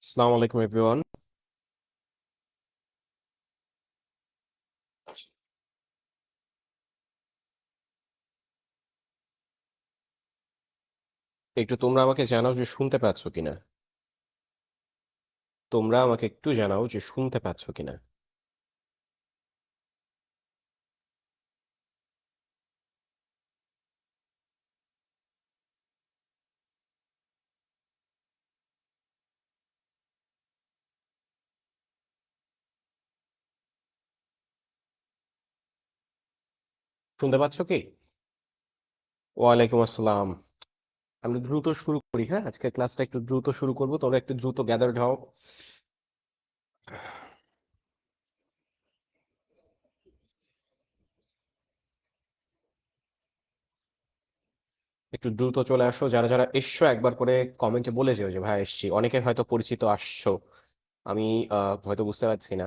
আসসালামু আলাইকুম এভরিওয়ান। একটু তোমরা আমাকে জানাও যে শুনতে পাচ্ছ কিনা। তোমরা আমাকে একটু জানাও যে শুনতে পাচ্ছ কিনা। শুনতে পাচ্ছ কি? ওয়ালাইকুম আসসালাম। আমরা দ্রুত শুরু করি, হ্যাঁ? আজকে ক্লাসটা একটু দ্রুত শুরু করব, তোমরা একটু দ্রুত গ্যাদার্ড হও। একটু দ্রুত চলে আসো, যারা যারা এসছো একবার করে কমেন্টে বলে যেও যে ভাই এসছি। অনেকে হয়তো পরিচিত আসছো, আমি হয়তো বুঝতে পারছি না,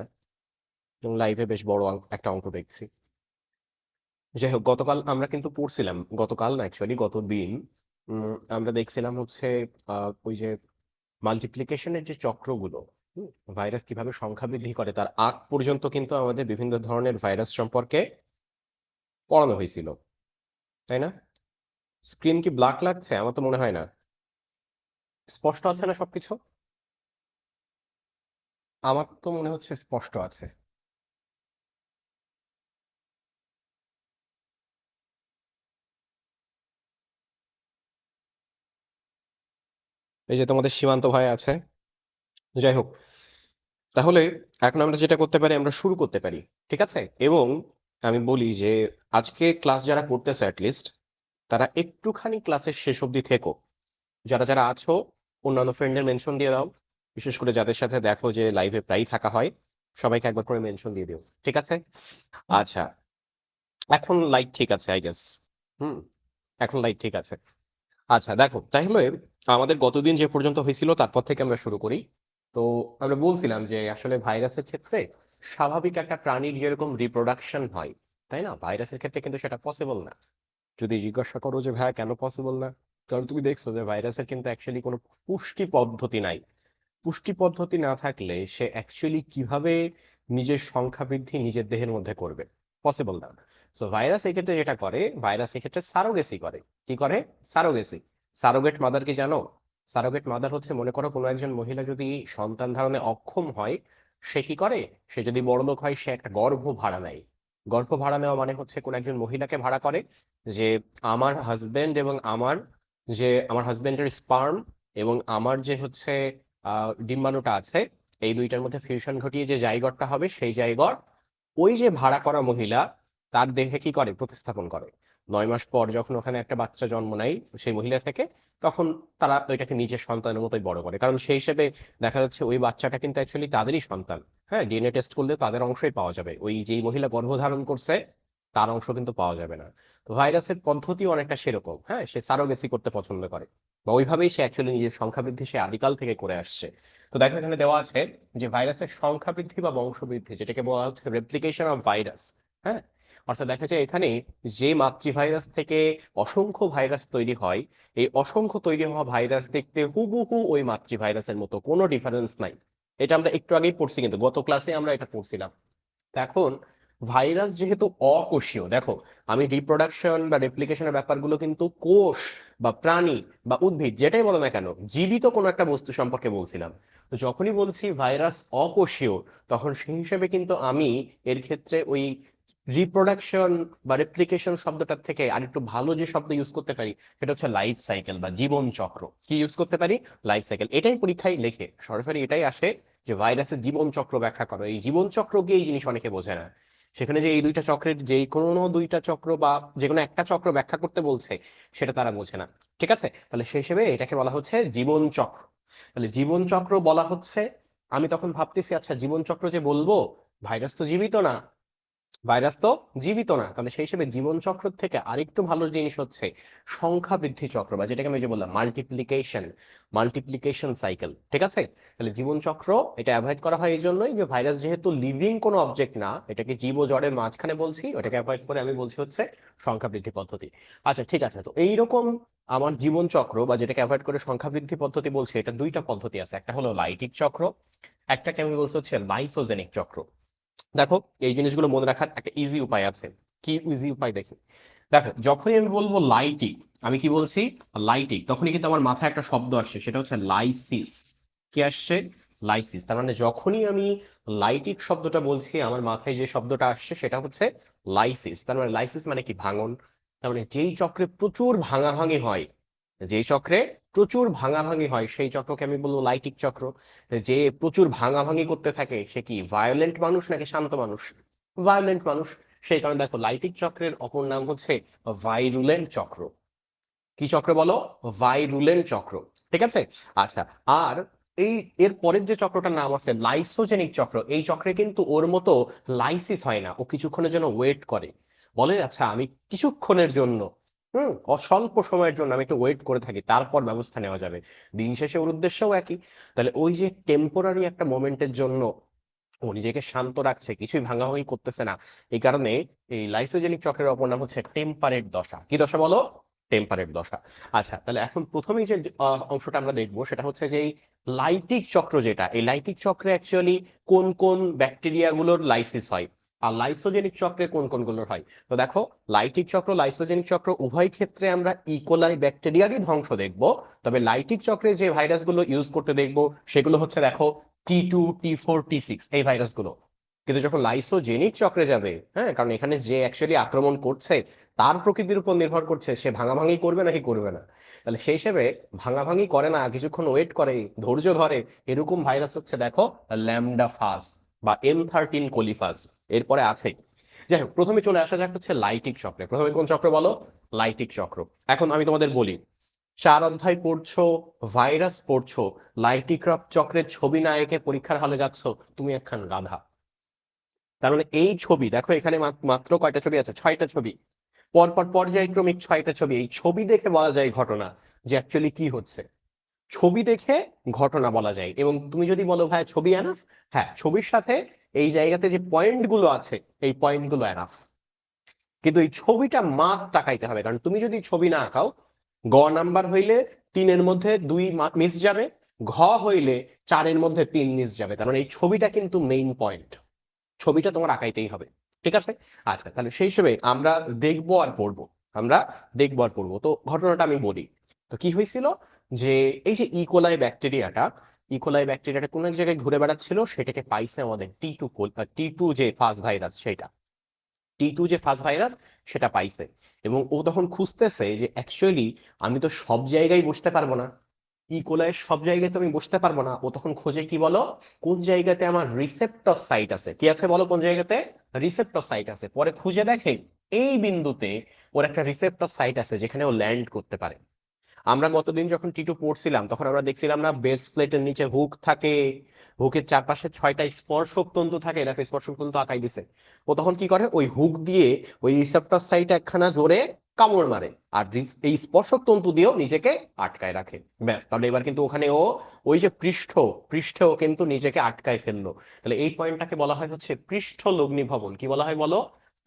এবং লাইভে বেশ বড় একটা অঙ্ক দেখছি। যাই হোক, গতকাল আমরা কিন্তু পড়ছিলাম, গতকাল না অ্যাকচুয়ালি গত দিন আমরা দেখছিলাম হচ্ছে ওই যে মাল্টিপ্লিকেশনের যে চক্রগুলো, ভাইরাস কিভাবে সংখ্যা বৃদ্ধি করে তার আগ পর্যন্ত কিন্তু আমাদের বিভিন্ন ধরনের ভাইরাস সম্পর্কে পড়ানো হয়েছিল, তাই না? স্ক্রিন কি ব্ল্যাক লাগছে? আমার তো মনে হয় না। স্পষ্ট আছে না সবকিছু? আমার তো মনে হচ্ছে স্পষ্ট আছে। এই যে তোমাদের সীমান্ত ভাই আছে। যাই হোক, তাহলে এখন আমরা যেটা করতে পারি, আমরা শুরু করতে পারি, ঠিক আছে? এবং আমি বলি যে আজকে ক্লাস যারা করতেছে অ্যাটলিস্ট তারা একটুখানি ক্লাসের শেষ অবধি থেকো। যারা যারা আছো অন্যান্য ফ্রেন্ডের মেনশন দিয়ে দাও, বিশেষ করে যাদের সাথে দেখো যে লাইভে প্রায়ই থাকা হয়, সবাইকে একবার করে মেনশন দিয়ে দিও, ঠিক আছে? আচ্ছা, এখন লাইট ঠিক আছে আই গেস। হুম, এখন লাইট ঠিক আছে। আচ্ছা দেখো, তাহলে আমাদের গতদিন যে পর্যন্ত হয়েছিল তারপর থেকে আমরা শুরু করি। তো আমরা বলছিলাম যে আসলে ভাইরাসের ক্ষেত্রে স্বাভাবিক একটা প্রাণীর যেরকম রিপ্রোডাকশন হয়, তাই না, ভাইরাসের ক্ষেত্রে কিন্তু সেটা পসিবল না। যদি জিজ্ঞাসা করো যে ভাইয়া কেন পসিবল না, কারণ তুমি দেখছো যে ভাইরাসের কিন্তু অ্যাকচুয়ালি কোনো পুষ্টি পদ্ধতি নাই। পুষ্টি পদ্ধতি না থাকলে সে অ্যাকচুয়ালি কিভাবে নিজের সংখ্যা বৃদ্ধি নিজের দেহের মধ্যে করবে? পসিবল না। সো ভাইরাস এই ক্ষেত্রে যেটা করে, ভাইরাস এই ক্ষেত্রে সারোগেসি করে। কি করে? সারোগেসি। সারোগেট মাদার কি জানো? সারোগেট মাদার হচ্ছে, মনে করো কোনো একজন মহিলা যদি সন্তান ধারণে অক্ষম হয়, সে কি করে? সে যদি বড়লোক হয়, সে একটা গর্ভ ভাড়া নেয়। গর্ভ ভাড়া নেওয়া মানে হচ্ছে কোন একজন মহিলাকে ভাড়া করে, যে আমার হাজবেন্ড এবং আমার হাজবেন্ডের স্পার্ম এবং আমার যে হচ্ছে ডিম্বাণুটা আছে, এই দুইটার মধ্যে ফিউশন ঘটিয়ে যে জাইগটটা হবে, সেই জাইগট ওই যে ভাড়া করা মহিলা তার দেহে কি করে? প্রতিস্থাপন করে। 9 মাস পর যখন ওখানে একটা বাচ্চা জন্ম নেয় সেই মহিলা থেকে, তখন তারা ওইটাকে নিজের সন্তানের মতোই বড় করে, কারণ সেই হিসেবে দেখা যাচ্ছে ওই বাচ্চাটা কিন্তু অ্যাকচুয়ালি তাদেরই সন্তান। হ্যাঁ, ডিএনএ টেস্ট করলে তাদের অংশই পাওয়া যাবে, ওই যেই মহিলা গর্ভধারণ করছে তার অংশ কিন্তু পাওয়া যাবে না। তো ভাইরাসের পদ্ধতিও অনেকটা সেরকম, হ্যাঁ, সে সারোগেসি করতে পছন্দ করে, বা ওইভাবেই সে অ্যাকচুয়ালি নিজের সংখ্যা বৃদ্ধি সে আদিকাল থেকে করে আসছে। তো দেখো এখানে দেওয়া আছে যে ভাইরাসের সংখ্যা বৃদ্ধি বা বংশ বৃদ্ধি, যেটাকে বলা হচ্ছে রেপ্লিকেশন অফ ভাইরাস। হ্যাঁ, অর্থাৎ দেখা যায় এখানে যে মাতৃভাইরাস থেকে অসংখ্য ভাইরাস তৈরি হয়, এই অসংখ্য তৈরি হওয়া ভাইরাস দেখতে হুবহু ওই মাতৃভাইরাসের মতো, কোনো ডিফারেন্স নাই। এটা আমরা একটু আগেই পড়ছি, কিন্তু গত ক্লাসে আমরা এটা পড়ছিলাম। তো এখন ভাইরাস যেহেতু অকোষীয়, দেখো আমি রিপ্রোডাকশন বা রেপ্লিকেশনের ব্যাপারগুলো কিন্তু কোষ বা প্রাণী বা উদ্ভিদ যেটাই বলো না কেন, জীবিত কোনো একটা বস্তু সম্পর্কে বলছিলাম। তো যখনই বলছি ভাইরাস অকোষীয়, তখন সেই হিসেবে কিন্তু আমি এর ক্ষেত্রে ওই রিপ্রোডাকশন বা রেপ্লিকেশন শব্দটার থেকে আরেকটু ভালো যে শব্দ ইউজ করতে পারি, সেটা হচ্ছে লাইফ সাইকেল বা জীবন চক্র। কি ইউজ করতে পারি? Life cycle. এটাই পরীক্ষায় লেখে, সরাসরি এটাই আসে যে ভাইরাসের জীবন চক্র ব্যাখ্যা করো। এই জীবন চক্র কি, এই জিনিস অনেকে বোঝে না। সেখানে যে এই দুইটা চক্রের যে কোনো দুইটা চক্র বা যে কোনো একটা চক্র ব্যাখ্যা করতে বলছে, সেটা তারা বোঝে না। ঠিক আছে, তাহলে সেই হিসেবে এটাকে বলা হচ্ছে জীবন চক্র। তাহলে জীবন চক্র বলা হচ্ছে, আমি তখন ভাবতেছি আচ্ছা জীবন চক্র যে বলবো, ভাইরাস তো জীবিত না, ভাইরাস তো জীবিত না, তাহলে সেই হিসেবে জীবন চক্র থেকে আরেকটু ভালো জিনিস হচ্ছে সংখ্যা বৃদ্ধি চক্র, বা যেটাকে আমি যে বললাম মাল্টিপ্লিকেশন, মাল্টিপ্লিকেশন সাইকেল। ঠিক আছে, তাহলে জীবন চক্র এটা অ্যাভয়েড করা হয় এই জন্যই যে ভাইরাস যেহেতু লিভিং কোনো অবজেক্ট না, এটাকে জীব ও জড়ের মাঝখানে বলছি, ওটাকে অ্যাভয়েড করে আমি বলছি হচ্ছে সংখ্যা বৃদ্ধি পদ্ধতি। আচ্ছা ঠিক আছে, তো এইরকম আমার জীবন চক্র বা যেটাকে অ্যাভয়েড করে সংখ্যা বৃদ্ধি পদ্ধতি বলছে, এটা দুইটা পদ্ধতি আছে। একটা হলো লাইটিক চক্র, একটাকে আমি বলছি হচ্ছে লাইসোজেনিক চক্র। দেখো, এই জিনিসগুলো মনে রাখার একটা ইজি উপায় আছে। কি ইজি উপায় দেখি? দেখো, যখনই আমি বলবো লাইটিক, আমি কি বলছি? লাইটিক, তখনই কিন্তু আমার মাথায় একটা শব্দ আসছে, সেটা হচ্ছে লাইসিস। কি আসছে? লাইসিস। তার মানে যখনই আমি লাইটিক শব্দটা বলছি, আমার মাথায় যে শব্দটা আসছে সেটা হচ্ছে লাইসিস। তার মানে লাইসিস মানে কি? ভাঙন। তার মানে যেই চক্রে প্রচুর ভাঙাভাঙি হয়, যেই চক্রে প্রচুর ভাঙাভাঙি হয় সেই চক্রকে আমি বলবো লাইটিক চক্র। যে প্রচুর ভাঙাভাঙি করতে থাকে সে কি ভায়োলেন্ট মানুষ নাকি শান্ত মানুষ? ভায়োলেন্ট মানুষ। সেই কারণে দেখো, লাইটিক চক্রের অপর নাম হচ্ছে ভাইরুলেন্ট চক্র। কি চক্র বলো? ভাইরুলেন্ট চক্র। ঠিক আছে? আচ্ছা। আর এই এর পরের যে চক্রটার নাম আছে লাইসোজেনিক চক্র, এই চক্রে কিন্তু ওর মতো লাইসিস হয় না, ও কিছুক্ষণের জন্য ওয়েট করে। বলে আচ্ছা আমি কিছুক্ষণের জন্য, অস্বল্প সময়ের জন্য আমি একটু ওয়েট করে থাকি, তারপর ব্যবস্থা নেওয়া যাবে। দিন শেষে ওর উদ্দেশ্যও একই। তাহলে ওই যে টেম্পোরারি একটা মোমেন্টের জন্য ও নিজেকে শান্ত রাখছে, কিছুই ভাঙাভাঙি করতেছে না, এই কারণে এই লাইসোজেনিক চক্রের অপর নাম হচ্ছে টেম্পারেট দশা। কি দশা বলো? টেম্পারেট দশা। আচ্ছা, তাহলে এখন প্রথমেই যে অংশটা আমরা দেখবো সেটা হচ্ছে যে এই লাইটিক চক্র, যেটা এই লাইটিক চক্রে অ্যাকচুয়ালি কোন কোন ব্যাকটেরিয়া গুলোর লাইসিস হয়, আর লাইসোজেনিক চক্রে কোন কোন গুলোর হয়। তো দেখো, লাইটিক চক্র লাইসোজেনিক চক্র উভয় ক্ষেত্রে আমরা ইকোলাই ব্যাকটেরিয়ারই ধ্বংস দেখবো। তবে লাইটিক চক্রে যে ভাইরাসগুলো ইউজ করতে দেখবো সেগুলো হচ্ছে, দেখো, T2, T4, T6, এই ভাইরাসগুলো। কিন্তু যখন লাইসোজেনিক চক্রে যাবে, হ্যাঁ, কারণ এখানে যে অ্যাকচুয়ালি আক্রমণ করছে তার প্রকৃতির উপর নির্ভর করছে সে ভাঙাভাঙি করবে নাকি করবে না। তাহলে সেই হিসেবে ভাঙাভাঙি করে না, কিছুক্ষণ ওয়েট করে, ধৈর্য ধরে, এরকম ভাইরাস হচ্ছে, দেখো, ল্যামডা ফাস বা M13 কোলিফাস। এরপরে আছে। যাই হোক, প্রথমে চলে আসা যাক হচ্ছে লাইটিক চক্রে। প্রথমে কোন চক্র বলো? লাইটিক চক্র। এখন আমি তোমাদের বলি, 4 অধ্যায় পড়ছো, ভাইরাস পড়ছো, লাইটিক্রপ চক্রের ছবি না এঁকে পরীক্ষার হলে যাচ্ছ, তুমি একখান গাধা। তার মানে এই ছবি দেখো, এখানে মাত্র কয়টা ছবি আছে? 6টা ছবি। পরপর পর্যায়ক্রমিক 6টা ছবি। এই ছবি দেখে বলা যায় ঘটনা, যে অ্যাকচুয়ালি কি হচ্ছে। ছবি দেখে ঘটনা বলা যায়। এবং তুমি যদি বলো ভাই ছবি এনাফ, হ্যাঁ, ছবির সাথে এই জায়গাতে যে পয়েন্ট গুলো আছে এই পয়েন্ট গুলো এনাফ। কিন্তু এই ছবিটা মাপ টাকাইতে হবে, কারণ তুমি যদি ছবি না আঁকাও, গ নাম্বার হইলে 3-এর মধ্যে 2 মিস যাবে, ঘ হইলে 4-এর মধ্যে 3 মিস যাবে। তার মানে এই ছবিটা কিন্তু মেইন পয়েন্ট, ছবিটা তোমার আঁকাইতেই হবে। ঠিক আছে? আচ্ছা, তাহলে সেই হিসেবে আমরা দেখবো আর পড়বো, আমরা দেখবো আর পড়বো। তো ঘটনাটা আমি বলি। তো কি হয়েছিল, যে এই যে ইকোলাই ব্যাকটেরিয়াটা কোন এক জায়গায় ঘুরে বেড়াচ্ছিল, সেটাকে পাইছে আমাদের টি টু যে ফাস ভাইরাস, সেটা T2 যে ফার্স্ট ভাইরাস, সেটা পাইছে। এবং ও তখন খুঁজতেছে যে অ্যাকচুয়ালি আমি তো সব জায়গায় বসতে পারবো না, ইকোলাইয়ের সব জায়গায় তো আমি বসতে পারবো না। ও তখন খোঁজে কি বলো? কোন জায়গাতে আমার রিসেপ্টর সাইট আছে। কি আছে বলো? কোন জায়গাতে রিসেপ্টর সাইট আছে। পরে খুঁজে দেখে এই বিন্দুতে ওর একটা রিসেপ্টর সাইট আছে যেখানে ও ল্যান্ড করতে পারে। আমরা গতদিন যখন টি2 পড়ছিলাম তখন আমরা দেখছিলাম না, বেস প্লেটের নিচে হুক থাকে, হুকের চারপাশে 6টা স্পর্শক তন্তু থাকে, দেখো স্পর্শক তন্তু আঁকাই দিছে। ও তখন কি করে? ওই হুক দিয়ে ওই রিসেপ্টর সাইটে একখানা জোরে কামড় মারে, আর এই স্পর্শক তন্তু দিয়েও নিজেকে আটকায় রাখে। ব্যাস, তাহলে এবার কিন্তু ওখানে ও ওই যে পৃষ্ঠেও কিন্তু নিজেকে আটকায় ফেললো। তাহলে এই পয়েন্টটাকে বলা হয় হচ্ছে পৃষ্ঠ লগ্নিভবন। কি বলা হয় বলো?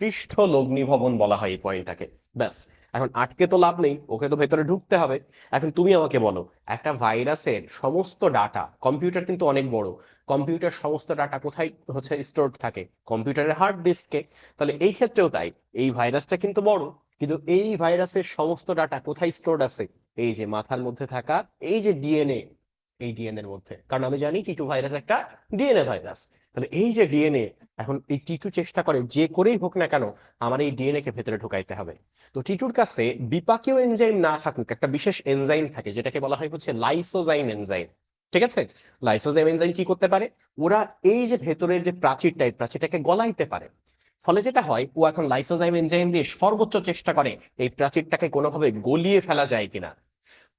পৃষ্ঠ লগ্নিভবন বলা হয় এই পয়েন্টটাকে। ব্যাস। এখন আটকে তো লাভ নেই, ওকে তো ভেতরে ঢুকতে হবে। এখন তুমি আমাকে বলো, একটা ভাইরাসের সমস্ত ডাটা, কম্পিউটার কিন্তু অনেক বড়, কম্পিউটার সমস্ত ডাটা কোথায় হচ্ছে স্টোর থাকে? কম্পিউটারের হার্ড ডিস্কে। তাহলে এই ক্ষেত্রেও তাই, এই ভাইরাসটা কিন্তু বড়, কিন্তু এই ভাইরাসের সমস্ত ডাটা কোথায় স্টোর আছে? এই যে মাথার মধ্যে থাকা এই যে ডিএনএ, এই ডিএনএ এর মধ্যে। কারণ আমি জানি টি2 ভাইরাস একটা ডিএনএ ভাইরাস। তাহলে এই যে ডিএনএ, এখন এই টি2 চেষ্টা করে যে করেই হোক না কেন আমার এই ডিএনএ কে ভেতরে ঢুকাইতে হবে। তো টিটুর কাছে বিপাকীয় এনজাইম না থাকুক, একটা বিশেষ এনজাইম থাকে যেটাকে বলা হয় হচ্ছে লাইসোজাইম এনজাইম। ঠিক আছে? লাইসোজাইম এনজাইম কি করতে পারে? ওরা এই যে ভেতরের যে প্রাচীরটা, এই প্রাচীরটাকে গলাইতে পারে। ফলে যেটা হয়, ও এখন লাইসোজাইম এনজাইম দিয়ে সর্বোচ্চ চেষ্টা করে এই প্রাচীরটাকে কোনোভাবে গলিয়ে ফেলা যায় কিনা।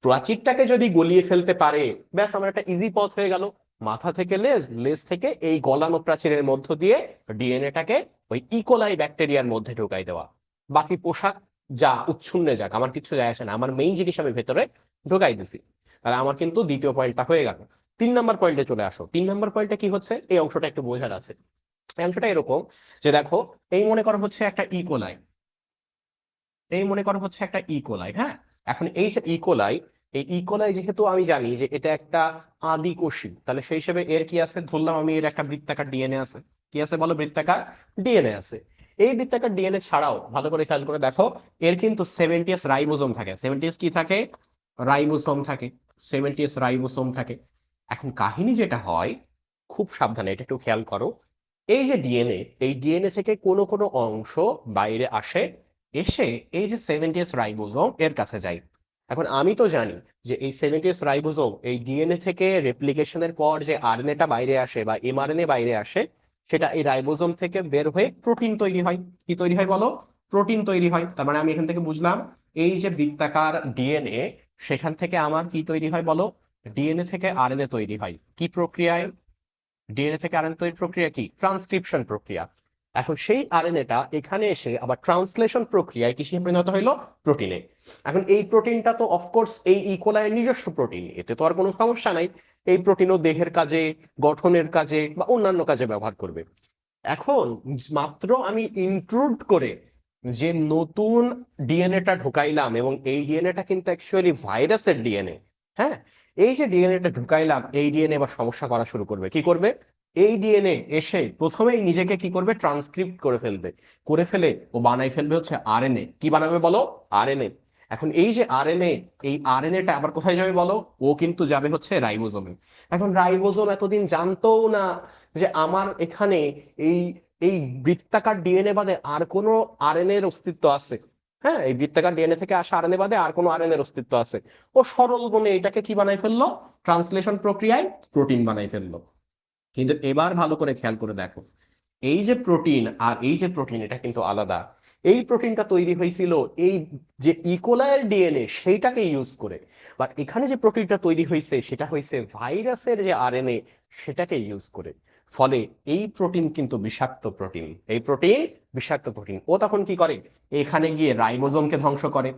প্রাচীরটাকে যদি গলিয়ে ফেলতে পারে, ব্যাস আমার একটা ইজি পথ হয়ে গেল। মাথা থেকে লেজ, লেজ থেকে এই গলানো প্রাচীরের মধ্য দিয়ে ডিএনএটাকে ওই ইকোলাই ব্যাকটেরিয়ার মধ্যে ঢুকাই দেওয়া। বাকি পোশাক যা উচ্ছন্নে যাক, আমার কিছু যায় আসে না, আমার মেইন জিনিস আমি ভেতরে ঢুকাই দিছি। তাহলে আমার কিন্তু দ্বিতীয় পয়েন্টটা হয়ে গেল। 3 নম্বর পয়েন্টে চলে আসো। 3 নম্বর পয়েন্টে কি হচ্ছে, এই অংশটা একটু বোঝার আছে। এই অংশটা এরকম, যে দেখো, এই মনে করো হচ্ছে একটা ইকোলাই, এই মনে করো হচ্ছে একটা ইকোলাই, হ্যাঁ। এখন এই যে ইকোলাই, এই ইকোলাই যেহেতু আমি জানি যে এটা একটা আদিকোষী, তাহলে সেই হিসেবে এর কি আছে, ধরলাম আমি এর একটা বৃত্তাকার ডিএনএ আছে। কি আছে বলো? বৃত্তাকার ডিএনএ আছে। এই বৃত্তাকার ডিএনএ ছাড়াও ভালো করে খেয়াল করে দেখো, এর কিন্তু 70s রাইবোসোম থাকে। 70s কি থাকে? রাইবোসোম থাকে। 70s রাইবোসোম থাকে। এখন কাহিনী যেটা হয়, খুব সাবধানে এটা একটু খেয়াল করো, এই যে ডিএনএ, এই ডিএনএ থেকে কোনো কোনো অংশ বাইরে আসে, এসে এই যে 70s রাইবোসোম এর কাছে যায়। এখন আমি তো জানি যে এই 70s রাইবোসোম এই ডিএনএ থেকে রেপ্লিকেশনের পর যে আরএনএটা বাইরে আসে বা এমআরএনএ বাইরে আসে, সেটা এই রাইবোসোম থেকে বের হয়ে প্রোটিন তৈরি হয়। কি তৈরি হয় বলো? প্রোটিন তৈরি হয়। তার মানে আমি এখান থেকে বুঝলাম, এই যে বৃত্তাকার ডিএনএ, সেখান থেকে আমার কি তৈরি হয় বলো? ডিএনএ থেকে আরএনএ তৈরি হয়। কি প্রক্রিয়ায়? ডিএনএ থেকে আরএনএ তৈরির প্রক্রিয়া কি? ট্রান্সক্রিপশন প্রক্রিয়া। এখন সেই আরএনএটা এখানে এসে আবার ট্রান্সলেশন প্রক্রিয়ায় কিসে পরিণত হইলো? প্রোটিনে। এখন এই প্রোটিনটা তো অফকোর্স এই ইকোলাইয়ের নিজস্ব প্রোটিন, এতে তো আর কোনো সমস্যা নাই। এই প্রোটিনও দেহের কাজে, গঠনের কাজে বা অন্যান্য কাজে ব্যবহার করবে। এখন মাত্র আমি ইনক্লুড করে যে নতুন ডিএনএটা ঢুকাইলাম, এবং এই ডিএনএটা কিন্তু অ্যাকচুয়ালি ভাইরাসের ডিএনএ। হ্যাঁ, এই যে ডিএনএটা ঢুকাইলাম, এই ডিএনএ এবার সমস্যা করা শুরু করবে। কি করবে? এই ডিএনএ এসে প্রথমেই নিজেকে কি করবে? ট্রান্সক্রিপ্ট করে ফেলবে। করে ফেলে ও বানাই ফেলবে হচ্ছে আরএনএ। কি বানাবে বলো? আরএনএ। এখন এই যে আরএনএ, এই আরএনএটা আবার কোথায় যাবে বলো? ও কিন্তু যাবে হচ্ছে রাইবোজোমে। এখন রাইবোজোম এতদিন জানতো না যে আমার এখানে এই এই বৃত্তাকার ডিএনএ বাদে আর কোনো আরএনএ এর অস্তিত্ব আছে। হ্যাঁ, এই বৃত্তাকার ডিএনএ থেকে আসা আরএনএ বাদে আর কোনো আরএনএ এর অস্তিত্ব আছে। ও সরল মনে এটাকে কি বানাই ফেললো? ট্রান্সলেশন প্রক্রিয়ায় প্রোটিন বানাই ফেললো। কিন্তু এবার ভালো করে খেয়াল করে দেখো, এই যে প্রোটিন আর এই যে প্রোটিন, এটা কিন্তু আলাদা। এই প্রোটিনটা তৈরি হয়েছিল এই যে ইকোলাইয়ের ডিএনএ সেইটাকে ইউজ করে, বাট এখানে যে প্রোটিনটা তৈরি হয়েছে সেটা হয়েছে ভাইরাসের যে আরএনএ সেটাকে ইউজ করে। ফলে এই প্রোটিন কিন্তু বিষাক্ত প্রোটিন। এই প্রোটিন বিষাক্ত প্রোটিন। ও তখন কি করে? এখানে গিয়ে রাইবোজোমকে ধ্বংস করে।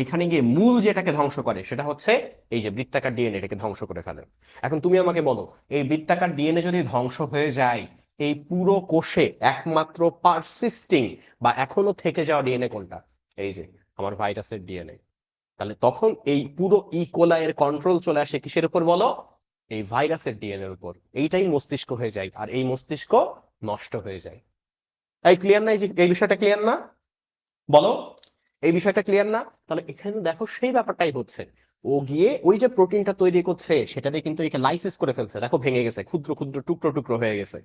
এখানে গিয়ে মূল যেটাকে ধ্বংস করে সেটা হচ্ছে এই যে বৃত্তাকার ডিএনএ, এটাকে ধ্বংস করে ফেলে। এখন তুমি আমাকে বলো, এই বৃত্তাকার ডিএনএ যদি ধ্বংস হয়ে যায়, এই পুরো কোষে একমাত্র পারসিস্টিং বা এখনো থেকে যাওয়া ডিএনএ কোনটা? এই যে আমার ভাইরাসের ডিএনএ। তাহলে তখন এই পুরো ইকোলাই এর কন্ট্রোল চলে আসে কিসের উপর বলো? এই ভাইরাসের ডিএনএ এর উপর। এইটাই মস্তিষ্ক হয়ে যায়, আর এই মস্তিষ্ক নষ্ট হয়ে যায়। এই ক্লিয়ার না? এই বিষয়টা ক্লিয়ার না বলো? এই বিষয়টা ক্লিয়ার না? তাহলে এখানে দেখো সেই ব্যাপারটাই হচ্ছে, ও গিয়ে ওই যে প্রোটিনটা তৈরি করছে সেটাতে কিন্তু একে লাইসিস করে ফেলছে। দেখো ভেঙে গেছে, ক্ষুদ্র ক্ষুদ্র টুকরো টুকরো হয়ে গেছে।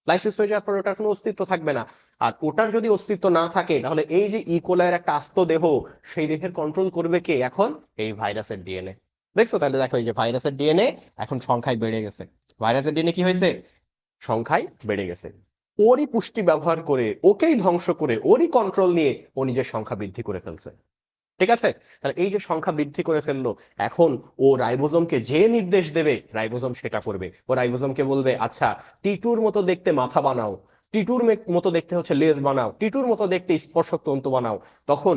লাইসিস হয়ে যাওয়ার পর ওটার কোনো অস্তিত্ব থাকবে না। আর ওটার যদি অস্তিত্ব না থাকে, তাহলে এই যে ইকোলাইয়ের একটা আস্ত দেহ, সেই দেহের কন্ট্রোল করবে কে এখন? এই ভাইরাসের ডিএনএ। দেখছো? তাহলে দেখো এই যে ভাইরাসের ডিএনএ এখন সংখ্যায় বেড়ে গেছে। ভাইরাসের ডিএনএ কি হয়েছে? সংখ্যায় বেড়ে গেছে। ওরই পুষ্টি ব্যবহার করে, ওকেই ধ্বংস করে, ওরই কন্ট্রোল নিয়ে ও নিজের সংখ্যা বৃদ্ধি করে ফেলছে। ঠিক আছে? তাহলে এই যে সংখ্যা বৃদ্ধি করে ফেললো, এখন ও রাইবোজোমকে যে নির্দেশ দেবে রাইবোজোম সেটা করবে। ও রাইবোজোমকে বলবে, আচ্ছা, টিটুর মতো দেখতে মাথা বানাও, টিটুর মতো দেখতে হচ্ছে লেজ বানাও, টিটুর মতো দেখতে স্পর্শক তন্তু বানাও। তখন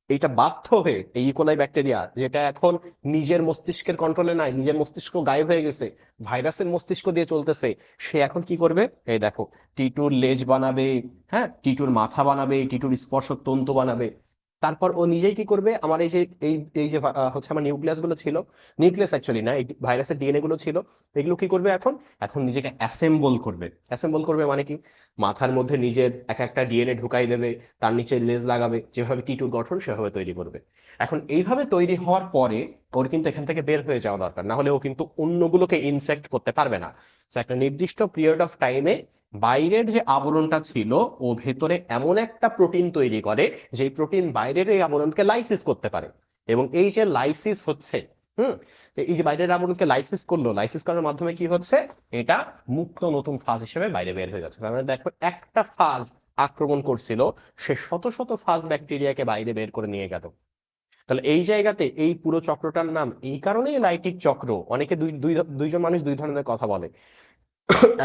এইটা বাধ্য হয়ে এই ইকোলাই ব্যাকটেরিয়া, যেটা এখন নিজের মস্তিষ্কের কন্ট্রোলে নাই, নিজের মস্তিষ্ক গায়েব হয়ে গেছে, ভাইরাসের মস্তিষ্ক দিয়ে চলতেছে, সে এখন কি করবে? এই দেখো, টিটুর লেজ বানাবে, হ্যাঁ, টিটুর মাথা বানাবে, টিটুর স্পর্শক তন্তু বানাবে। তারপর ও নিজেই কি করবে? আমার এই যে এই যে হচ্ছে আমার নিউক্লিয়াস গুলো ছিল, নিউক্লিয়াস অ্যাকচুয়ালি না, এই ভাইরাসের ডিএনএ গুলো ছিল, এগুলো কি করবে এখন? এখন নিজেকে অ্যাসেম্বল করবে। অ্যাসেম্বল করবে মানে কি? মাথার মধ্যে নিজের এক একটা ডিএনএ ঢুকাই দেবে, তার নিচে লেজ লাগাবে, যেভাবে টিটুর গঠন সেভাবে তৈরি করবে। এখন এইভাবে তৈরি হওয়ার পরে ওর কিন্তু এখান থেকে বের হয়ে যাওয়া দরকার, না হলে ও কিন্তু অন্যগুলোকে ইনফেক্ট করতে পারবে না। তো একটা নির্দিষ্ট পিরিয়ড অফ টাইমে বাইরের যে আবরণটা ছিল, ও ভেতরে এমন একটা প্রোটিন তৈরি করে, যে প্রোটিন বাইরের এই আবরণকে লাইসিস করতে পারে। এবং এই যে লাইসিস হচ্ছে, হুম এই যে বাইরের আবরণকে লাইসিস করলো, লাইসিস করার মাধ্যমে কি হচ্ছে? এটা মুক্ত নতুন ফাজ হিসেবে বাইরে বের হয়ে যাচ্ছে। তার মানে দেখো, একটা ফাজ আক্রমণ করছিল, সে শত শত ফাজ ব্যাকটেরিয়াকে বাইরে বের করে নিয়ে গেল। তাহলে এই জায়গাতে এই পুরো চক্রটার নাম এই কারণেই লাইটিক চক্র। অনেকে দুইজন মানুষ দুই ধরনের কথা বলে।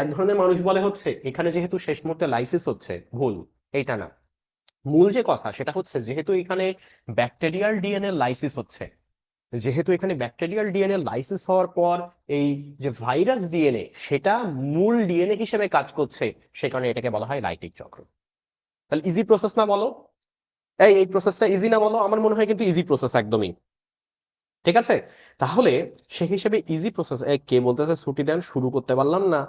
এক ধরনের মানুষ বলে হচ্ছে এখানে যেহেতু শেষ মুহূর্তে লাইসিস হচ্ছে, ভুল। এইটা না। মূল যে কথা সেটা হচ্ছে, যেহেতু এখানে ব্যাকটেরিয়াল ডিএনএ লাইসিস হচ্ছে, যেহেতু এখানে ব্যাকটেরিয়াল ডিএনএ লাইসিস হওয়ার পর এই যে ভাইরাস ডিএনএ সেটা মূল ডিএনএ হিসেবে কাজ করছে, সে কারণে এটাকে বলা হয় লাইটিক চক্র। তাহলে ইজি প্রসেস না বলো? এই প্রসেসটা ইজি না বলো? আমার মনে হয় কিন্তু ইজি প্রসেস একদমই। ঠিক আছে? তাহলে সেই হিসেবে ইজি প্রসেস। কে বলতেছে ছুটি দেন, শুরু করতে পারলাম না।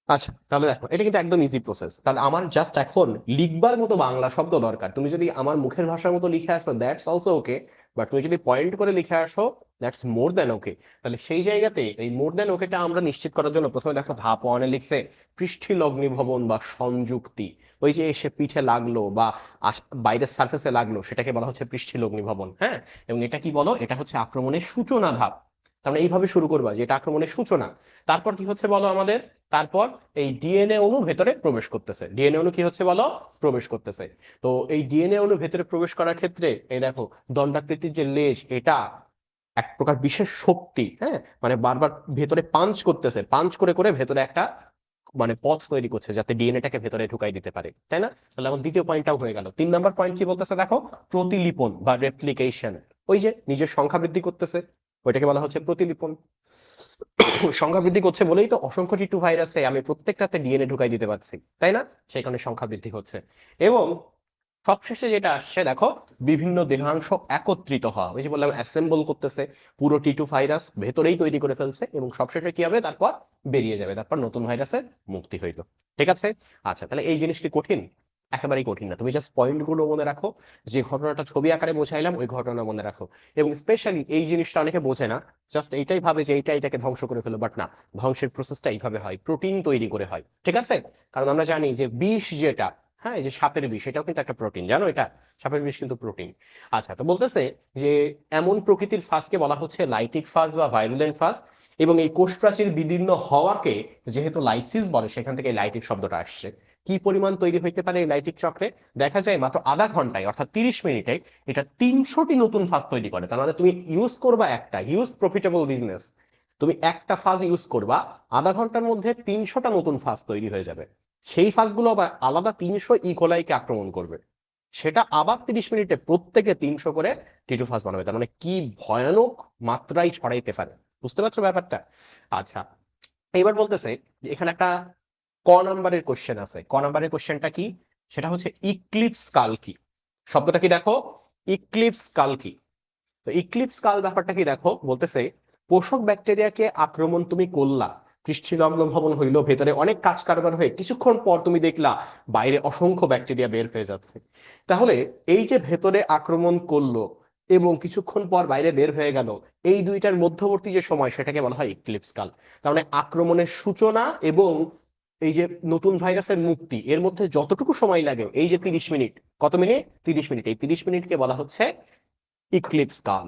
আচ্ছা, তাহলে দেখো এটা কিন্তু একদম ইজি প্রসেস। তাহলে আমার জাস্ট এখন লিখবার মতো বাংলা শব্দ দরকার। তুমি যদি আমার মুখের ভাষার মতো লিখে আসো, দ্যাটস অলসো ওকে। বাট তুমি যদি পয়েন্ট করে লিখে আসো, দ্যাটস মোর দ্যান ওকে। তাহলে সেই জায়গাতে এই মোর দ্যান ওকেটা আমরা নিশ্চিত করার জন্য প্রথমে দেখো ধাপ ওয়ানে লিখছে পৃষ্ঠি লগ্নিভবন বা সংযুক্তি। ওই যে এসে পিঠে লাগলো বা বাইরের সার্ফেসে লাগলো, সেটাকে বলা হচ্ছে পৃষ্ঠি লগ্নিভবন। হ্যাঁ, এবং এটা কি বলো, এটা হচ্ছে আক্রমণের সূচনা ধাপ। তার মানে এইভাবে শুরু করবা যে এটা আক্রমণের সূচনা। তারপর কি হচ্ছে বলো আমাদের? তারপর এই ডিএনএ অণু ভেতরে প্রবেশ করতেছে। ডিএনএ অণু কি হচ্ছে বলো? প্রবেশ করতেছে। তো এই ডিএনএ অণু ভেতরে প্রবেশ করার ক্ষেত্রে এই দেখো দণ্ডাকৃতির যে লেজ, এটা এক প্রকার বিশেষ শক্তি, হ্যাঁ, মানে বারবার ভেতরে পাঞ্চ করতেছে, পাঞ্চ করে করে ভেতরে একটা মানে পথ তৈরি করছে যাতে ডিএনএটাকে ভেতরে ঢুকাই দিতে পারে, তাই না? তাহলে আমার দ্বিতীয় পয়েন্টটাও হয়ে গেল। 3 নম্বর পয়েন্ট কি বলতেছে দেখো, প্রতিলিপন বা রেপ্লিকেশন। ওই যে নিজের সংখ্যা বৃদ্ধি করতেছে, ওইটাকে বলা হচ্ছে প্রতিলিপন। সংখ্যা বৃদ্ধি করছে বলেই তো অসংখ্য টি টু ভাইরাসে আমি প্রত্যেকটাতে ডিএনএ ঢুকাই দিতে পারছি, তাই না? সেই কারণে সংখ্যা বৃদ্ধি হচ্ছে। এবং সবশেষে যেটা আসছে দেখো, বিভিন্ন দেহাংশ একত্রিত হওয়া। ওই যে বললাম অ্যাসেম্বল করতেছে, পুরো টি টু ভাইরাস ভেতরেই তৈরি করে ফেলছে এবং সবশেষে কি হবে, তারপর বেরিয়ে যাবে, তারপর নতুন ভাইরাসের মুক্তি হইল। ঠিক আছে? আচ্ছা, তাহলে এই জিনিসটি কঠিন? একেবারেই কঠিন না। তুমি জাস্ট পয়েন্ট গুলো মনে রাখো, যে ঘটনাটা ছবি আকারে বোঝাইলাম ওই ঘটনা মনে রাখো। এবং স্পেশালি এই জিনিসটা অনেকে বোঝে না, জাস্ট এইটাই ভাবে যে এইটা এটাকে ধ্বংস করে ফেলো, বাট না, ধ্বংসের প্রসেসটা এইভাবে হয়, প্রোটিন তৈরি করে হয়। ঠিক আছে? কারণ আমরা জানি যে বিষ যেটা, হ্যাঁ, এই যে সাপের বিষ, এটাও কিন্তু একটা প্রোটিন, জানো এটা? সাপের বিষ কিন্তু প্রোটিন। আচ্ছা, তো বলতেছে যে এমন প্রকৃতির ফাজকে বলা হচ্ছে লাইটিক ফাজ বা ভাইরুলেন্ট ফাজ। এবং এই কোষ প্রাচীর বিদীর্ণ হওয়াকে যেহেতু লাইসিস বলে, সেখান থেকে লাইটিক শব্দটা আসছে। কি পরিমাণ তৈরি হইতে পারে এই লাইটিক চক্রে? দেখা যায় মাত্র আধা ঘন্টায়, অর্থাৎ 30 মিনিটে এটা 300টি নতুন ফাজ তৈরি করে। তার মানে তুমি ইউজ করবা একটা হিউজ প্রফিটেবল বিজনেস, তুমি একটা ফাজ ইউজ করবা, আধা ঘন্টার মধ্যে 300টা নতুন ফাজ তৈরি হয়ে যাবে। সেই ফাজগুলো আবার আলাদা 300 ইকোলাইকে আক্রমণ করবে, সেটা আবার 30 মিনিটে প্রত্যেকে 300 করে টিটু ফাজ বানাবে। তার মানে কি ভয়ানক মাত্রায় ছড়াইতে পারে, বুঝতে পারছো ব্যাপারটা? আচ্ছা, এবার বলতেছে যে এখানে একটা নাম্বারের কোশ্চেন আছে। নাম্বারের কোশ্চেনটা কি? সেটা হচ্ছে ইক্লিপস কাল কি? শব্দটা কি দেখো, ইক্লিপস কাল কি? তো ইক্লিপস কাল ব্যাপারটা কি দেখো, বলতেছে পোষক ব্যাকটেরিয়াকে আক্রমণ তুমি করলা, পৃষ্ঠলগ্ন ভবন হইল, ভেতরে অনেক কাজ কারবার হয়ে কিছুক্ষণ পর তুমি দেখলা বাইরে অসংখ্য ব্যাকটেরিয়া বের হয়ে যাচ্ছে। তাহলে এই যে ভেতরে আক্রমণ করলো এবং কিছুক্ষণ পর বাইরে বের হয়ে গেল, এই দুইটার মধ্যবর্তী যে সময়, সেটাকে বলা হয় ইক্লিপস কাল। তার মানে আক্রমণের সূচনা এবং এই যে নতুন ভাইরাসের মুক্তি, এর মধ্যে যতটুকু সময় লাগে, এই যে 30 মিনিট, কত মিনিট? 30 মিনিট। এই 30 মিনিটকে বলা হচ্ছে ইক্লিপস কাল।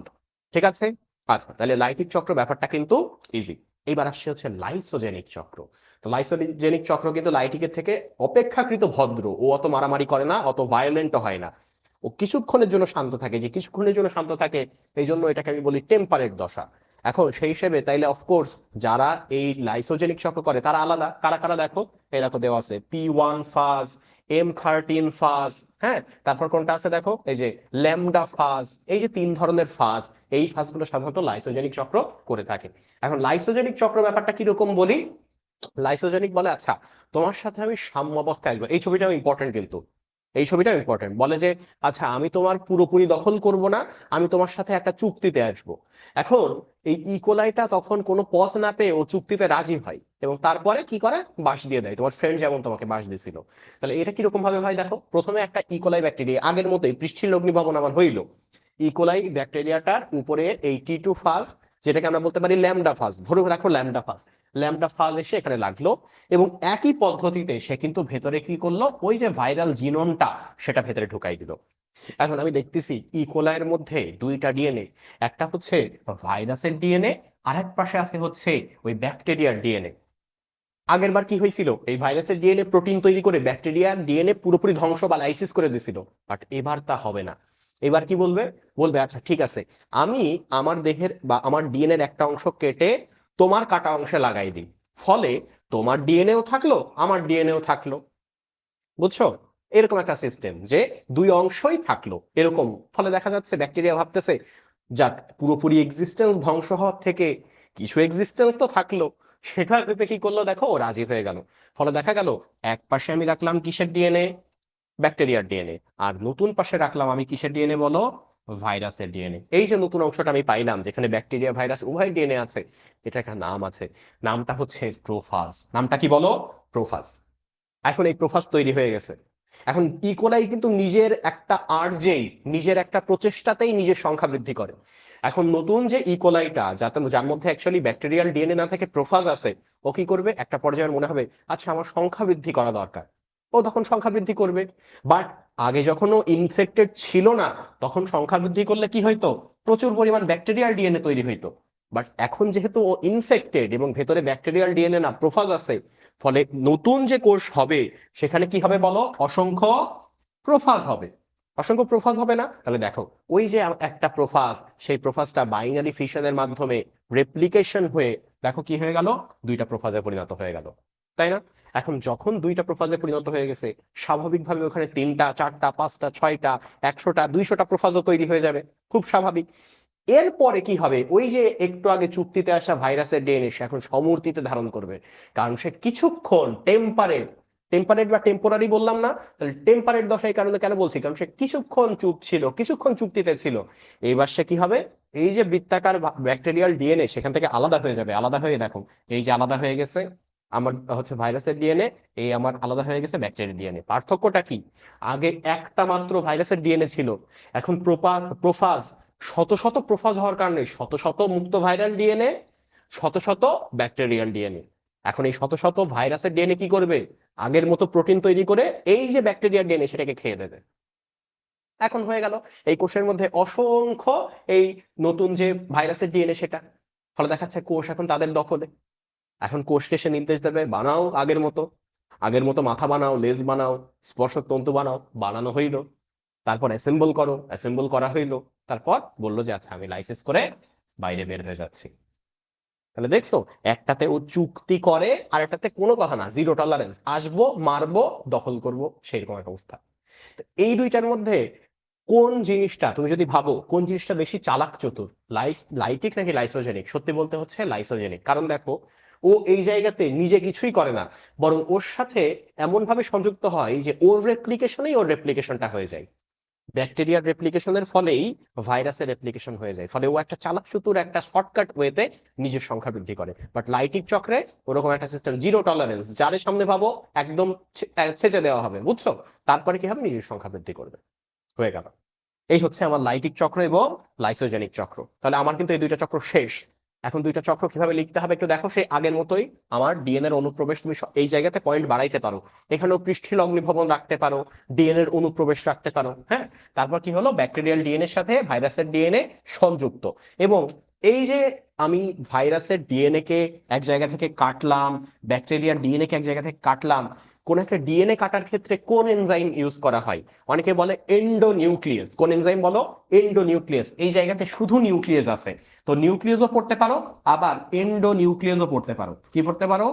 ঠিক আছে? আচ্ছা, তাহলে লাইটিক চক্র ব্যাপারটা কিন্তু ইজি। এবার আসছে হচ্ছে লাইসোজেনিক চক্র। তো লাইসোজেনিক চক্র কিন্তু লাইটিকের থেকে অপেক্ষাকৃত ভদ্র। ও অত মারামারি করে না, অত ভায়োলেন্টও হয় না। ও কিছুক্ষণের জন্য শান্ত থাকে, যে কিছুক্ষণের জন্য শান্ত থাকে এই জন্য এটাকে আমি বলি টেম্পারেট দশা। এখন সেই হিসেবে তাইলে অফকোর্স যারা এই লাইসোজেনিক চক্র করে তারা আলাদা। কারা কারা দেখো, এই দেখো দেওয়া আছে P1 ফাজ, M13 ফাজ, হ্যাঁ, তারপর কোনটা আছে দেখো, এই যে ল্যামডা ফাজ। এই যে 3 ধরনের ফাজ, এই ফাজগুলো সাধারণত লাইসোজেনিক চক্র করে থাকে। এখন লাইসোজেনিক চক্র ব্যাপারটা কিরকম বলি। লাইসোজেনিক বলে, আচ্ছা তোমার সাথে আমি সাম্যাবস্থায় আসবো। এই ছবিটাও ইম্পর্টেন্ট কিন্তু, এই ছবিটাও ইম্পর্টেন্ট। বলে যে আচ্ছা আমি তোমার পুরোপুরি দখল করব না, আমি তোমার সাথে একটা চুক্তিতে আসব। এখন এই ইকোলাইটা তখন কোনো পথ না পেয়ে ও চুক্তিতে রাজি হয় এবং তারপরে কি করে, বাঁশ দিয়ে দেয়, তোমার ফ্রেন্ড যেমন তোমাকে বাঁশ দিছিল। তাহলে এটা কিরকম ভাবে হয় দেখো, প্রথমে একটা ইকোলাই ব্যাকটেরিয়া আগের মতোই পৃষ্ঠের লগ্নিভবন আমার হইলো। ইকোলাই ব্যাকটেরিয়াটার উপরে এই T2 ফাজ, যেটাকে আমরা বলতে পারি ল্যামডা ফাজ, ধরে রাখো ল্যামডা ফাজ। ল্যামডা ফাজ এসে এখানে লাগলো এবং একই পদ্ধতিতে সে কিন্তু ভেতরে কি করলো, ওই যে ভাইরাল জিনোমটা সেটা ভেতরে ঢুকাই দিল। এখন আমি দেখতেছি ইকোলাইয়ের মধ্যে দুইটা ডিএনএ, একটা হচ্ছে ভাইরাসের ডিএনএ, আর এক পাশে আছে হচ্ছে ওই ব্যাকটেরিয়ার ডিএনএ। আগের বার কি হয়েছিল, এই ভাইরাসের ডিএনএ প্রোটিন তৈরি করে ব্যাকটেরিয়ার ডিএনএ পুরোপুরি ধ্বংস বা লাইসিস করে দিছিল। বাট এবার তা হবে না। এবার কি বলবে, বলবে আচ্ছা ঠিক আছে, আমি আমার দেহের বা আমার ডিএনএর একটা অংশ কেটে তোমার কাটা অংশে লাগাই দিই, ফলে তোমার ডিএনএও থাকলো, আমার ডিএনএও থাকলো। বুঝছো? এরকম একটা সিস্টেম যে দুই অংশই থাকলো এরকম। ফলে দেখা যাচ্ছে ব্যাকটেরিয়া ভাবতেছে যাক, পুরোপুরি এক্সিস্টেন্স ধ্বংস হওয়ার থেকে কিছু এক্সিস্টেন্স তো থাকলো, সেটা ভেবে কি করলো দেখো, ও রাজি হয়ে গেল। ফলে দেখা গেল এক পাশে আমি রাখলাম কিসের ডিএনএ, ব্যাকটেরিয়ার ডিএনএ, আর নতুন পাশে রাখলাম আমি কিসের ডিএনএ বলো, ভাইরাসের ডিএনএ। এই যে নতুন অংশটা আমি পাইলাম যেখানে ব্যাকটেরিয়া ভাইরাস উভয় ডিএনএ আছে, এটা একটা নাম আছে, নামটা হচ্ছে প্রোফাজ। নামটা কি বলো, প্রোফাজ। এখন এই প্রোফাজ তৈরি হয়ে গেছে। এখন ইকোলাই কিন্তু নিজের একটা আর্জেই, নিজের একটা প্রচেষ্টাতেই নিজের সংখ্যা বৃদ্ধি করে। এখন নতুন যে ইকোলাইটা, যার মধ্যে অ্যাকচুয়ালি ব্যাকটেরিয়াল ডিএনএ না থাকে, প্রোফাজ আছে, ও কি করবে, একটা পর্যায়ে মনে হবে আচ্ছা আমার সংখ্যা বৃদ্ধি করা দরকার, ও তখন সংখ্যা বৃদ্ধি করবে। বাট আগে যখন ও ইনফেক্টেড ছিল না, তখন সংখ্যা বৃদ্ধি করলে কি হইতো, প্রচুর পরিমাণ ব্যাকটেরিয়াল ডিএনএ তৈরি হইতো। বাট এখন যেহেতু ও ইনফেক্টেড এবং ভেতরে ব্যাকটেরিয়াল ডিএনএ না, প্রোফাজ আছে, ফলে নতুন যে কোষ হবে সেখানে কি হবে বলো, অসংখ্য প্রোফাজ হবে। অসংখ্য প্রোফাজ হবে না, তাহলে দেখো ওই যে একটা প্রোফাজ, সেই প্রোফাজটা বাইনারি ফিশনের মাধ্যমে রেপ্লিকেশন হয়ে দেখো কি হয়ে গেল, দুইটা প্রোফাজে পরিণত হয়ে গেল, তাই না? এখন যখন দুইটা প্রোফাজে পরিণত হয়ে গেছে, স্বাভাবিকভাবে ওখানে 3টা 4টা 5টা 6টা 100টা 200টা প্রোফাজও তৈরি হয়ে যাবে, খুব স্বাভাবিক। এরপরে কি হবে, ওই যে একটু আগে চুক্তিতে আসা ভাইরাসের ডিএনএ সে এখন সমূর্তিতে ধারণ করবে, কারণ সে কিছুক্ষণ টেম্পারেট, টেম্পারেট বা টেম্পোরারি বললাম না, তাহলে টেম্পারেট দশায় কারণে কেন বলছি, কারণ সে কিছুক্ষণ চুপ ছিল, কিছুক্ষণ চুক্তিতে ছিল। এইবার সে কি হবে, এই যে বৃত্তাকার ব্যাকটেরিয়াল ডিএনএ সেখান থেকে আলাদা হয়ে যাবে, আলাদা হয়ে দেখো এই যে আলাদা হয়ে গেছে আমার হচ্ছে ভাইরাসের ডিএনএ, এই আমার আলাদা হয়ে গেছে ব্যাকটেরিয়াল ডিএনএ। পার্থক্যটা কি, আগে একটা মাত্র ভাইরাসের ডিএনএ ছিল, এখন প্রোফাজ, শত শত প্রোফাজ হওয়ার কারণে শত শত মুক্ত ভাইরাল ডিএনএ, শত শত ব্যাকটেরিয়াল ডিএনএ। এখন এই শত শত ভাইরাসের ডিএনএ কি করবে, আগের মতো প্রোটিন তৈরি করে এই যে ব্যাকটেরিয়াল ডিএনএ সেটাকে খেয়ে দেবে। এখন হয়ে গেল এই কোষের মধ্যে অসংখ্য এই নতুন যে ভাইরাসের ডিএনএ সেটা, ফলে দেখাচ্ছে কোষ এখন তাদের দখলে। এখন কোষকে সে নির্দেশ দেবে বানাও আগের মতো, আগের মতো মাথা বানাও, লেজ বানাও, স্পর্শক তন্তু বানাও, বানানো হইল। তারপর অ্যাসেম্বল করো, অ্যাসেম্বল করা হইলো। তারপর বললো যে আচ্ছা আমি লাইসেন্স করে বাইরে বের হয়ে যাচ্ছি। তাহলে দেখছো, একটাতে ও চুক্তি করে আর একটাতে কোনো কথা না, জিরো টলারেন্স, আসবো মারবো দখল করব, সেইরকম একটা অবস্থা। তো এই দুইটার মধ্যে কোন জিনিসটা, তুমি যদি ভাবো কোন জিনিসটা বেশি চালাক চতুর, লাইটিক নাকি লাইসোজেনিক, সত্যি বলতে হচ্ছে লাইসোজেনিক। কারণ দেখো ও এই জায়গাতে নিজে কিছুই করে না, বরং ওর সাথে এমন ভাবে সংযুক্ত হয় যে ওর রেপ্লিকেশনেই ওর রেপ্লিকেশনটা হয়ে যায়। ব্যাকটেরিয়ার রেপ্লিকেশনের ফলেই ভাইরাসের রেপ্লিকেশন হয়ে যায়, ফলে ও একটা চালাক চতুর একটা শর্টকাট ওয়েতে নিজের সংখ্যা বৃদ্ধি করে। বাট লাইটিক চক্রে ওরকম একটা সিস্টেম, জিরো টলারেন্স, যারে সামনে পাবো একদম ছেঁচে দেওয়া হবে, বুঝছো? তারপরে কি হবে, নিজের সংখ্যা বৃদ্ধি করবে, হয়ে গেল। এই হচ্ছে আমার লাইটিক চক্র এবং লাইসোজেনিক চক্র। তাহলে আমার কিন্তু এই দুইটা চক্র শেষ। এখন দুইটা চক্র কিভাবে লিখতে হবে একটু দেখো, সেই আগের মতোই আমার ডিএনএ এর অনুপ্রবেশ তুমি এই জায়গাতে পয়েন্ট বাড়াইতে পারো, এখানেও পৃষ্ঠীল অগ্নিভবন রাখতে পারো, ডিএনএ এর অনুপ্রবেশ রাখতে পারো, হ্যাঁ। তারপর কি হলো, ব্যাকটেরিয়াল ডিএনএ এর সাথে ভাইরাসের ডিএনএ সংযুক্ত। এবং এই যে আমি ভাইরাসের ডিএনএ কে এক জায়গা থেকে কাটলাম, ব্যাকটেরিয়ার ডিএনএ কে এক জায়গা থেকে কাটলাম, কোন একটা ডিএনএ কাটার ক্ষেত্রে কোন এনজাইম ইউজ করা হয়, অনেকে বলে এন্ডোনিউক্লিয়াস। কোন এনজাইম বলো, এন্ডোনিউক্লিয়াস। এই জায়গাতে শুধু নিউক্লিয়াস আছে, তো নিউক্লিয়াসও পড়তে পারো, আবার এন্ডোনিউক্লিয়াসও পড়তে পারো। কি পড়তে পারো,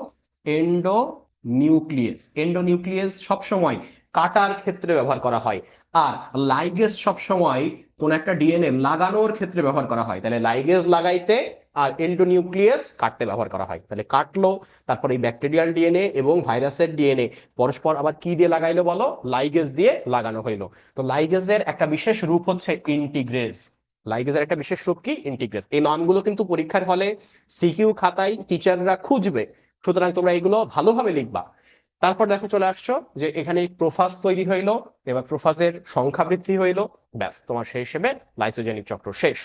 এন্ডোনিউক্লিয়াস। এন্ডোনিউক্লিয়াস সবসময় কাটার ক্ষেত্রে ব্যবহার করা হয়, আর লাইগেজ সবসময় কোন একটা ডিএনএ লাগানোর ক্ষেত্রে ব্যবহার করা হয়। তাহলে লাইগেজ লাগাইতে আর এন্ডোনিউক্লিয়াস কাটতে ব্যবহার করা হয়। তাহলে কাটলো, তারপর এই ব্যাকটেরিয়াল ডিএনএ এবং ভাইরাসের ডিএনএ পরস্পর আবার কি দিয়ে লাগাইলো বলো, লাইগেজ দিয়ে লাগানো হইলো। তো লাইগেজের একটা বিশেষ রূপ হচ্ছে ইন্টিগ্রেজ। লাইগেজের একটা বিশেষ রূপ কি, ইন্টিগ্রেজ। এই নামগুলো কিন্তু পরীক্ষার হলে সিকিউ খাতায় টিচাররা খুঁজবে, সুতরাং তোমরা এগুলো ভালোভাবে লিখবা। তারপর দেখো চলে আসছো যে এখানে প্রোফাজ তৈরি হইলো, এবার প্রোফাজের সংখ্যা বৃদ্ধি হইলো, ব্যাস তোমার সেই হিসেবে লাইসোজেনিক চক্র শেষ।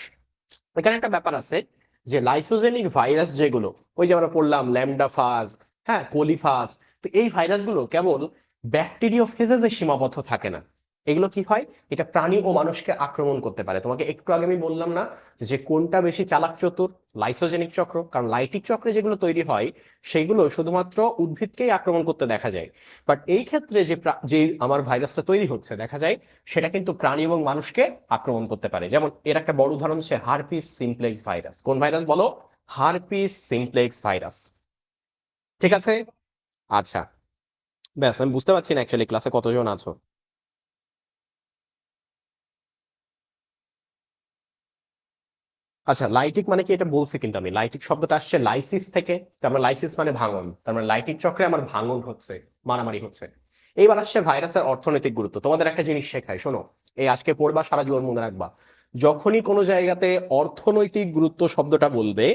এখানে একটা ব্যাপার আছে যে লাইসোজেনিক ভাইরাস যেগুলো, ওই যে আমরা পড়লাম ল্যামডাফাজ, হ্যাঁ কোলিফাজ, তো এই ভাইরাসগুলো কেবল ব্যাকটেরিওফেজে সীমাবদ্ধ থাকে না। এগুলো কি হয়, এটা প্রাণী ও মানুষকে আক্রমণ করতে পারে। তোমাকে একটু আগে আমি বললাম না যে কোনটা বেশি চালাক চতুর, লাইসোজেনিক চক্র। কারণ লাইটিক চক্রে যেগুলো তৈরি হয় সেগুলো শুধুমাত্র উদ্ভিদকেই আক্রমণ করতে দেখা যায়, বাট এই ক্ষেত্রে যে আমার ভাইরাসটা তৈরি হচ্ছে দেখা যায় সেটা কিন্তু প্রাণী এবং মানুষকে আক্রমণ করতে পারে। যেমন এর একটা বড় উদাহরণ হচ্ছে হারপিস সিমপ্লেক্স ভাইরাস। কোন ভাইরাস বলো, হারপিস সিমপ্লেক্স ভাইরাস। ঠিক আছে, আচ্ছা, ব্যাস আমি বুঝতে পারছি না অ্যাকচুয়ালি ক্লাসে কতজন আছো। আচ্ছা, লাইটিক মানে কি এটা বলছি, কিন্তু আমি লাইটিক শব্দটা আসছে লাইসিস থেকে, তার মানে লাইসিস মানে ভাঙন, তার মানে লাইটিক চক্রে আমার ভাঙন হচ্ছে, মারামারি হচ্ছে। এইবার আসছে ভাইরাসের অর্থনৈতিক গুরুত্ব। তোমাদের একটা জিনিস শেখায়, শোনো, এই আজকে পড়বা, সারা জীবন মনে রাখবা। যখনই কোনো জায়গাতে অর্থনৈতিক গুরুত্ব শব্দটা বলবে,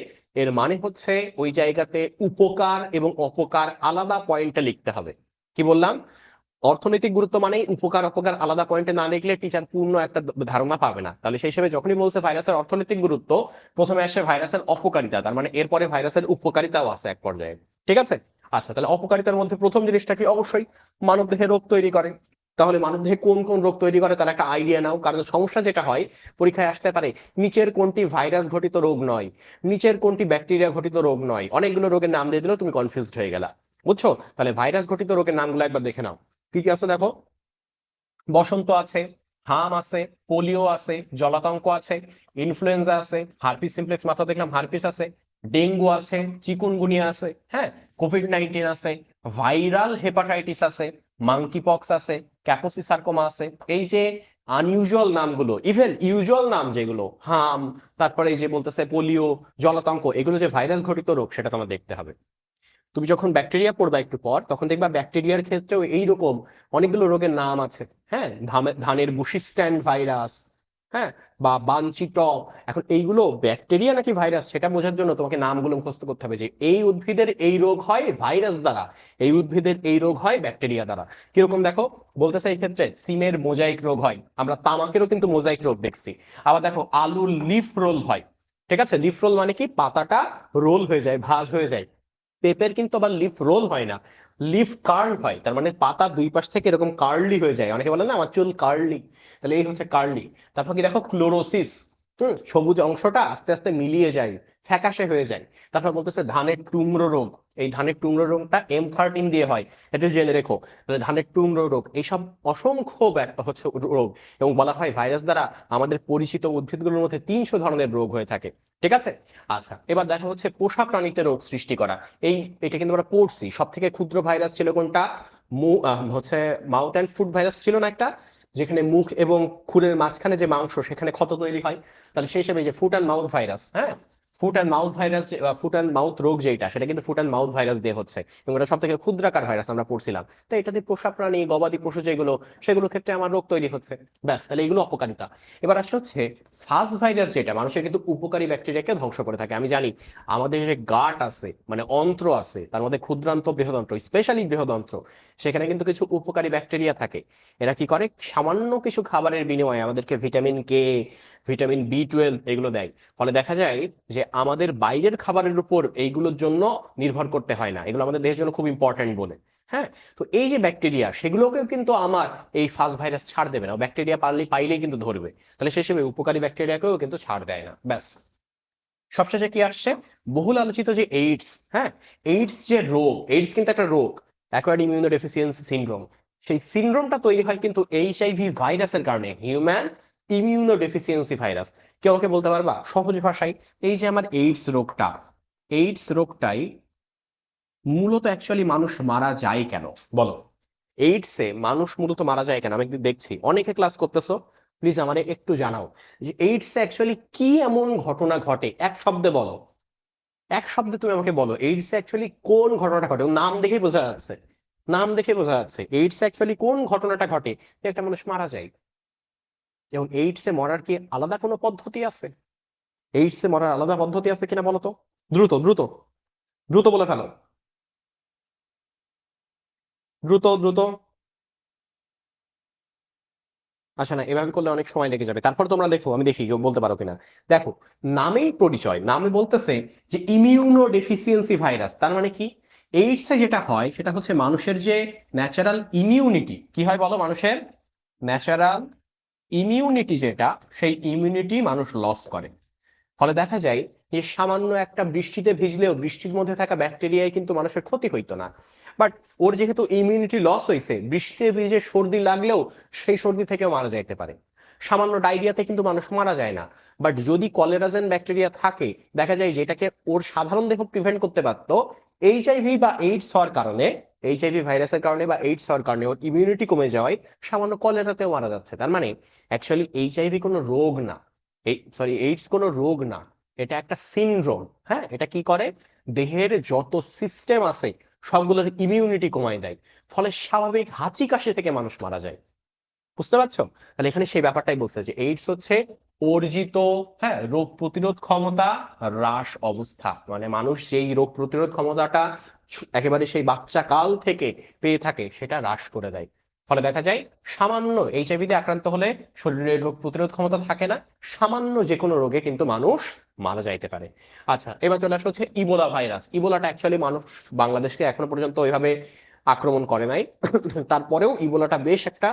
এর মানে হচ্ছে ওই জায়গাতে উপকার এবং অপকার আলাদা পয়েন্টে লিখতে হবে। কি বললাম? অর্থনৈতিক গুরুত্ব মানে উপকার অপকার আলাদা পয়েন্টে না লিখলে টিচার পূর্ণ একটা ধারণা পাবে না। তাহলে সেই হিসেবে যখনই বলছে ভাইরাসের অর্থনৈতিক গুরুত্ব, প্রথমে আসে ভাইরাসের অপকারিতা, তার মানে এরপরে ভাইরাসের উপকারিতাও আছে এক পর্যায়ে। ঠিক আছে? আচ্ছা, তাহলে অপকারিতার মধ্যে প্রথম জিনিসটা কি? অবশ্যই মানবদেহে রোগ তৈরি করে। তাহলে মানবদেহে কোন কোন রোগ তৈরি করে তার একটা আইডিয়া নাও, কারণ সমস্যা যেটা হয় পরীক্ষায় আসতে পারে, নিচের কোনটি ভাইরাস ঘটিত রোগ নয়, নিচের কোনটি ব্যাকটেরিয়া ঘটিত রোগ নয়, অনেকগুলো রোগের নাম দিয়ে দিলেও তুমি কনফিউজড হয়ে গেলা। বুঝছো? তাহলে ভাইরাস ঘটিত রোগের নামগুলো একবার দেখে নাও। কি কি আছে দেখো। বসন্ত আছে, হাম আছে, পোলিও আছে, জলাতঙ্ক আছে, ইনফ্লুয়েঞ্জা আছে, হারপিস সিমপ্লেক্স মাত্র দেখলাম হারপিস আছে, ডেঙ্গু আছে, চিকুনগুনিয়া আছে, হ্যাঁ, কোভিড-19 আছে, ভাইরাল হেপাটাইটিস আছে, মাংকি পক্স আছে, ক্যাপোসি সার্কোমা আছে। এই যে আনইউজুয়াল নামগুলো, ইভেন ইউজুয়াল নাম যেগুলো, হাম, তারপরে এই যে বলতেছে পোলিও, জলাতঙ্ক, এগুলো যে ভাইরাস ঘটিত রোগ সেটা তোমার দেখতে হবে। তুমি যখন ব্যাকটেরিয়া পড়বা একটু পর, তখন দেখবা ব্যাকটেরিয়ার ক্ষেত্রেও এইরকম অনেকগুলো রোগের নাম আছে। হ্যাঁ, ধানের বুশি স্ট্যান্ড ভাইরাস, হ্যাঁ, বা বানচিট। এখন এইগুলো ব্যাকটেরিয়া নাকি ভাইরাস সেটা বোঝার জন্য তোমাকে নামগুলো মুখস্থ করতে হবে, যে এই উদ্ভিদের এই রোগ হয় ভাইরাস দ্বারা, এই উদ্ভিদের এই রোগ হয় ব্যাকটেরিয়া দ্বারা। কিরকম দেখো, বলতেছে এই ক্ষেত্রে সিমের মোজাইক রোগ হয়, আমরা তামাকেরও কিন্তু মোজাইক রোগ দেখছি। আবার দেখো আলুর লিফ রোল হয়। ঠিক আছে? লিফ রোল মানে কি? পাতাটা রোল হয়ে যায়, ভাঁজ হয়ে যায়। পেঁপের কিন্তু আবার লিফ রোল হয় না, লিফ কার্ল হয়, তার মানে পাতা দুই পাশ থেকে এরকম কার্লি হয়ে যায়। অনেকে বলে না আমার চুল কার্লি, তাহলে এই হচ্ছে কার্লি। তারপর কি দেখো, ক্লোরোসিস, সবুজ অংশটা আস্তে আস্তে মিলিয়ে যায়, ফ্যাকাশে হয়ে যায়। তারপর বলতেছে ধানের টুমরো রোগ। এই ধানের টুমরো রোগটা M13 দিয়ে হয়, এটা জেনে রেখো। তাহলে ধানের টুমরো রোগ, এইসব অসংখ্য হচ্ছে রোগ, এবং বলা হয় ভাইরাস দ্বারা আমাদের পরিচিত উদ্ভিদগুলোর মধ্যে 300 ধরনের রোগ হয়ে থাকে। ঠিক আছে? আচ্ছা, এবার দেখা হচ্ছে পোষা প্রাণীতে রোগ সৃষ্টি করা। এই, এটা কিন্তু আমরা পড়ছি। সব থেকে ক্ষুদ্র ভাইরাস ছিল কোনটা? হচ্ছে মাউথ অ্যান্ড ফুড ভাইরাস ছিল না একটা, যেখানে মুখ এবং খুরের মাঝখানে যে মাংস সেখানে ক্ষত তৈরি হয়। তাহলে সেই হিসেবে যে ফুট অ্যান্ড মাউথ ভাইরাস, হ্যাঁ, foot and mouth virus, foot and mouth রোগ যেটা, সেটা কিন্তু ফুট অ্যান্ড মাউথ ভাইরাস দিয়ে হচ্ছে, এবং এটা সব থেকে ক্ষুদ্রাকার ভাইরাস আমরা পড়ছিলাম। তো এটা দিয়ে পোষা প্রাণী, গবাদি পশু যেগুলো, সেগুলোর ক্ষেত্রে আমার রোগ তৈরি হচ্ছে। ব্যাস, তাহলে এগুলো অপকারিতা। এবার আসলে হচ্ছে ফাজ ভাইরাস, যেটা মানুষের কিন্তু উপকারী ব্যাকটেরিয়াকে ধ্বংস করে থাকে। আমি জানি আমাদের যে গাট আছে, মানে অন্ত্র আছে, তার মধ্যে ক্ষুদ্রান্ত বৃহদন্ত্র, স্পেশালি বৃহদন্ত্র, সেখানে কিন্তু কিছু উপকারী ব্যাকটেরিয়া থাকে। এরা কি করে, সামান্য কিছু খাবারের বিনিময়ে আমাদেরকে ভিটামিন K, ভিটামিন B12 এগুলো দেয়। ফলে দেখা যায় যে আমাদের বাইরের খাবারের উপর এইগুলোর জন্য নির্ভর করতে হয় না, এগুলো আমাদের দেহের জন্য খুব ইম্পর্টেন্ট বলে। হ্যাঁ, তো এই যে ব্যাকটেরিয়া, সেগুলোকেও কিন্তু আমার এই ফাজ ভাইরাস ছাড় দেবে না, ব্যাকটেরিয়া পাইলেই কিন্তু ধরবে। তাহলে সে হিসেবে উপকারী ব্যাকটেরিয়াকেও কিন্তু ছাড় দেয় না। ব্যাস। সবশেষে কি আসছে? বহুল আলোচিত যে এইডস, হ্যাঁ, এইডস যে রোগ, এইডস কিন্তু একটা রোগ, অ্যাকোয়ার্ড ইমিউনো ডেফিসিয়েন্সি সিনড্রোম। সেই সিনড্রোমটা তৈরি হয় কিন্তু HIV ভাইরাসের কারণে, হিউম্যান ইমিউনো ডেফিসিয়েন্সি ভাইরাস। কেউ আমাকে বলতে পারবা সহজ ভাষায়, এই যে আমার এইডস রোগটা, এইডস রোগটাই মূলত অ্যাকচুয়ালি মানুষ মারা যায় কেন? বলো। এইডসে মানুষ মূলত মারা যায় কেন? আমি একদিন দেখছি অনেকে ক্লাস করতেছো, প্লিজ আমারে একটু জানাও যে এইডসে অ্যাকচুয়ালি কি এমন ঘটনা ঘটে, এক শব্দে বলো। এক শব্দে তুমি আমাকে বলো এইডসে অ্যাকচুয়ালি কোন ঘটনাটা ঘটে। ও নাম দেখেই বোঝা যাচ্ছে, নাম দেখে বোঝা যাচ্ছে এইডসে অ্যাকচুয়ালি কোন ঘটনাটা ঘটে, যে একটা মানুষ মারা যায়। এবং এইডসে মরার কি আলাদা কোনো পদ্ধতি আছে? এইডসে মরার আলাদা পদ্ধতি আছে কিনা বলো তো। দ্রুত দ্রুত, দ্রুত বলে ফেলো, দ্রুত দ্রুত। আচ্ছা, না, এভাবে করলে অনেক সময় লেগে যাবে। তারপর তোমরা দেখো, আমি দেখি কেউ বলতে পারো কিনা। দেখো, নামেই পরিচয়, নামে বলতেছে যে ইমিউনো ডেফিসিয়েন্সি ভাইরাস, তার মানে কি? এইডসে যেটা হয় সেটা হচ্ছে মানুষের যে ন্যাচারাল ইমিউনিটি, কি হয় বলো, মানুষের ন্যাচারাল ইমিউনিটি যেটা, সেই ইমিউনিটি মানুষ লস করে। ফলে দেখা যায় যে সামান্য একটা বৃষ্টিতে ভিজলেও বৃষ্টির মধ্যে থাকা ব্যাকটেরিয়ায় কিন্তু মানুষের ক্ষতি হইতো না। বাট ওর যেহেতু ইমিউনিটি লস হয়েছে, বৃষ্টিতে ভিজে সর্দি লাগলেও সেই সর্দি থেকেও মারা যাইতে পারে। সামান্য ডায়রিয়াতে কিন্তু মানুষ মারা যায় না। বাট যদি কলেরাজেন ব্যাকটেরিয়া থাকে, দেখা যায় যেটাকে ওর সাধারণ দেহ প্রিভেন্ট করতে পারতো, HIV বা এইডস হওয়ার কারণে, HIV ভাইরাসের কারণে বা এইডস হওয়ার কারণে ওর ইমিউনিটি কমে যাওয়ায় সামান্য কলেরাতেও মারা যাচ্ছে। তার মানে অ্যাকচুয়ালি HIV কোনো রোগ না, এই সরি এইডস কোনো রোগ না, এটা একটা সিনড্রোম। হ্যাঁ, এটা কি করে, দেহের যত সিস্টেম আছে সবগুলোর ইমিউনিটি কমায় দেয়, ফলে স্বাভাবিক হাঁচি কাশি থেকে মানুষ মারা যায়। বুঝতে পারছো? তাহলে এখানে সেই ব্যাপারটাই বলছে যে এইডস হচ্ছে অর্জিত, হ্যাঁ, রোগ প্রতিরোধ ক্ষমতা হ্রাস অবস্থা, মানে মানুষ যেই রোগ প্রতিরোধ ক্ষমতাটা একেবারে সেই বাচ্চা কাল থেকে পেয়ে থাকে সেটা হ্রাস করে দেয়। ফলে দেখা যায় সামান্য এইচআইভি তে আক্রান্ত হলে শরীরের রোগ প্রতিরোধ ক্ষমতা থাকে না, সামান্য যে কোনো রোগে কিন্তু মানুষ মারা যাইতে পারে। আচ্ছা, এবার চলে আসা হচ্ছে ইবোলা ভাইরাস। ইবোলাটা অ্যাকচুয়ালি মানুষ বাংলাদেশকে এখনো পর্যন্ত ওইভাবে আক্রমণ করে নাই। তারপরেও ইবোলাটা বেশ একটা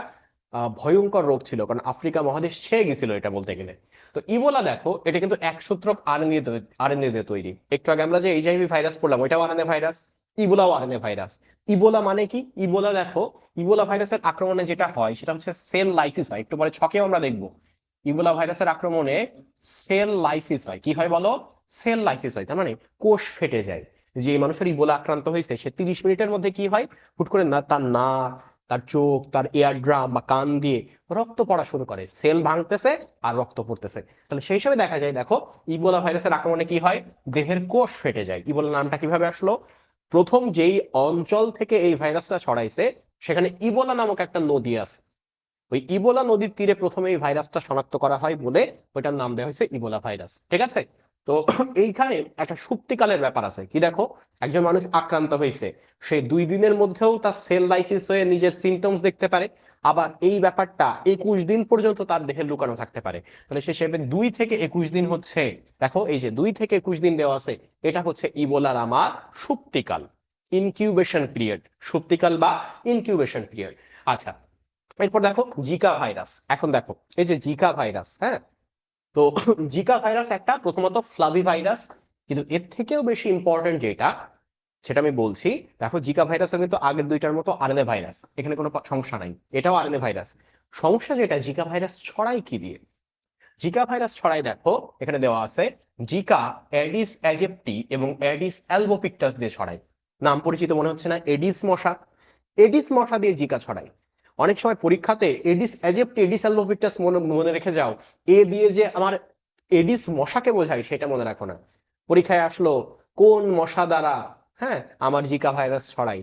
ভয়ঙ্কর রোগ ছিল, কারণ আফ্রিকা মহাদেশ ছেয়ে গেছিল এটা বলতে গেলে। তো ইবোলা দেখো, এটা কিন্তু একসূত্রক আরএনএ দিয়ে তৈরি। একটু আগে আমরা যে এইচআইভি ভাইরাস পড়লাম ওইটাও আরএনএ ভাইরাস, ইবোলাও আরএনএ ভাইরাস। ইবোলা মানে কি? ইবোলা দেখো, ইবোলা ভাইরাসের আক্রমণে যেটা হয় সেটা হচ্ছে সেল লাইসিস হয়, একটু পরে ছকেও আমরা দেখবো। ইবোলা ভাইরাসের আক্রমণে সেল লাইসিস হয়। কি হয় বলো? সেল লাইসিস হয়, তার মানে কোষ ফেটে যায়। যে মানুষের ইবোলা আক্রান্ত হয়েছে সে 30 মিনিটের মধ্যে কি হয়, হুট করে না তার নাক, তার চোখ, তার এয়ার ড্রাম বা কান দিয়ে রক্ত পড়া শুরু করে, সেল ভাঙতেছে আর রক্ত পড়তেছে। তাহলে সেই হিসাবে দেখা যায়, দেখো ইবোলা ভাইরাসের আক্রমণে কি হয়, দেহের কোষ ফেটে যায়। ইবোলা নামটা কিভাবে আসলো? প্রথম যেই অঞ্চল থেকে এই ভাইরাসটা ছড়াইছে সেখানে ইবোলা নামক একটা নদী আছে, ওই ইবোলা নদীর তীরে প্রথমে এই ভাইরাসটা শনাক্ত করা হয় বলে ওইটার নাম দেওয়া হয়েছে ইবোলা ভাইরাস। ঠিক আছে? তো এইখানে একটা সুপ্তিকালের ব্যাপার আছে। কি দেখো, একজন মানুষ আক্রান্ত হয়েছে, সে 2 দিনের মধ্যেও তার সেল লাইসিস হয়ে নিজের সিমটমস দেখতে পারে, আবার এই ব্যাপারটা 21 দিন পর্যন্ত তার দেহে লুকানো থাকতে পারে। তাহলে সে হিসেবে 2 থেকে 21 দিন হচ্ছে, দেখো এই যে 2 থেকে 21 দিন দেওয়া আছে, এটা হচ্ছে ইবোলার আমার সুপ্তিকাল, ইনকিউবেশন পিরিয়ড। সুপ্তিকাল বা ইনকিউবেশন পিরিয়ড। আচ্ছা, এরপর দেখো জিকা ভাইরাস। এখন দেখো এই যে জিকা ভাইরাস, হ্যাঁ, তো জিকা ভাইরাস একটা প্রথমত ফ্লাভি ভাইরাস, কিন্তু এর থেকেও বেশি ইম্পর্টেন্ট যেটা, সেটা আমি বলছি। দেখো জিকা ভাইরাস কিন্তু আগের দুইটার মতো আরএনএ ভাইরাস, এখানে কোনো সমস্যা নাই, এটাও আরএনএ ভাইরাস। সমস্যা যেটা, জিকা ভাইরাস ছড়াই কি দিয়ে? জিকা ভাইরাস ছড়াই দেখো এখানে দেওয়া আছে, জিকা অ্যাডিস অ্যাজেপ্টি এবং অ্যাডিস অ্যালবোপিক্টাস দিয়ে ছড়ায়। নাম পরিচিত মনে হচ্ছে না? এডিস মশা, এডিস মশা দিয়ে জিকা ছড়ায়। অনেক সময় পরীক্ষাতে এডিস অ্যাজেপ্টি এডিস অ্যালবোপিক্টাস মনে মনে রেখে যাও, এ দিয়ে যে আমার এডিস মশাকে বোঝায় সেটা মনে রাখো না। পরীক্ষায় আসলো কোন মশা দ্বারা, হ্যাঁ, আমার জিকা ভাইরাস ছড়াই,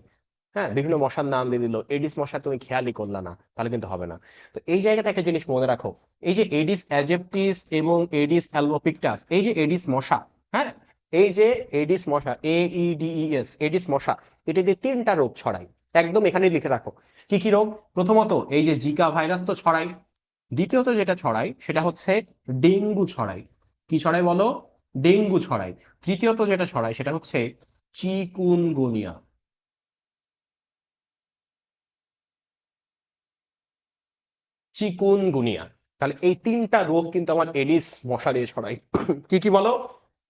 হ্যাঁ, বিভিন্ন মশার নাম দিয়ে দিল, এডিস মশা তুমি খেয়ালই করলা না, তাহলে কিন্তু হবে না। তো এই জায়গাতে একটা জিনিস মনে রাখো, এই যে এডিস অ্যাজেপ্টিস এবং এডিস অ্যালবোপিক্টাস, এই যে এডিস মশা, হ্যাঁ, এই যে এডিস মশা, এইডিইএস, এডিস মশা, এটা দিয়ে 3টা রোগ ছড়ায়। একদম এখানে লিখে রাখো কি কি রোগ। প্রথমত এই যে জিকা ভাইরাস তো ছড়ায়, দ্বিতীয়ত যেটা ছড়ায় সেটা হচ্ছে ডেঙ্গু ছড়ায়। কি ছড়ায় বলো? ডেঙ্গু ছড়ায়। তৃতীয়ত যেটা ছড়ায় সেটা হচ্ছে চিকুনগুনিয়া। চিকুনগুনিয়া। তাহলে এই 3টা রোগ কিন্তু আমার এডিস মশা দিয়ে ছড়ায়। কি কি বলো?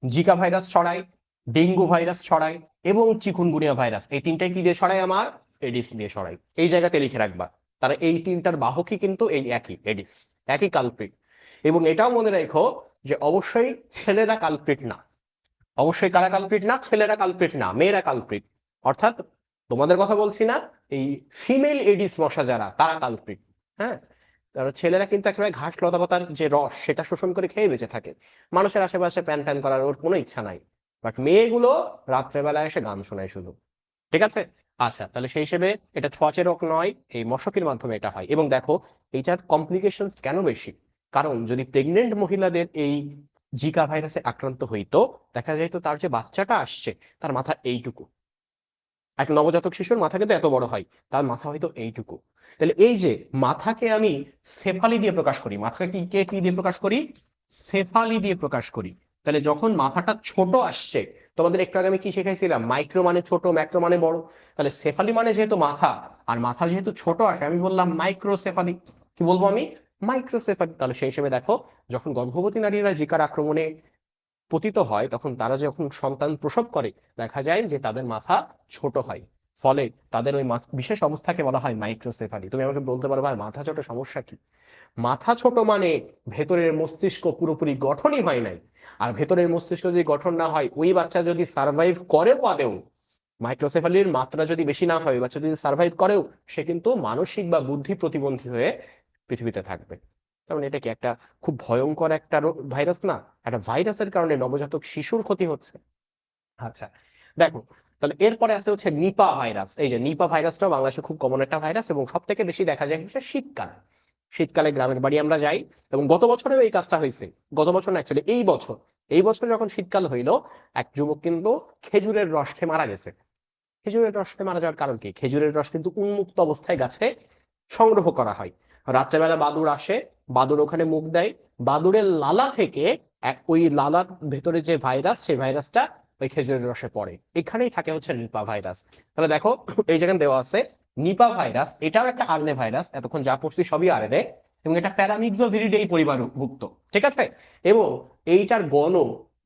জিকা ভাইরাস ছড়ায়, ডেঙ্গু ভাইরাস ছড়ায় এবং চিকুনগুনিয়া ভাইরাস, এই 3টাই কি দিয়ে ছড়ায়? আমার এডিস দিয়ে ছড়ায়। এই জায়গাতে লিখে রাখবা, তারা এই 3টার বাহকই কিন্তু এই একই এডিস, একই কালপ্রিট। এবং এটাও মনে রেখো যে অবশ্যই ছেলেরা কালপ্রিট না। অবশ্যই কারা কালপ্রিট না? ছেলেরা কালপ্রিট না, মেয়েরা কালপ্রিট। অর্থাৎ তোমাদের কথা বলছি না, এই ফিমেল এডিস মশা যারা তারা কালপ্রিট। হ্যাঁ, কারণ ছেলেরা কিন্তু একেবারে ঘাস লতা পাতার যে রস সেটা শোষণ করে খেয়ে বেঁচে থাকে, মানুষের আশেপাশে প্যান প্যান করার ওর কোনো ইচ্ছা নাই। বাট মেয়েগুলো রাত্রেবেলায় এসে গান শোনায় শুধু। ঠিক আছে? আচ্ছা, তাহলে সেই হিসেবে এটা ছোঁয়াচে রোগ নয়, এই মশকের মাধ্যমে এটা হয়। এবং দেখো এইটার কমপ্লিকেশনস কেন বেশি, কারণ যদি প্রেগনেন্ট মহিলাদের এই জিকা ভাইরাসে আক্রান্ত হইতো, দেখা যেত তার যে বাচ্চাটা আসছে তার মাথা এইটুকু। এক নবজাতক শিশুর মাথা কিন্তু এত বড় হয়, তার মাথা হয়তো এইটুকু। তাহলে এই যে মাথাকে আমি সেফালি দিয়ে প্রকাশ করি, মাথাকে কি দিয়ে প্রকাশ করি? সেফালি দিয়ে প্রকাশ করি। তাহলে যখন মাথাটা ছোট আসছে, তোমাদের একটু আগে আমি কি শিখাইছিলাম? মাইক্রো মানে ছোট, ম্যাক্রো মানে বড়। তাহলে সেফালি মানে যেহেতু মাথা, আর মাথা যেহেতু ছোট আসে, আমি বললাম মাইক্রোসেফালি। কি বলবো আমি? মাইক্রোসেফালি। তাহলে সেই হিসেবে দেখো, যখন গর্ভবতী নারীরা জিকার আক্রমণে পতিত হয় তখন তারা যখন সন্তান প্রসব করে, দেখা যায় যে তাদের মাথা ছোট হয়। ফলে তাদের ওই বিশেষ অবস্থাকে বলা হয় মাইক্রোসেফালি। তুমি আমাকে বলতে পারো ভাই মাথা ছোট সমস্যা কি? মাথা ছোট মানে ভেতরের মস্তিষ্ক পুরোপুরি গঠনই হয় নাই। আর ভেতরের মস্তিষ্ক যদি গঠন না হয়, ওই বাচ্চা যদি সার্ভাইভ করেও আদেও, মাইক্রোসেফালির মাত্রা যদি বেশি না হয়, বাচ্চা যদি সার্ভাইভ করেও, সে কিন্তু মানসিক বা বুদ্ধি প্রতিবন্ধী হয়ে পৃথিবীতে থাকবে। তার মানে এটা কি একটা খুব ভয়ঙ্কর একটা ভাইরাস না? একটা ভাইরাসের কারণে নবজাতক শিশুর ক্ষতি হচ্ছে। আচ্ছা, দেখো তাহলে এরপরে আছে হচ্ছে নিপা ভাইরাস। এই যে নিপা ভাইরাসটাও বাংলাদেশে খুব কমন একটা ভাইরাস এবং সব থেকে বেশি দেখা যায় হচ্ছে শীতকালে। শীতকালে গ্রামের বাড়ি আমরা যাই এবং গত বছরেও এই কাজটা হয়েছে। গত বছর না, অ্যাকচুয়ালি এই বছর যখন শীতকাল হইলো, এক যুবক কিন্তু খেজুরের রস খেয়ে মারা গেছে। খেজুরের রস খেয়ে মারা যাওয়ার কারণ কি? খেজুরের রস কিন্তু উন্মুক্ত অবস্থায় গাছে সংগ্রহ করা হয়। রাত্রেবেলা বাদুড় আসে, বাদুড় ওখানে মুখ দেয়, বাদুড়ের লালা থেকে ওই লালার ভেতরে যে ভাইরাস, সেই ভাইরাসটা ওই খেজুরের রসে পড়ে। এখানেই থাকে হচ্ছে নিপা ভাইরাস। তাহলে দেখো, এই জায়গায় দেওয়া আছে নিপা ভাইরাস, এটাও একটা আরএনএ ভাইরাস, এতক্ষণ যা পড়ছি সবই আরএনএ, এবং এটা প্যারামিক্সোভিরিডেই পরিবারভুক্ত, ঠিক আছে? এবং এইটার গণ